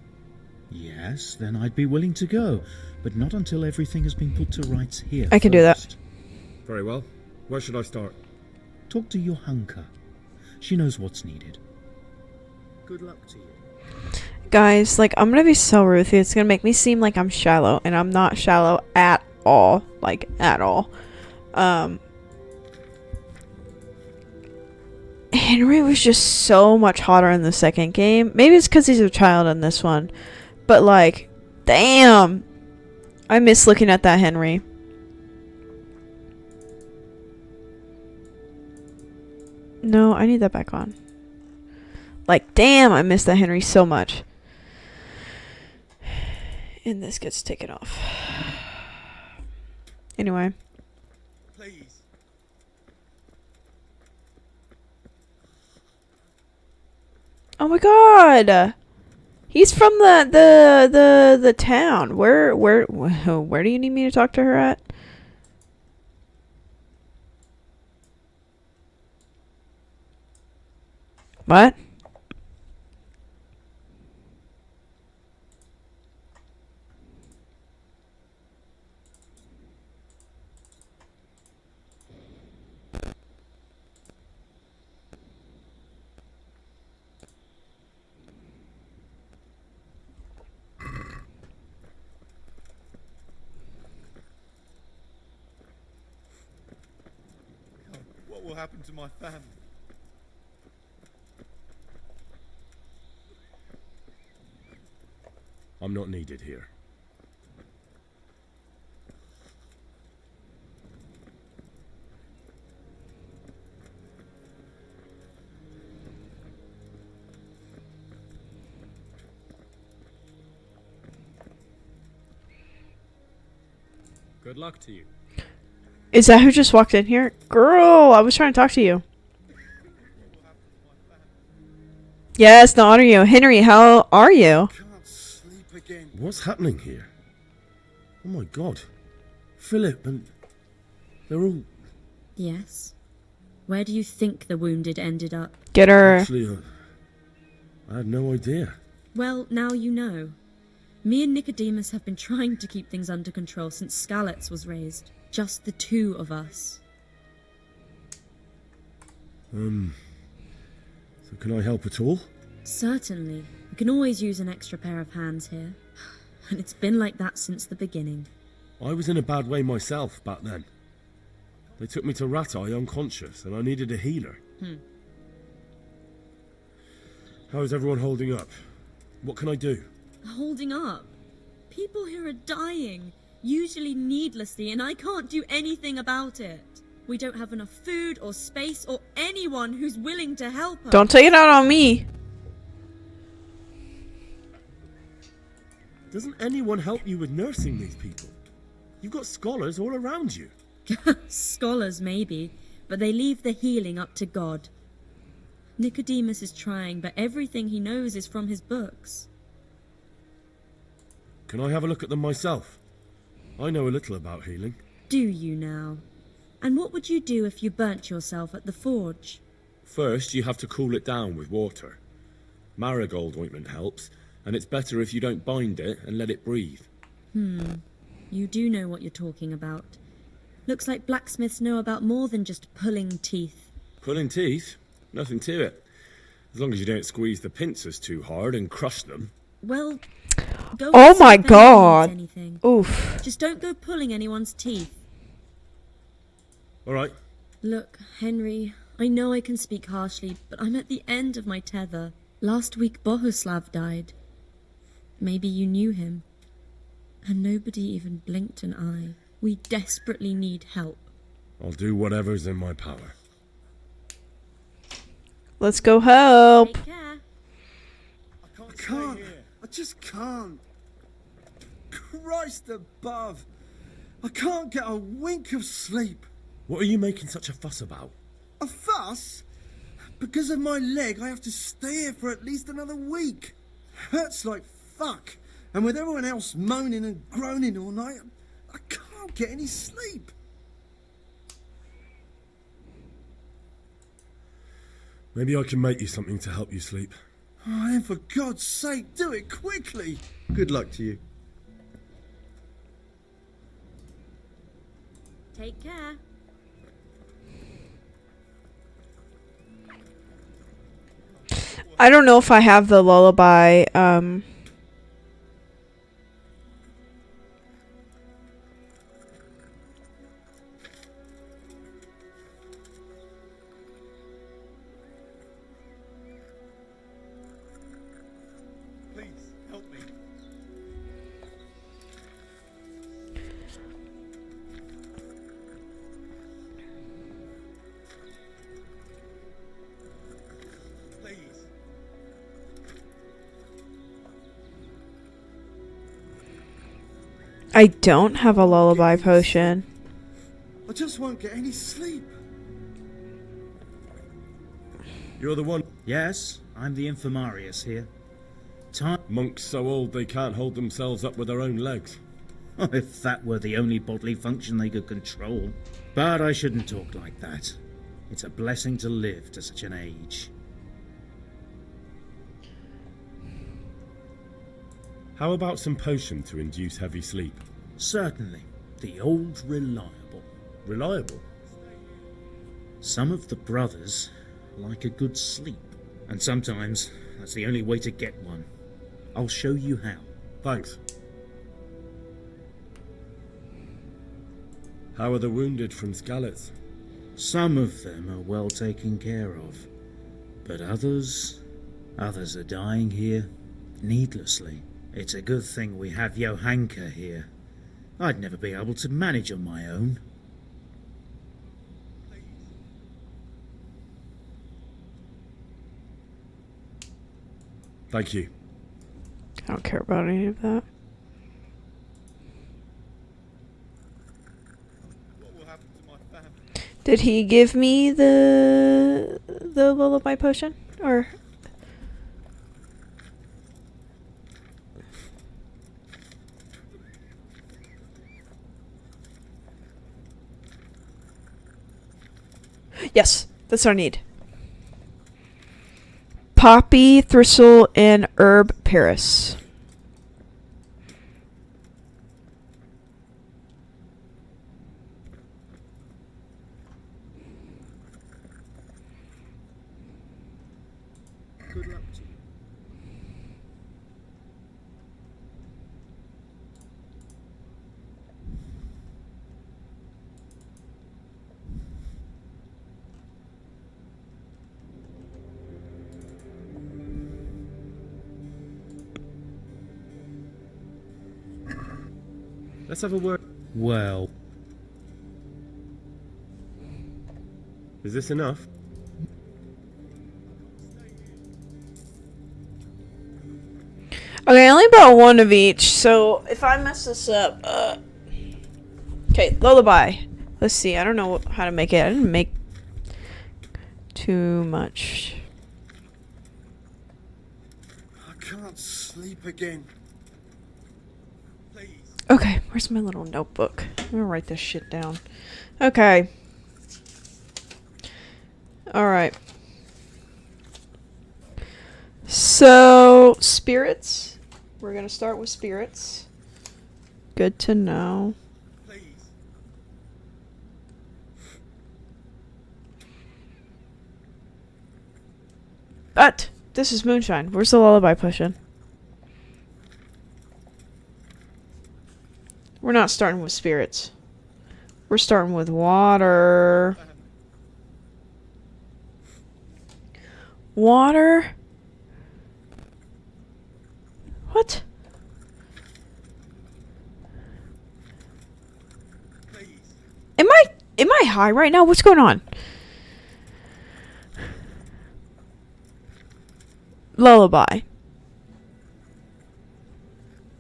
Yes, then I'd be willing to go, but not until everything has been put to rights here. I can do that. Very well. Where should I start? Talk to Johanka. She knows what's needed. Good luck to you. Guys, like, I'm gonna be so rude with you. It's gonna make me seem like I'm shallow, and I'm not shallow at all. Like, at all. Henry was just so much hotter in the second game. Maybe it's because he's a child in this one. But, like, damn. I miss looking at that Henry. No, I need that back on. Like, damn, I miss that Henry so much. And this gets taken off. Anyway. Please. Oh my god! He's from the town. Where do you need me to talk to her at? What? What will happen to my family? I'm not needed here. Good luck to you. Is that who just walked in here? Girl, I was trying to talk to you. Yes, the honor you. Henry, how are you? What's happening here? Oh my god. Philip and... they're all... Yes. Where do you think the wounded ended up? Get her. Actually, I had no idea. Well, now you know. Me and Nicodemus have been trying to keep things under control since Skalitz was raised. Just the two of us. So can I help at all? Certainly. We can always use an extra pair of hands here. And it's been like that since the beginning. I was in a bad way myself back then. They took me to Ratai unconscious and I needed a healer. How is everyone holding up? What can I do? Holding up? People here are dying, usually needlessly, and I can't do anything about it. We don't have enough food or space or anyone who's willing to help us. Don't take it out on me. Doesn't anyone help you with nursing these people? You've got scholars all around you. Scholars, maybe, but they leave the healing up to God. Nicodemus is trying, but everything he knows is from his books. Can I have a look at them myself? I know a little about healing. Do you now? And what would you do if you burnt yourself at the forge? First, you have to cool it down with water. Marigold ointment helps, and it's better if you don't bind it and let it breathe. You do know what you're talking about. Looks like blacksmiths know about more than just pulling teeth. Pulling teeth? Nothing to it. As long as you don't squeeze the pincers too hard and crush them. Well, go Oh and see my if anyone god. needs anything. Oof. Just don't go pulling anyone's teeth. All right. Look, Henry, I know I can speak harshly, but I'm at the end of my tether. Last week Bohuslav died. Maybe you knew him. And nobody even blinked an eye. We desperately need help. I'll do whatever's in my power. Let's go help. Take care. I can't. I just can't. Christ above. I can't get a wink of sleep. What are you making such a fuss about? A fuss? Because of my leg, I have to stay here for at least another week. Hurts like fuck. And with everyone else moaning and groaning all night, I can't get any sleep. Maybe I can make you something to help you sleep. Oh, then for God's sake, do it quickly. Good luck to you. Take care. I don't know if I have the lullaby. I don't have a lullaby potion. I just won't get any sleep. You're the one. Yes, I'm the infirmarius here. Monks so old they can't hold themselves up with their own legs. If that were the only bodily function they could control. But I shouldn't talk like that. It's a blessing to live to such an age. How about some potion to induce heavy sleep? Certainly. The old reliable. Reliable? Some of the brothers like a good sleep. And sometimes that's the only way to get one. I'll show you how. Thanks. How are the wounded from Skalitz? Some of them are well taken care of. But others are dying here needlessly. It's a good thing we have Johanka here. I'd never be able to manage on my own. Thank you. I don't care about any of that. Did he give me the lullaby potion? Or... Yes, that's what I need. Poppy, thistle, and herb Paris. Good luck to you. Let's have a word. Well. Is this enough? Okay, I only bought one of each, so if I mess this up, okay, lullaby. Let's see, I don't know how to make it. I didn't make too much. I can't sleep again. Okay, where's my little notebook? I'm gonna write this shit down. Okay. Alright. So, spirits. We're gonna start with spirits. Good to know. But, this is moonshine. Where's the lullaby potion? We're not starting with spirits. We're starting with water. Water? What? Am I high right now? What's going on? Lullaby.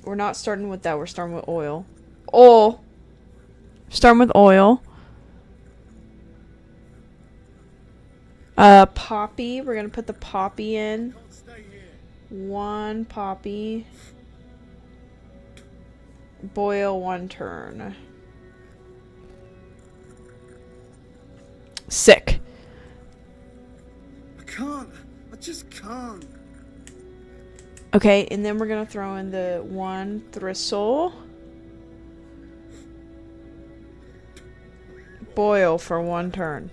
We're not starting with that. We're starting with oil. Oil. Starting with oil. Poppy. We're gonna put the poppy in. 1 poppy. Boil 1 turn. Sick. I can't. I just can't. Okay, and then we're gonna throw in the 1 thistle. Boil for 1 turn.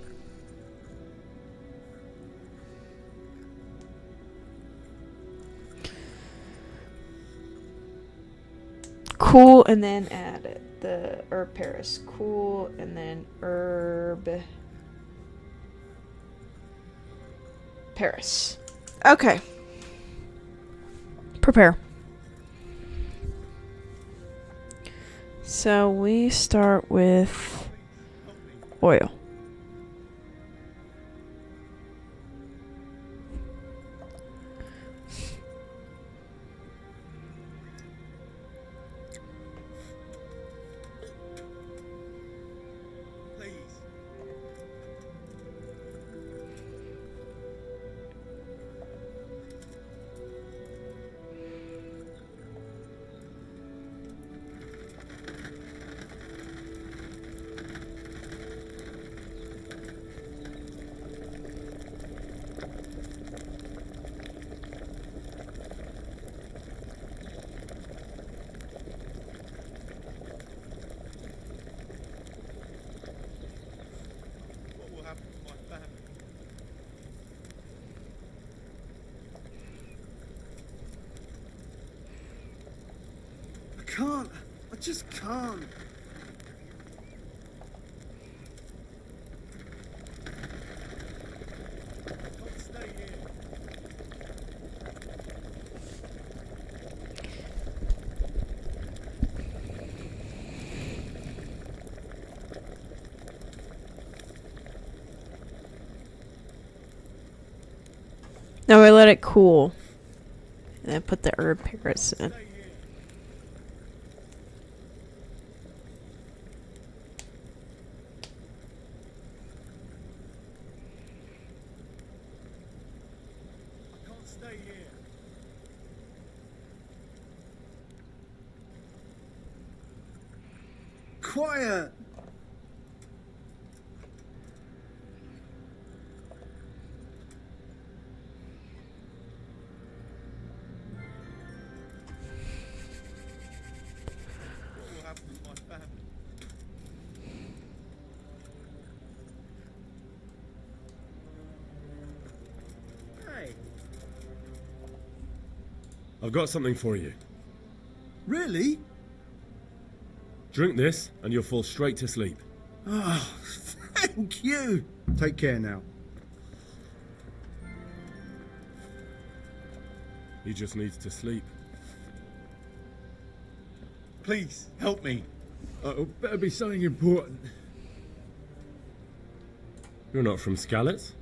Cool, and then add it. The herb Paris. Cool, and then herb Paris. Okay. Prepare. So we start with oil. can't. I just can't. Now I let it cool. And then put the herb parrots in. Quiet! Hey, I've got something for you. Really? Drink this, and you'll fall straight to sleep. Oh, thank you. Take care now. He just needs to sleep. Please, help me. It better be something important. You're not from Skalitz?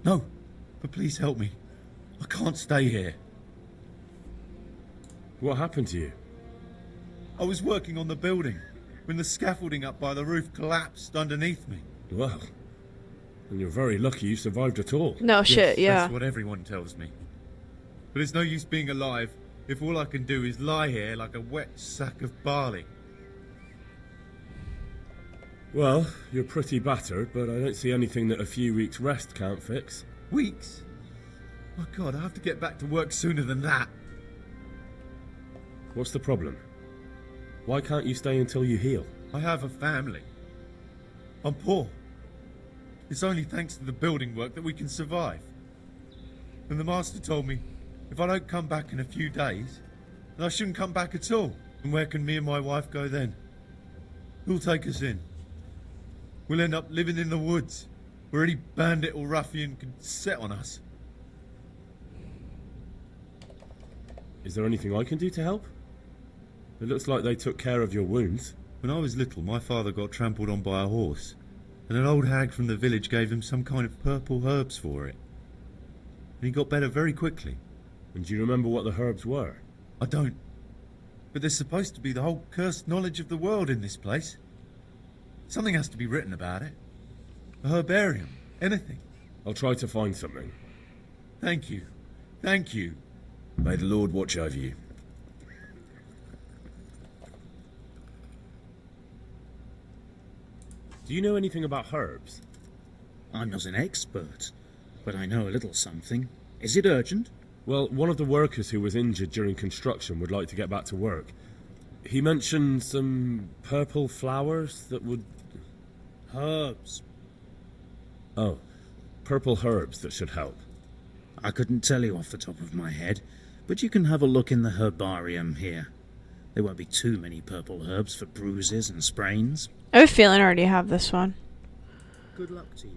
No, but please help me. I can't stay here. What happened to you? I was working on the building when the scaffolding up by the roof collapsed underneath me. Well, and you're very lucky you survived at all. No shit, yeah. That's what everyone tells me. But it's no use being alive if all I can do is lie here like a wet sack of barley. Well, you're pretty battered, but I don't see anything that a few weeks' rest can't fix. Weeks? My God, I have to get back to work sooner than that. What's the problem? Why can't you stay until you heal? I have a family. I'm poor. It's only thanks to the building work that we can survive. And the master told me if I don't come back in a few days, then I shouldn't come back at all. And where can me and my wife go then? Who'll take us in? We'll end up living in the woods, where any bandit or ruffian can set on us. Is there anything I can do to help? It looks like they took care of your wounds. When I was little, my father got trampled on by a horse, and an old hag from the village gave him some kind of purple herbs for it. And he got better very quickly. And do you remember what the herbs were? I don't. But there's supposed to be the whole cursed knowledge of the world in this place. Something has to be written about it. A herbarium. Anything. I'll try to find something. Thank you. Thank you. May the Lord watch over you. Do you know anything about herbs? I'm not an expert, but I know a little something. Is it urgent? Well, one of the workers who was injured during construction would like to get back to work. He mentioned some purple flowers that would... Herbs. Oh, purple herbs that should help. I couldn't tell you off the top of my head, but you can have a look in the herbarium here. There won't be too many purple herbs for bruises and sprains. I have a feeling I already have this one. Good luck to you.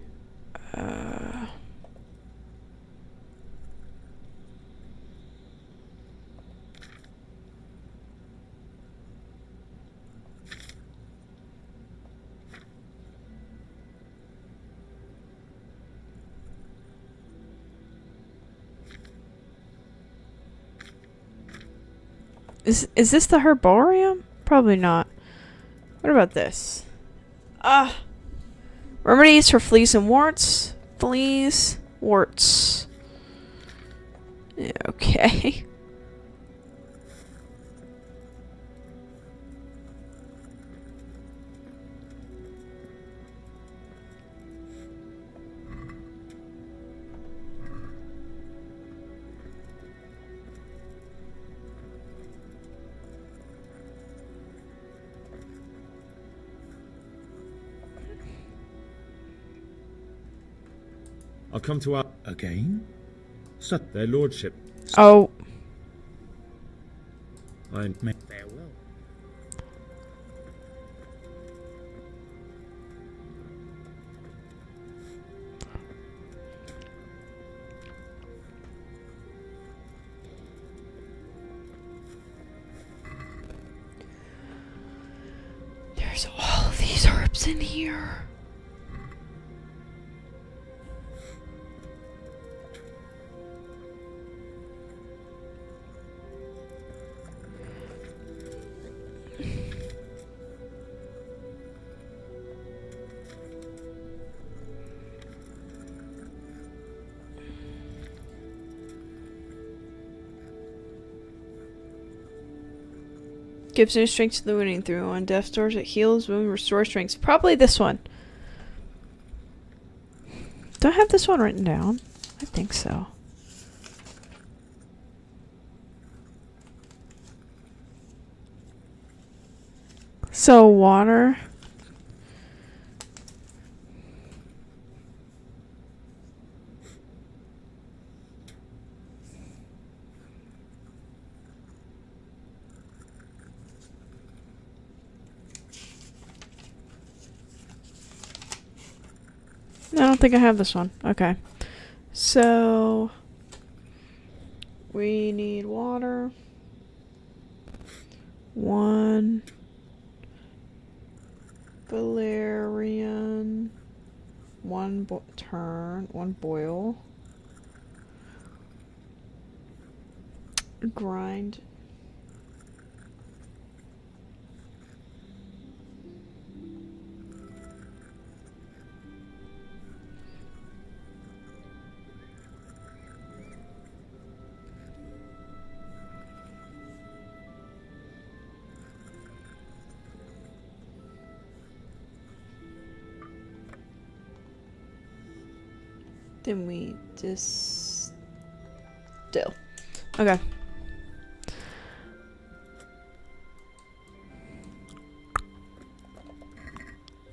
Is this the herbarium? Probably not. What about this? Remedies for fleas and warts. Fleas, warts. Yeah, okay. I'll come to our... Again? Their lordship. Oh. I'm... Farewell. There's all these herbs in here. Gives new strength to the wounding through on death stores. It heals wound, restores strength. Probably this one. Do I have this one written down? I think so. So water. I don't think I have this one. Okay. So we need water. 1 valerian. 1 turn. 1 boil. Grind. Then we distill. Okay.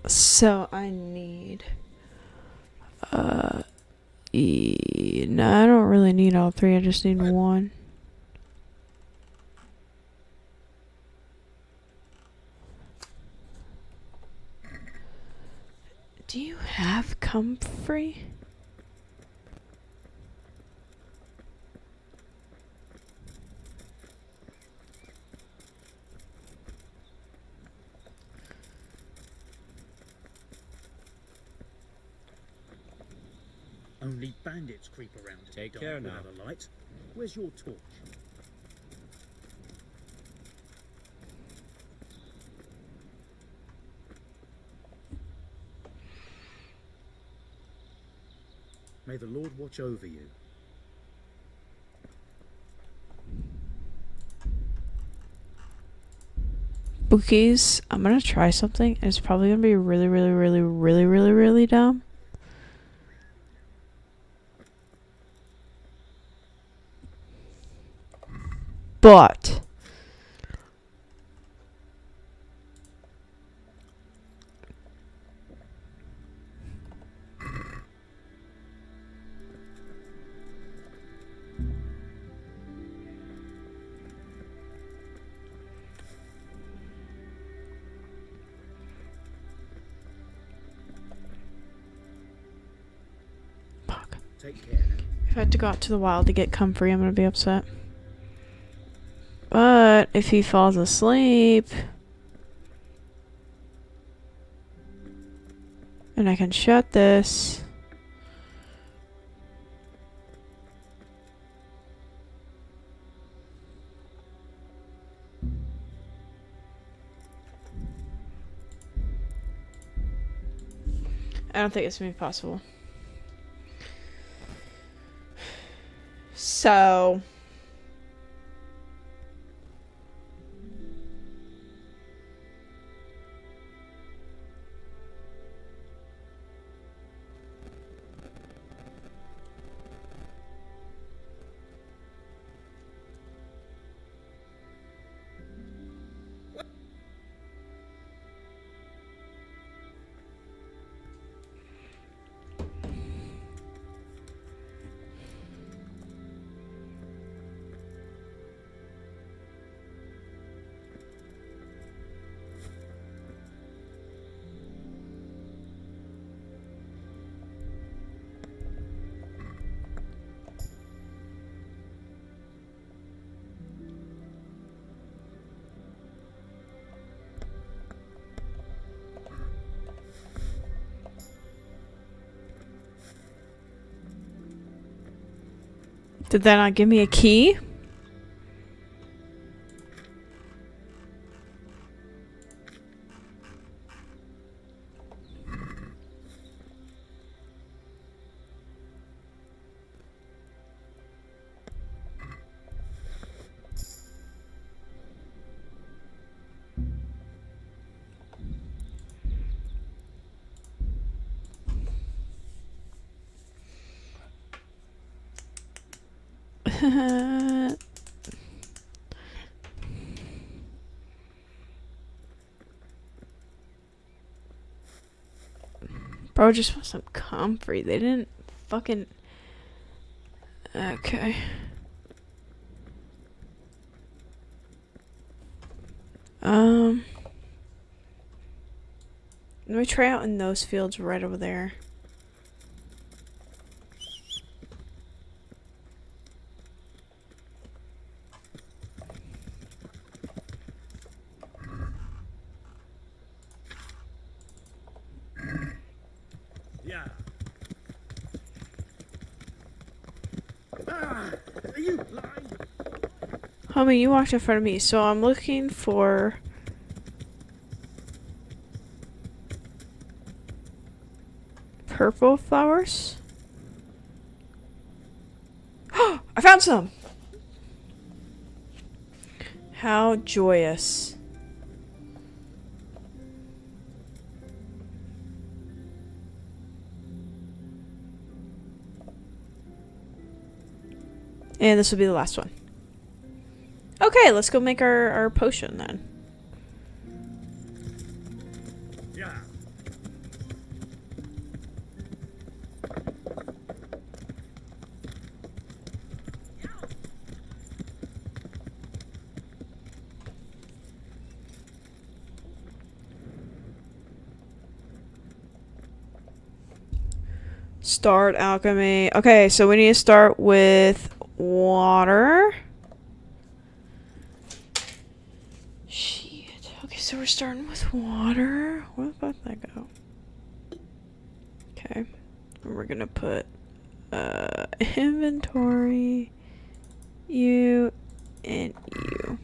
So I need no, I don't really need all 3. I just need 1. Do you have comfrey? Only bandits creep around. Take care now. Without a light. Where's your torch? May the Lord watch over you. Bookies. I'm gonna try something. And it's probably gonna be really dumb. But Take care now. if I had to go out to the wild to get comfrey, I'm gonna be upset. But if he falls asleep and I can shut this. I don't think it's gonna be possible. So Did that not give me a key? Bro just wants some comfrey. They didn't fucking... Okay. Let me try out in those fields right over there. Yeah. Ah, are you blind? Homie, you walked in front of me, so I'm looking for... purple flowers? I found some! How joyous. And this will be the last one. Okay, let's go make our potion then. Yeah. Start alchemy. Okay, so we need to start with water. Shit. Okay, so we're starting with water. Where the fuck did that go? Okay. And we're gonna put inventory, you, and you.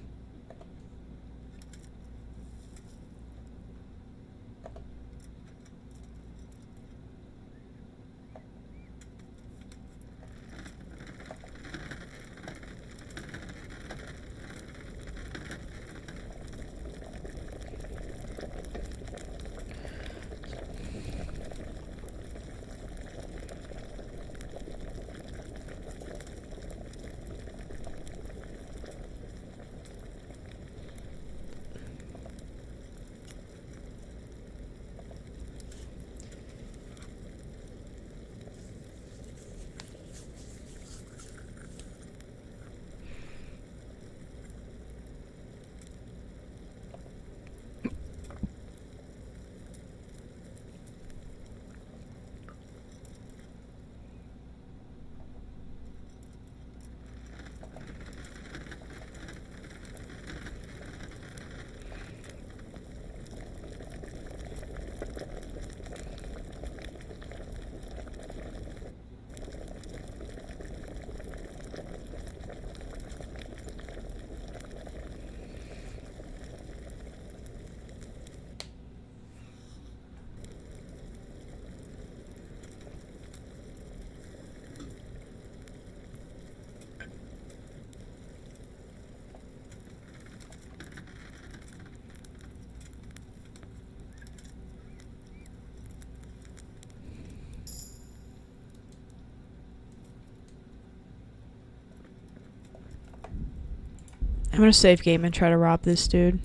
I'm gonna save game and try to rob this dude.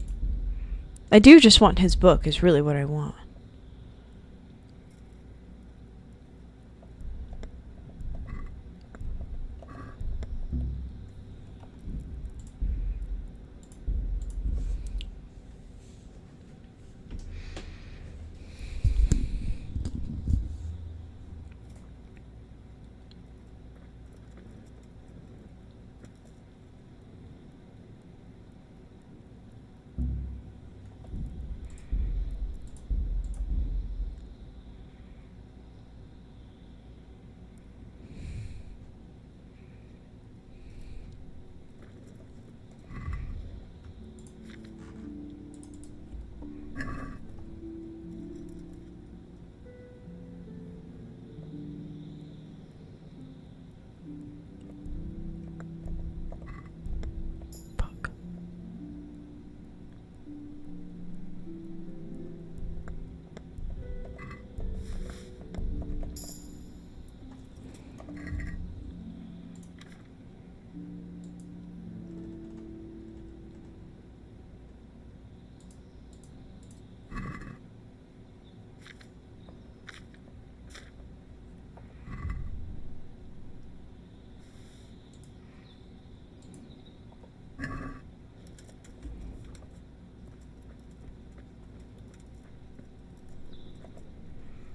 I do just want his book, is really what I want.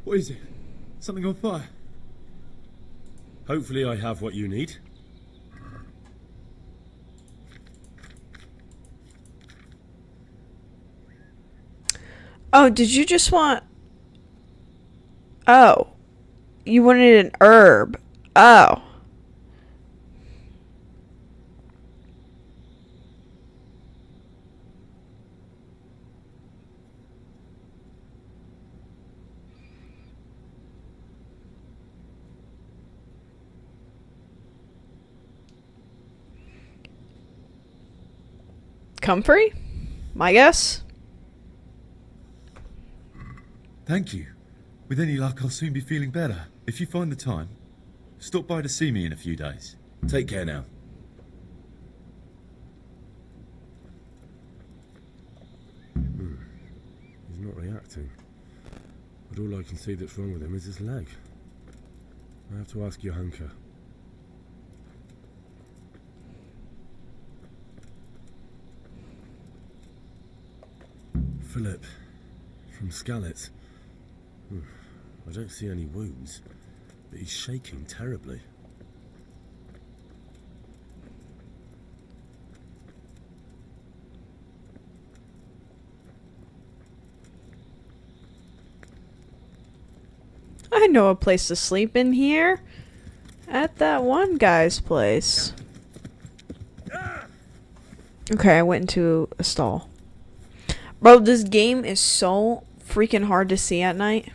What is it? Something on fire? Hopefully I have what you need. Oh, did you just want... Oh. You wanted an herb. Oh. Comfrey? My guess? Thank you. With any luck, I'll soon be feeling better. If you find the time, stop by to see me in a few days. Take care now. He's not reacting. But all I can see that's wrong with him is his leg. I have to ask Johanka. Philip, from Skalitz. I don't see any wounds, but he's shaking terribly. I know a place to sleep in here. At that one guy's place. Okay, I went into a stall. Bro, this game is so freaking hard to see at night.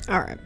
Alright.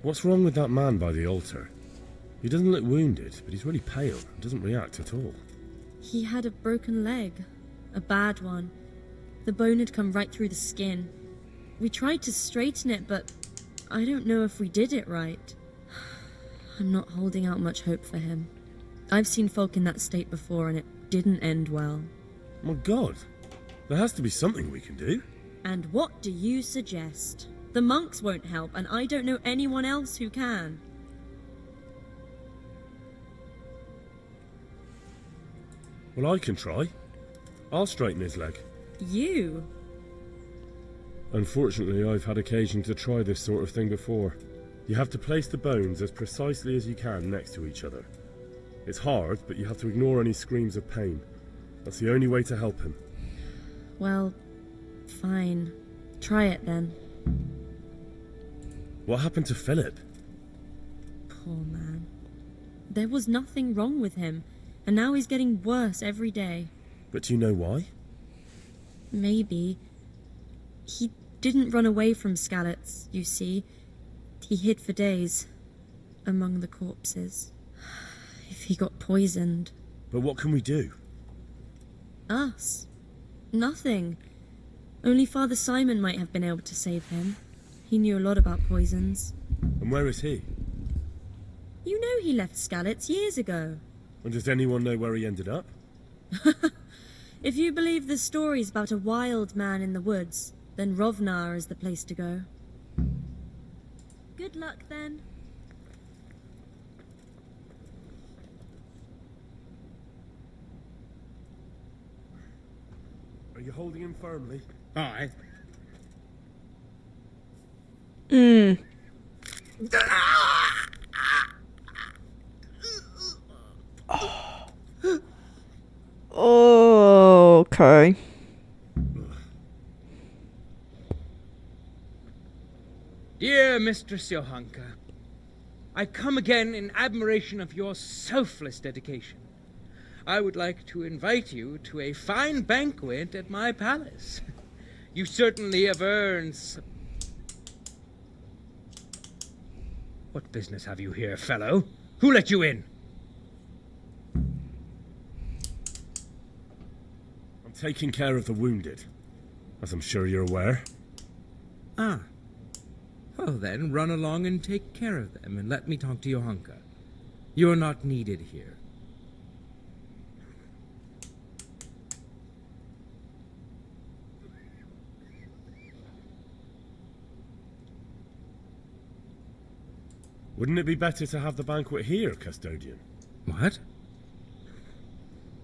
What's wrong with that man by the altar? He doesn't look wounded, but he's really pale and doesn't react at all. He had a broken leg. A bad one. The bone had come right through the skin. We tried to straighten it, but I don't know if we did it right. I'm not holding out much hope for him. I've seen folk in that state before, and it didn't end well. My God, there has to be something we can do. And what do you suggest? The monks won't help, and I don't know anyone else who can. Well, I can try. I'll straighten his leg. You? Unfortunately, I've had occasion to try this sort of thing before. You have to place the bones as precisely as you can next to each other. It's hard, but you have to ignore any screams of pain. That's the only way to help him. Well, fine. Try it then. What happened to Philip? Poor man. There was nothing wrong with him, and now he's getting worse every day. But do you know why? Maybe. He didn't run away from Skalitz, you see. He hid for days, among the corpses. If he got poisoned... But what can we do? Us? Nothing. Only Father Simon might have been able to save him. He knew a lot about poisons. And where is he? You know he left Skalitz years ago. And does anyone know where he ended up? If you believe the stories about a wild man in the woods, then Rovnar is the place to go. Good luck, then. Are you holding him firmly? Aye. Oh, okay. Dear Mistress Johanka, I come again in admiration of your selfless dedication. I would like to invite you to a fine banquet at my palace. You certainly have earned some... What business have you here, fellow? Who let you in? I'm taking care of the wounded, as I'm sure you're aware. Ah. Well then, run along and take care of them, and let me talk to Johanka. You're not needed here. Wouldn't it be better to have the banquet here, custodian? What?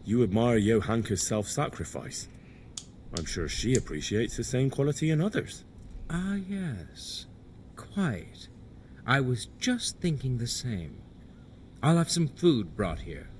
You admire Johanka's self-sacrifice. I'm sure she appreciates the same quality in others. Ah, yes. Quite. I was just thinking the same. I'll have some food brought here.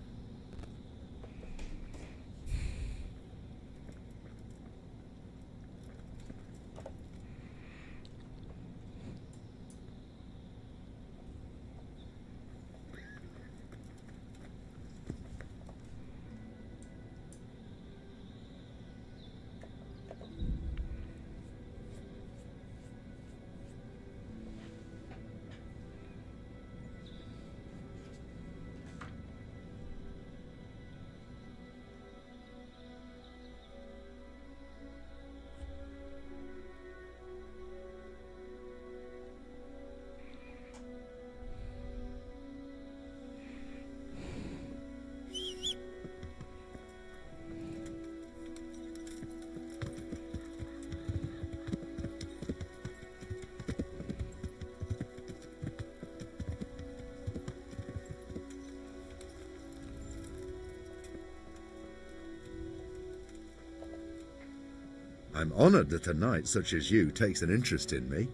I'm honoured that a knight such as you takes an interest in me.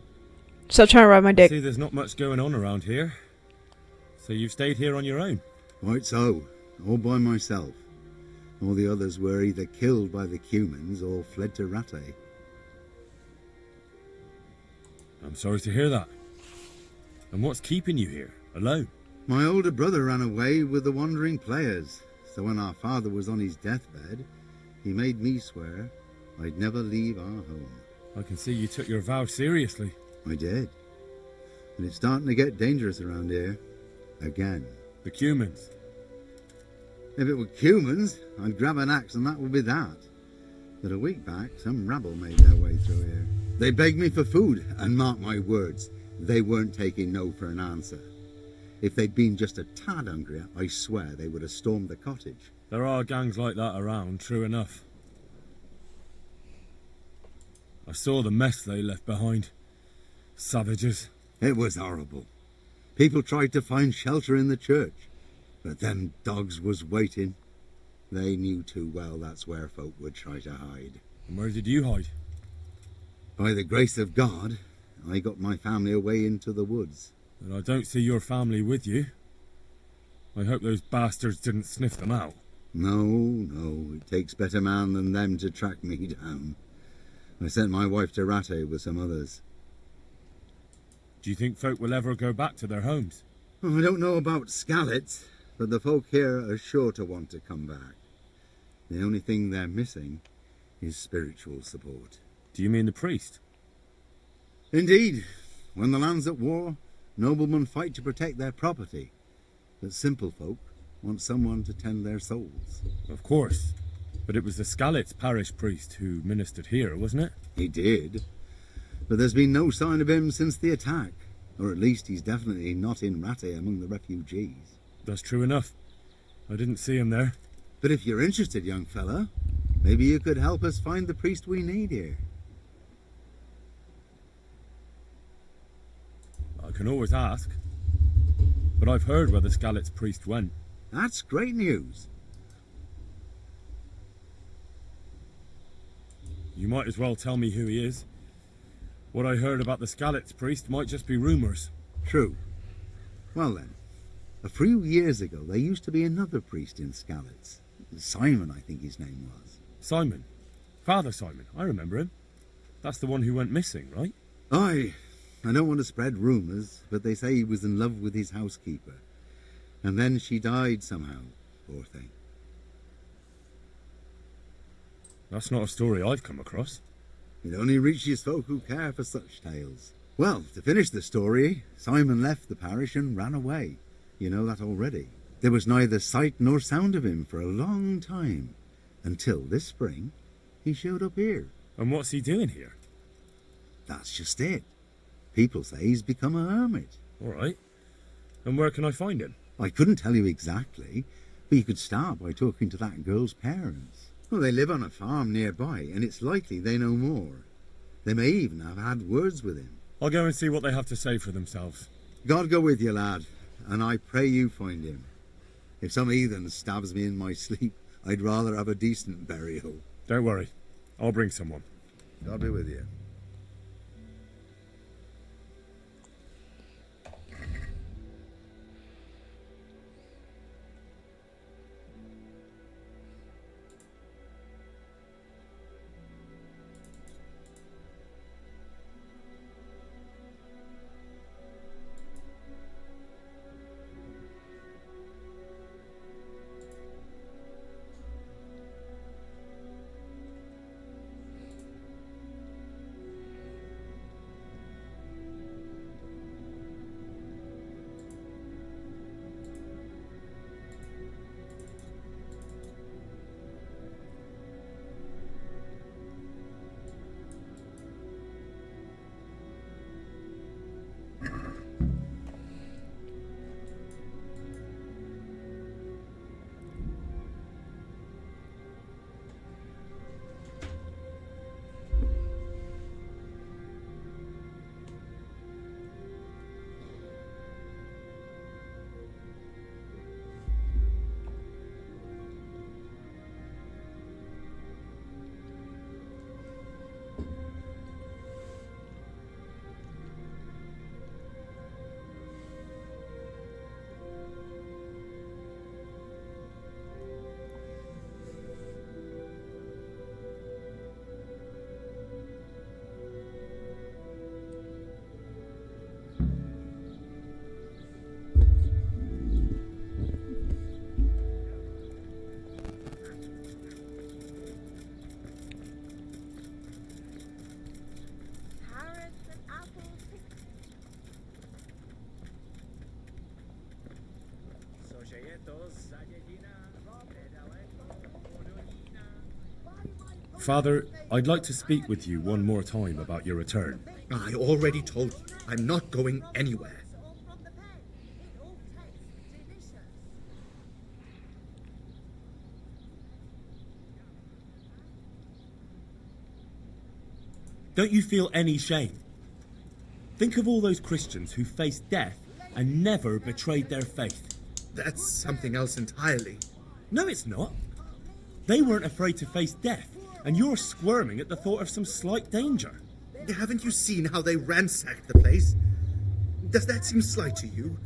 Stop trying to ride my dick. See, there's not much going on around here. So you've stayed here on your own? Quite so. All by myself. All the others were either killed by the Cumans or fled to Rattay. I'm sorry to hear that. And what's keeping you here, alone? My older brother ran away with the wandering players, so when our father was on his deathbed, he made me swear I'd never leave our home. I can see you took your vow seriously. I did. And it's starting to get dangerous around here. Again. The Cumans? If it were Cumans, I'd grab an axe and that would be that. But a week back, some rabble made their way through here. They begged me for food, and mark my words, they weren't taking no for an answer. If they'd been just a tad hungrier, I swear they would have stormed the cottage. There are gangs like that around, true enough. I saw the mess they left behind. Savages. It was horrible. People tried to find shelter in the church, but them dogs was waiting. They knew too well that's where folk would try to hide. And where did you hide? By the grace of God, I got my family away into the woods. And I don't see your family with you. I hope those bastards didn't sniff them out. No, it takes better man than them to track me down. I sent my wife to Rattay with some others. Do you think folk will ever go back to their homes? Oh, I don't know about Skallets, but the folk here are sure to want to come back. The only thing they're missing is spiritual support. Do you mean the priest? Indeed. When the land's at war, noblemen fight to protect their property. But simple folk want someone to tend their souls. Of course. But it was the Skallets parish priest who ministered here, wasn't it? He did. But there's been no sign of him since the attack. Or at least he's definitely not in Rattay among the refugees. That's true enough. I didn't see him there. But if you're interested, young fella, maybe you could help us find the priest we need here. I can always ask. But I've heard where the Skallets priest went. That's great news. You might as well tell me who he is. What I heard about the Skallets priest might just be rumours. True. Well then, a few years ago there used to be another priest in Skallets. Simon, I think his name was. Simon? Father Simon, I remember him. That's the one who went missing, right? Aye. I don't want to spread rumours, but they say he was in love with his housekeeper. And then she died somehow, poor thing. That's not a story I've come across. It only reaches folk who care for such tales. Well, to finish the story, Simon left the parish and ran away. You know that already. There was neither sight nor sound of him for a long time. Until this spring, he showed up here. And what's he doing here? That's just it. People say he's become a hermit. All right. And where can I find him? I couldn't tell you exactly, but you could start by talking to that girl's parents. Well, they live on a farm nearby, and it's likely they know more. They may even have had words with him. I'll go and see what they have to say for themselves. God go with you, lad, and I pray you find him. If some heathen stabs me in my sleep, I'd rather have a decent burial. Don't worry. I'll bring someone. God be with you. Father, I'd like to speak with you one more time about your return. I already told you, I'm not going anywhere. Don't you feel any shame? Think of all those Christians who faced death and never betrayed their faith. That's something else entirely. No, it's not. They weren't afraid to face death, and you're squirming at the thought of some slight danger. Haven't you seen how they ransacked the place? Does that seem slight to you?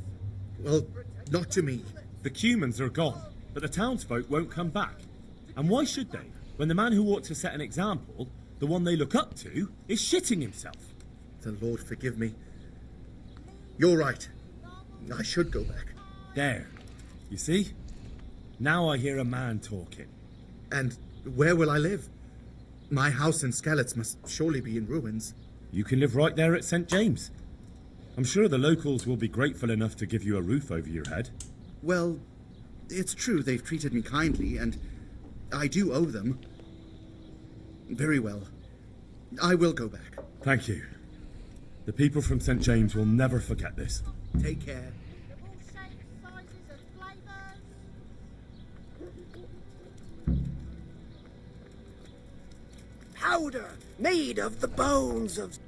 Well, not to me. The Cumans are gone, but the townsfolk won't come back. And why should they, when the man who ought to set an example, the one they look up to, is shitting himself? The Lord forgive me. You're right. I should go back. There. You see? Now I hear a man talking. And where will I live? My house in Skalitz must surely be in ruins. You can live right there at St. James. I'm sure the locals will be grateful enough to give you a roof over your head. Well, it's true they've treated me kindly, and I do owe them. Very well. I will go back. Thank you. The people from St. James will never forget this. Take care. Powder made of the bones of...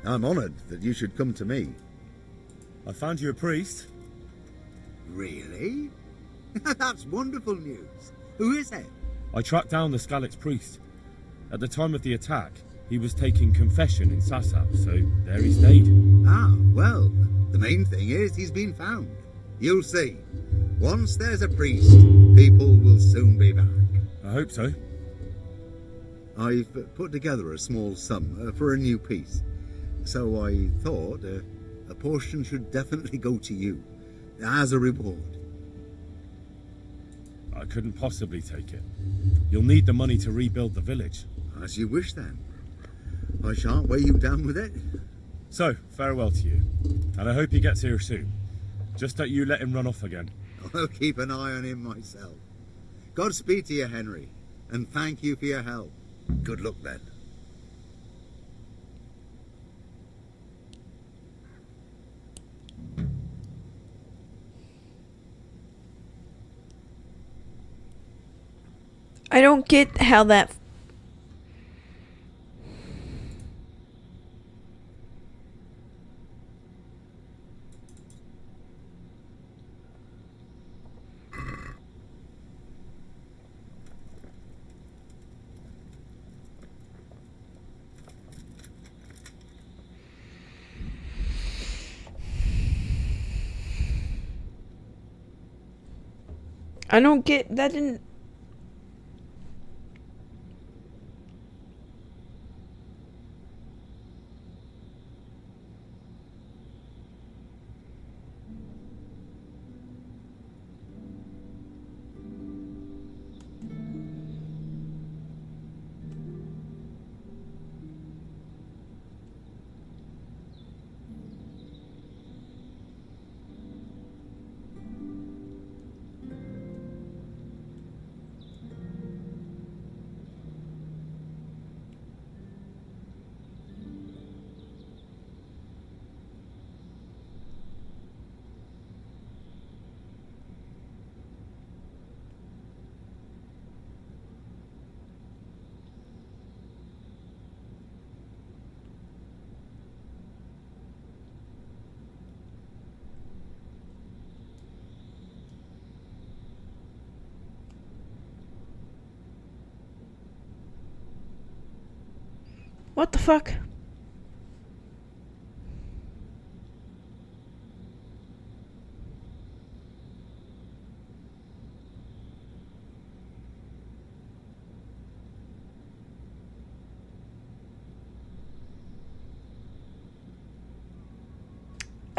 I'm honoured that you should come to me. I found you a priest. Really? That's wonderful news. Who is it? I tracked down the Skalitz priest. At the time of the attack, he was taking confession in Sasau, so there he stayed. Ah, well, the main thing is he's been found. You'll see. Once there's a priest, people will soon be back. I hope so. I've put together a small sum for a new piece. So I thought a portion should definitely go to you, as a reward. I couldn't possibly take it. You'll need the money to rebuild the village. As you wish then. I shan't weigh you down with it. So, farewell to you. And I hope he gets here soon. Just don't you let him run off again. I'll keep an eye on him myself. Godspeed to you, Henry, and thank you for your help. Good luck then. I don't get how that... I don't get... That didn't... What the fuck?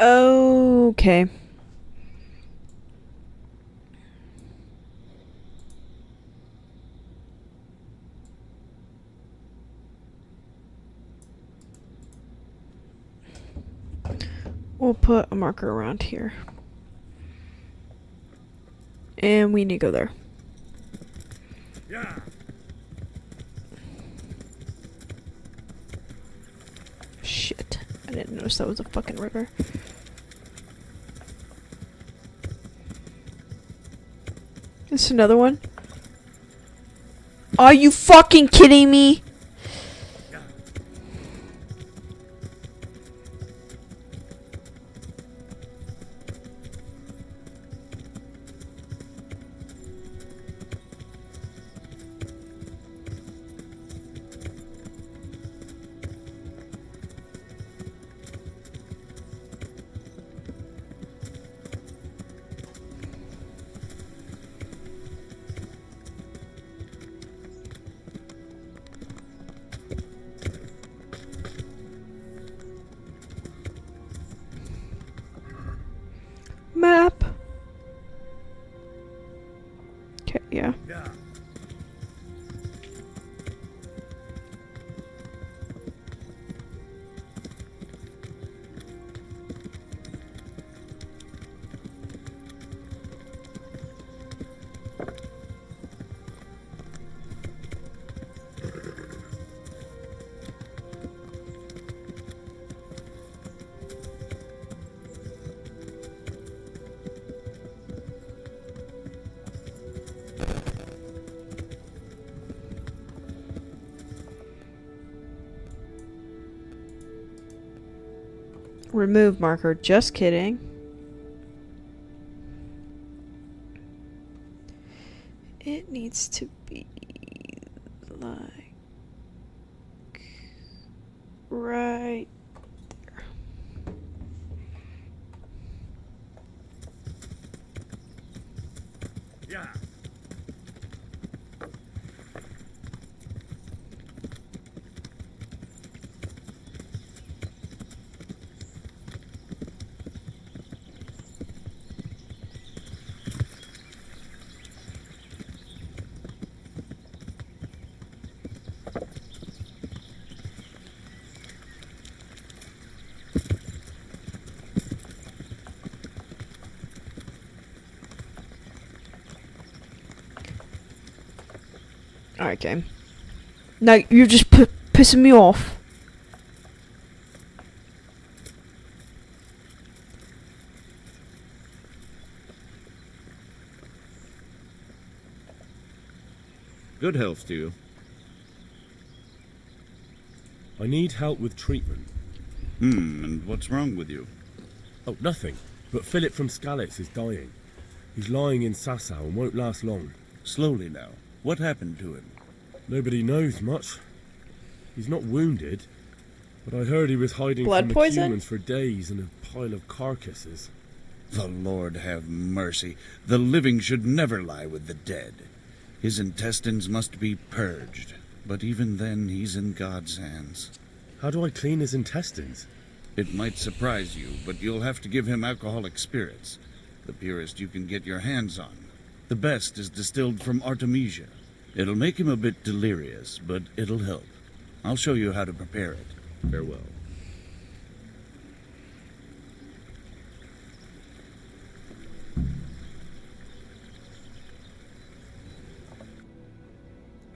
Okay. We'll put a marker around here. And we need to go there. Yeah. Shit. I didn't notice that was a fucking river. This is another one. Are you fucking kidding me? Map. Okay, yeah. Remove marker. Just kidding. It needs to be like right there. Yeah. Alright, game. No, you're just pissing me off. Good health to you. I need help with treatment. And what's wrong with you? Oh, nothing. But Philip from Skalitz is dying. He's lying in Sasau and won't last long. Slowly now. What happened to him? Nobody knows much. He's not wounded, but I heard he was hiding Blood from the poison? humans for days in a pile of carcasses. The Lord have mercy. The living should never lie with the dead. His intestines must be purged, but even then he's in God's hands. How do I clean his intestines? It might surprise you, but you'll have to give him alcoholic spirits. The purest you can get your hands on. The best is distilled from Artemisia. It'll make him a bit delirious, but it'll help. I'll show you how to prepare it. Farewell.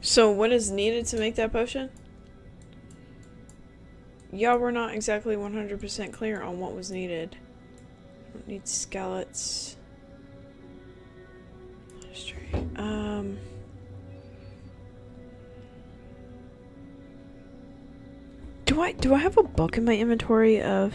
So what is needed to make that potion? Yeah, we're not exactly 100% clear on what was needed. Don't need skeleton. Monastery. Do I have a book in my inventory of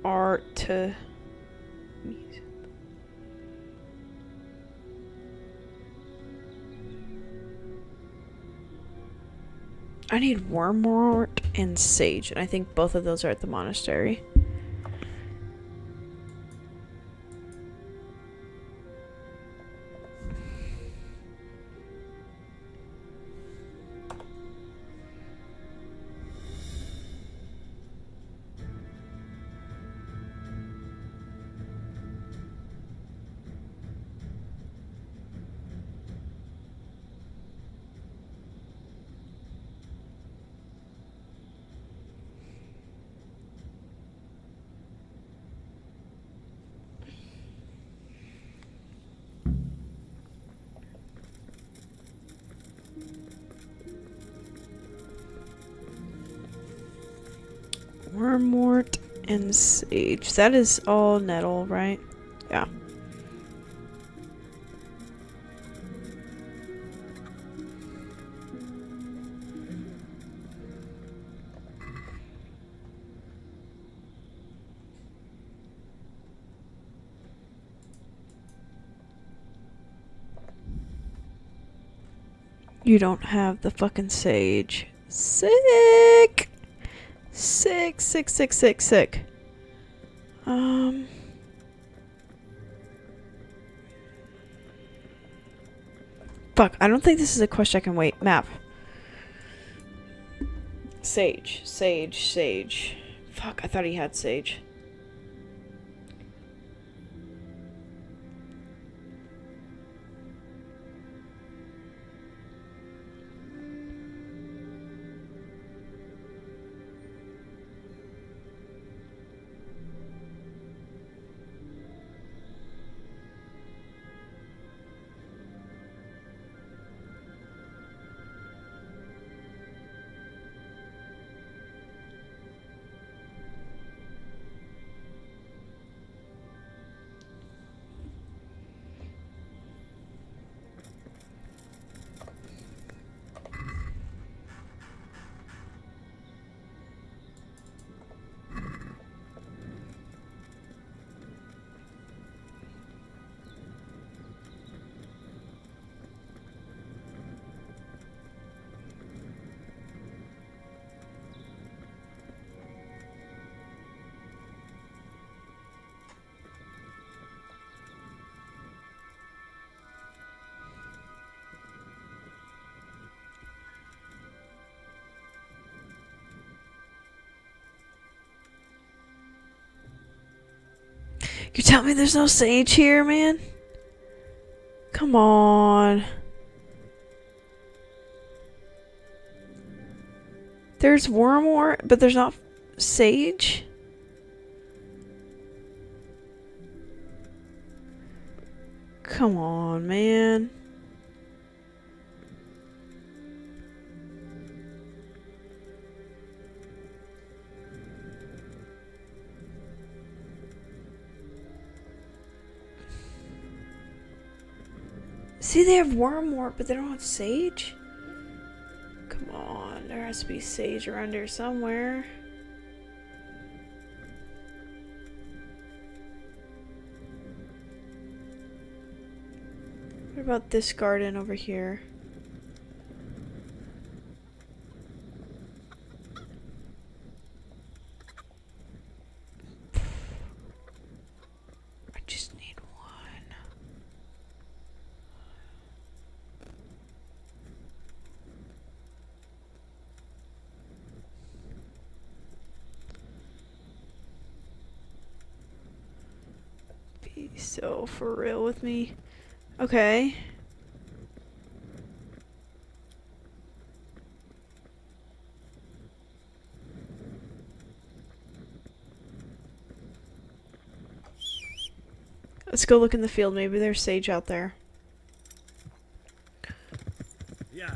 art to I need wormwort and sage, and I think both of those are at the monastery. Wormwort and sage. That is all nettle, right? Yeah. You don't have the fucking sage. Sick! Sick, sick, sick, sick, sick. Fuck, I don't think this is a quest I can wait. Map. Sage, sage, sage. Fuck, I thought he had sage. You tell me there's no sage here, man? Come on. There's wormwort, but there's not sage? Come on, man. See, they have wormwort, but they don't have sage? Come on, there has to be sage around here somewhere. What about this garden over here? I just need one. Be so for real with me. Okay. Let's go look in the field. Maybe there's sage out there. Yeah.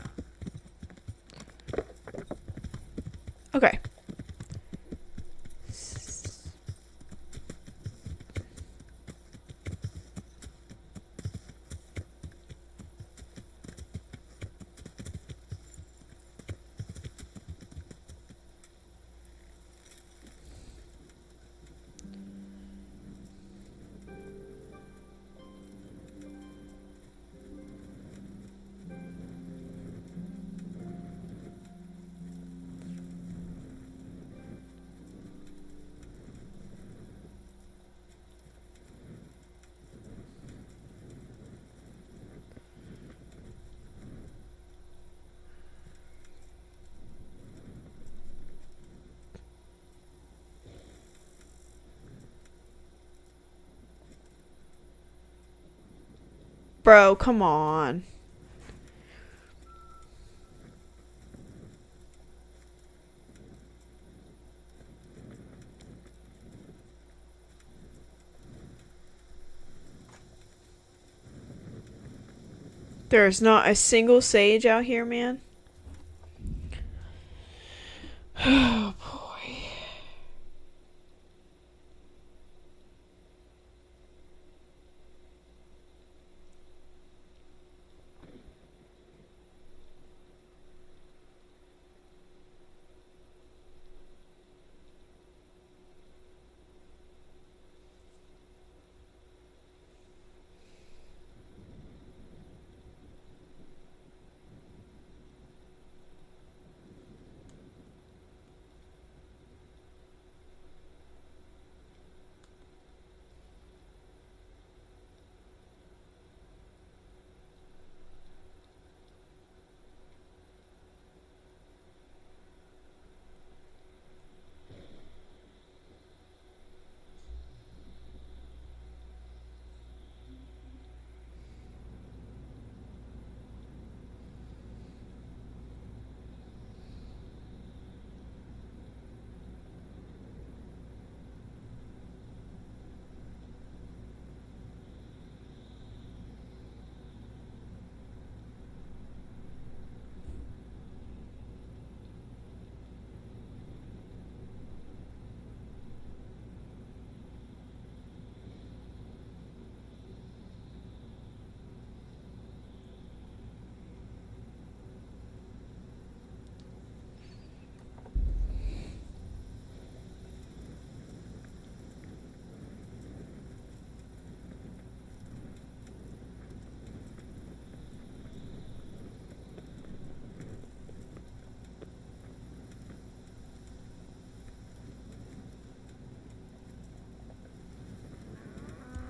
Okay. Bro, come on. There's not a single sage out here, man. Oh boy.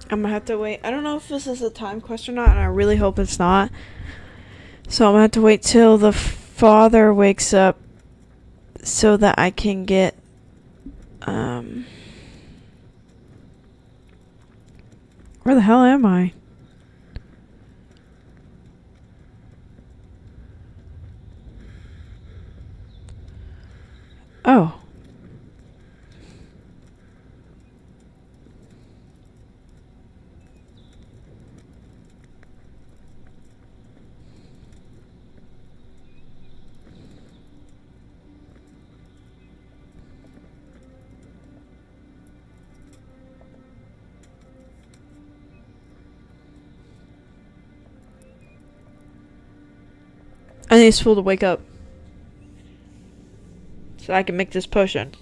I'm gonna have to wait. I don't know if this is a time quest or not, and I really hope it's not. So I'm gonna have to wait till the father wakes up so that I can get where the hell am I? Oh. I need this fool to wake up so I can make this potion.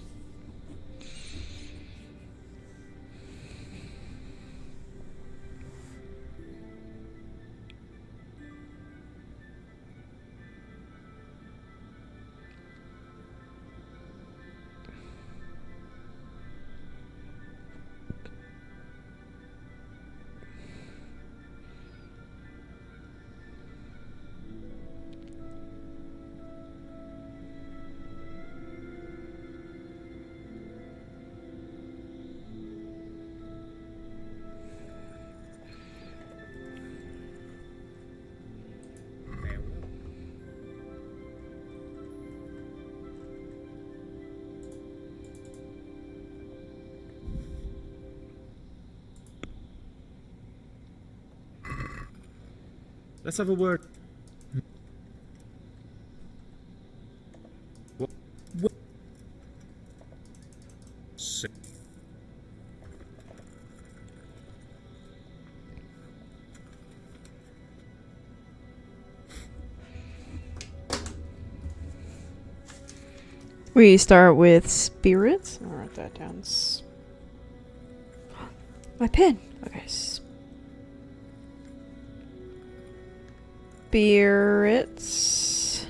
Let's have a word. What? We start with spirits. I'll write that down. My pen. Okay. Spirits.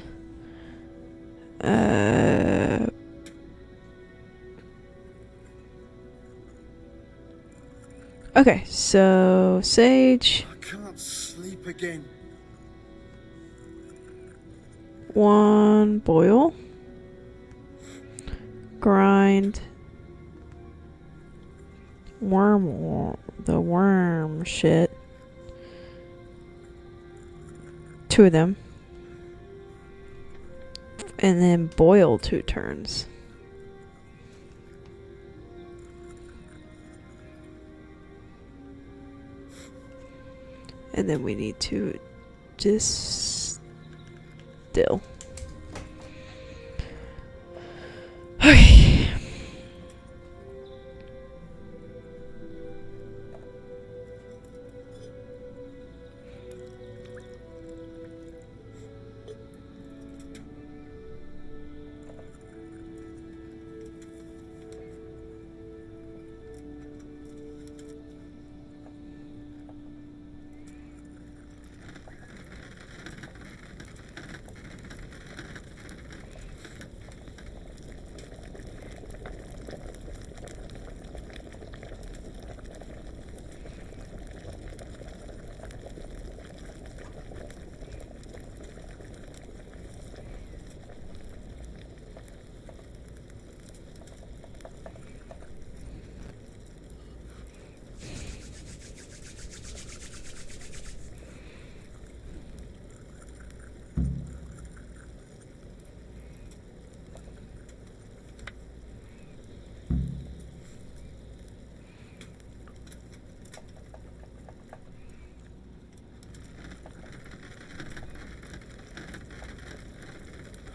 Okay, so sage. I can't sleep again. 1 boil. Grind. The worm shit. 2 of them. And then boil 2 turns. And then we need to distill. Okay.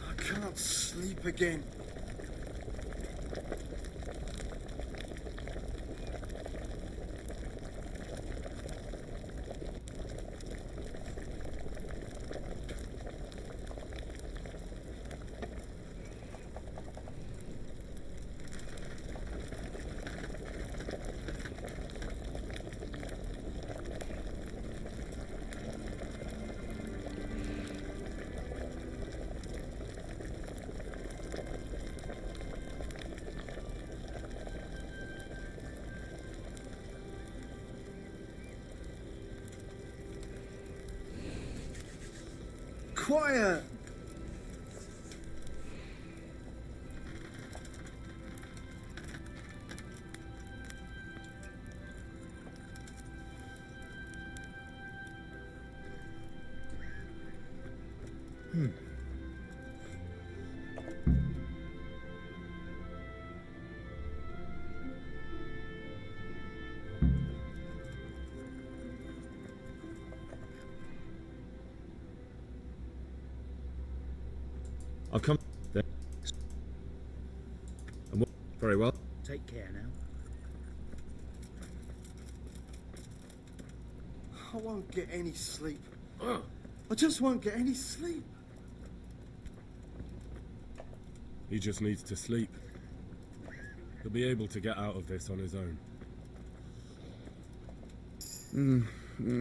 I can't sleep again. quiet! I'll come there. Very well. Take care now. I won't get any sleep. I just won't get any sleep. He just needs to sleep. He'll be able to get out of this on his own.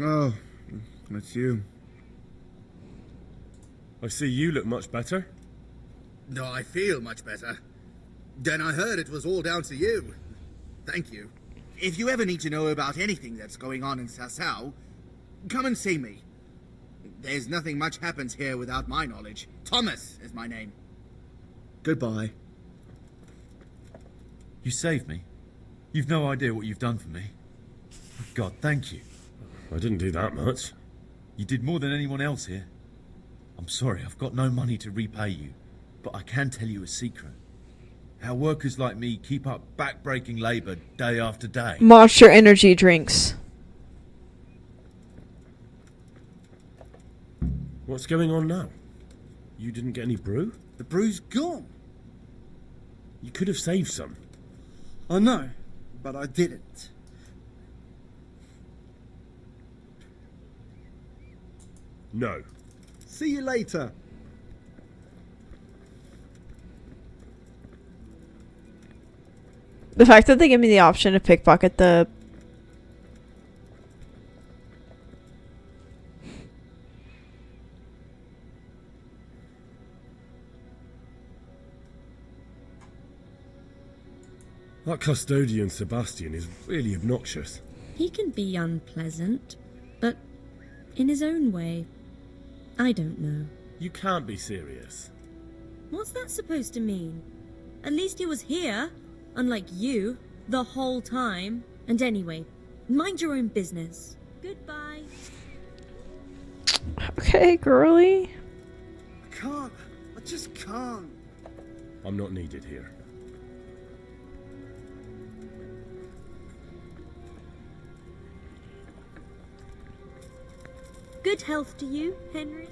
Oh, that's you. I see you look much better. No, I feel much better. Then I heard it was all down to you. Thank you. If you ever need to know about anything that's going on in Sasau, come and see me. There's nothing much happens here without my knowledge. Thomas is my name. Goodbye. You saved me. You've no idea what you've done for me. God, thank you. I didn't do that much. You did more than anyone else here. I'm sorry, I've got no money to repay you, but I can tell you a secret. How workers like me keep up back-breaking labour day after day. Monster energy drinks. What's going on now? You didn't get any brew? The brew's gone. You could have saved some. I know, but I didn't. No. See you later. The fact that they give me the option to pickpocket the... That custodian Sebastian is really obnoxious. He can be unpleasant, but in his own way. I don't know. You can't be serious. What's that supposed to mean? At least he was here, unlike you, the whole time. And anyway, mind your own business. Goodbye. Okay, girly. I can't. I just can't. I'm not needed here. Good health to you, Henry.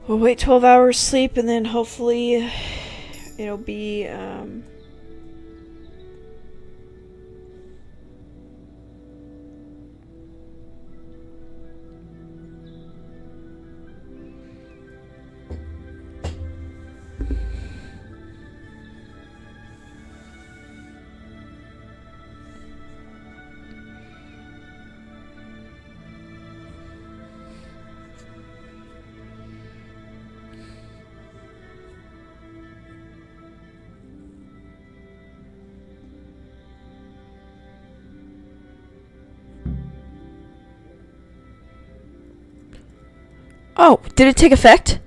We'll wait 12 hours sleep and then hopefully it'll be, Oh, did it take effect?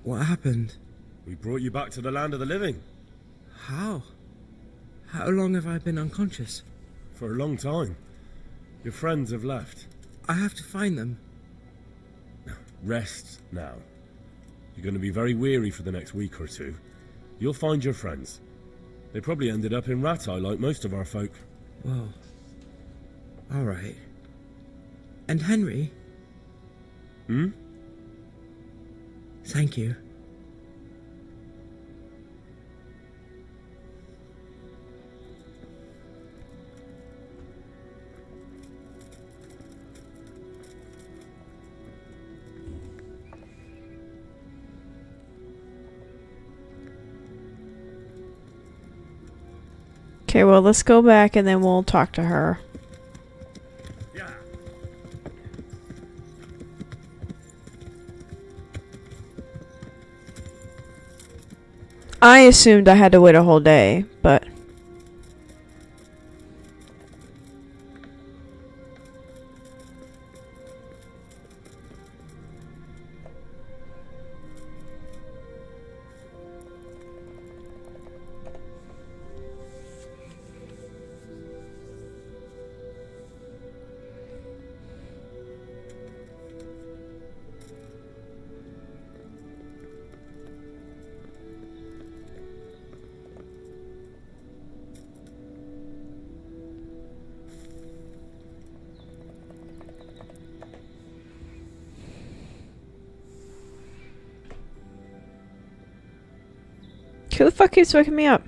What happened? We brought you back to the land of the living. How? How long have I been unconscious? For a long time. Your friends have left. I have to find them. Rest now. You're going to be very weary for the next week or two. You'll find your friends. They probably ended up in Ratai like most of our folk. Well, All right. And Henry? Hmm? Thank you. Okay, well, let's go back and then we'll talk to her. I assumed I had to wait a whole day, but... Who the fuck keeps waking me up?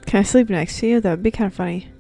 Can I sleep next to you? That would be kind of funny.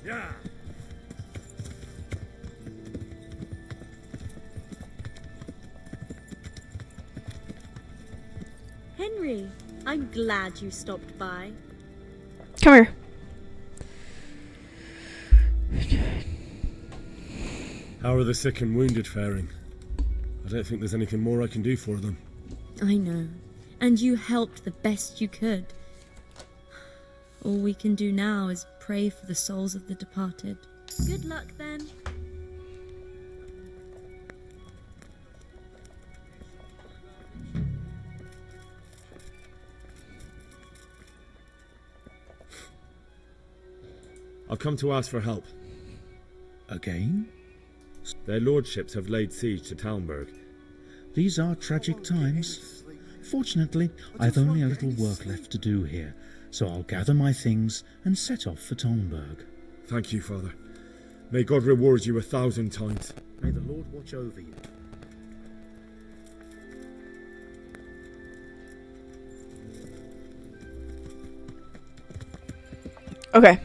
Yeah. Henry, I'm glad you stopped by. Come here. How are the sick and wounded faring? I don't think there's anything more I can do for them. I know. And you helped the best you could. All we can do now is pray for the souls of the departed. Good luck then. I've come to ask for help. Again? Their lordships have laid siege to Talmberg. These are tragic times. Fortunately, I've only a little work left to do here, so I'll gather my things and set off for Talmberg. Thank you, Father. May God reward you 1,000 times. May the Lord watch over you. Okay.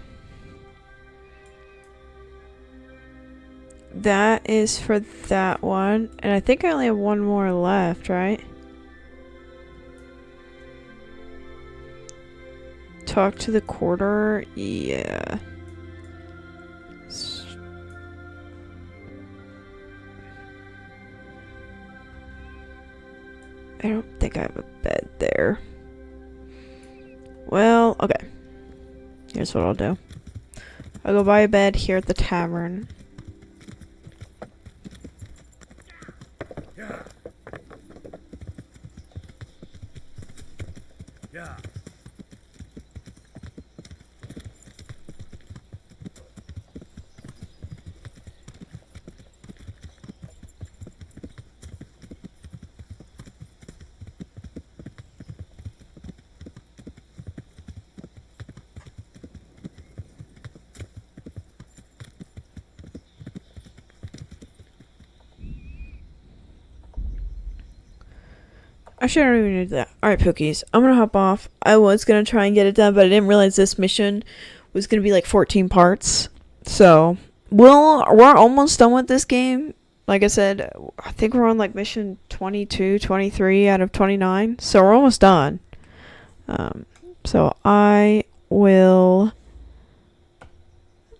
That is for that one. And I think I only have one more left, right? Talk to the quarter? Yeah. I have a bed there. Well, okay. Here's what I'll do. I'll go buy a bed here at the tavern. Yeah. Yeah. Actually, I don't even need that. Alright, Pookies. I'm gonna hop off. I was gonna try and get it done, but I didn't realize this mission was gonna be like 14 parts. So, we're almost done with this game. Like I said, I think we're on like mission 22, 23 out of 29. So, we're almost done. So, I will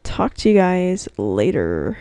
talk to you guys later.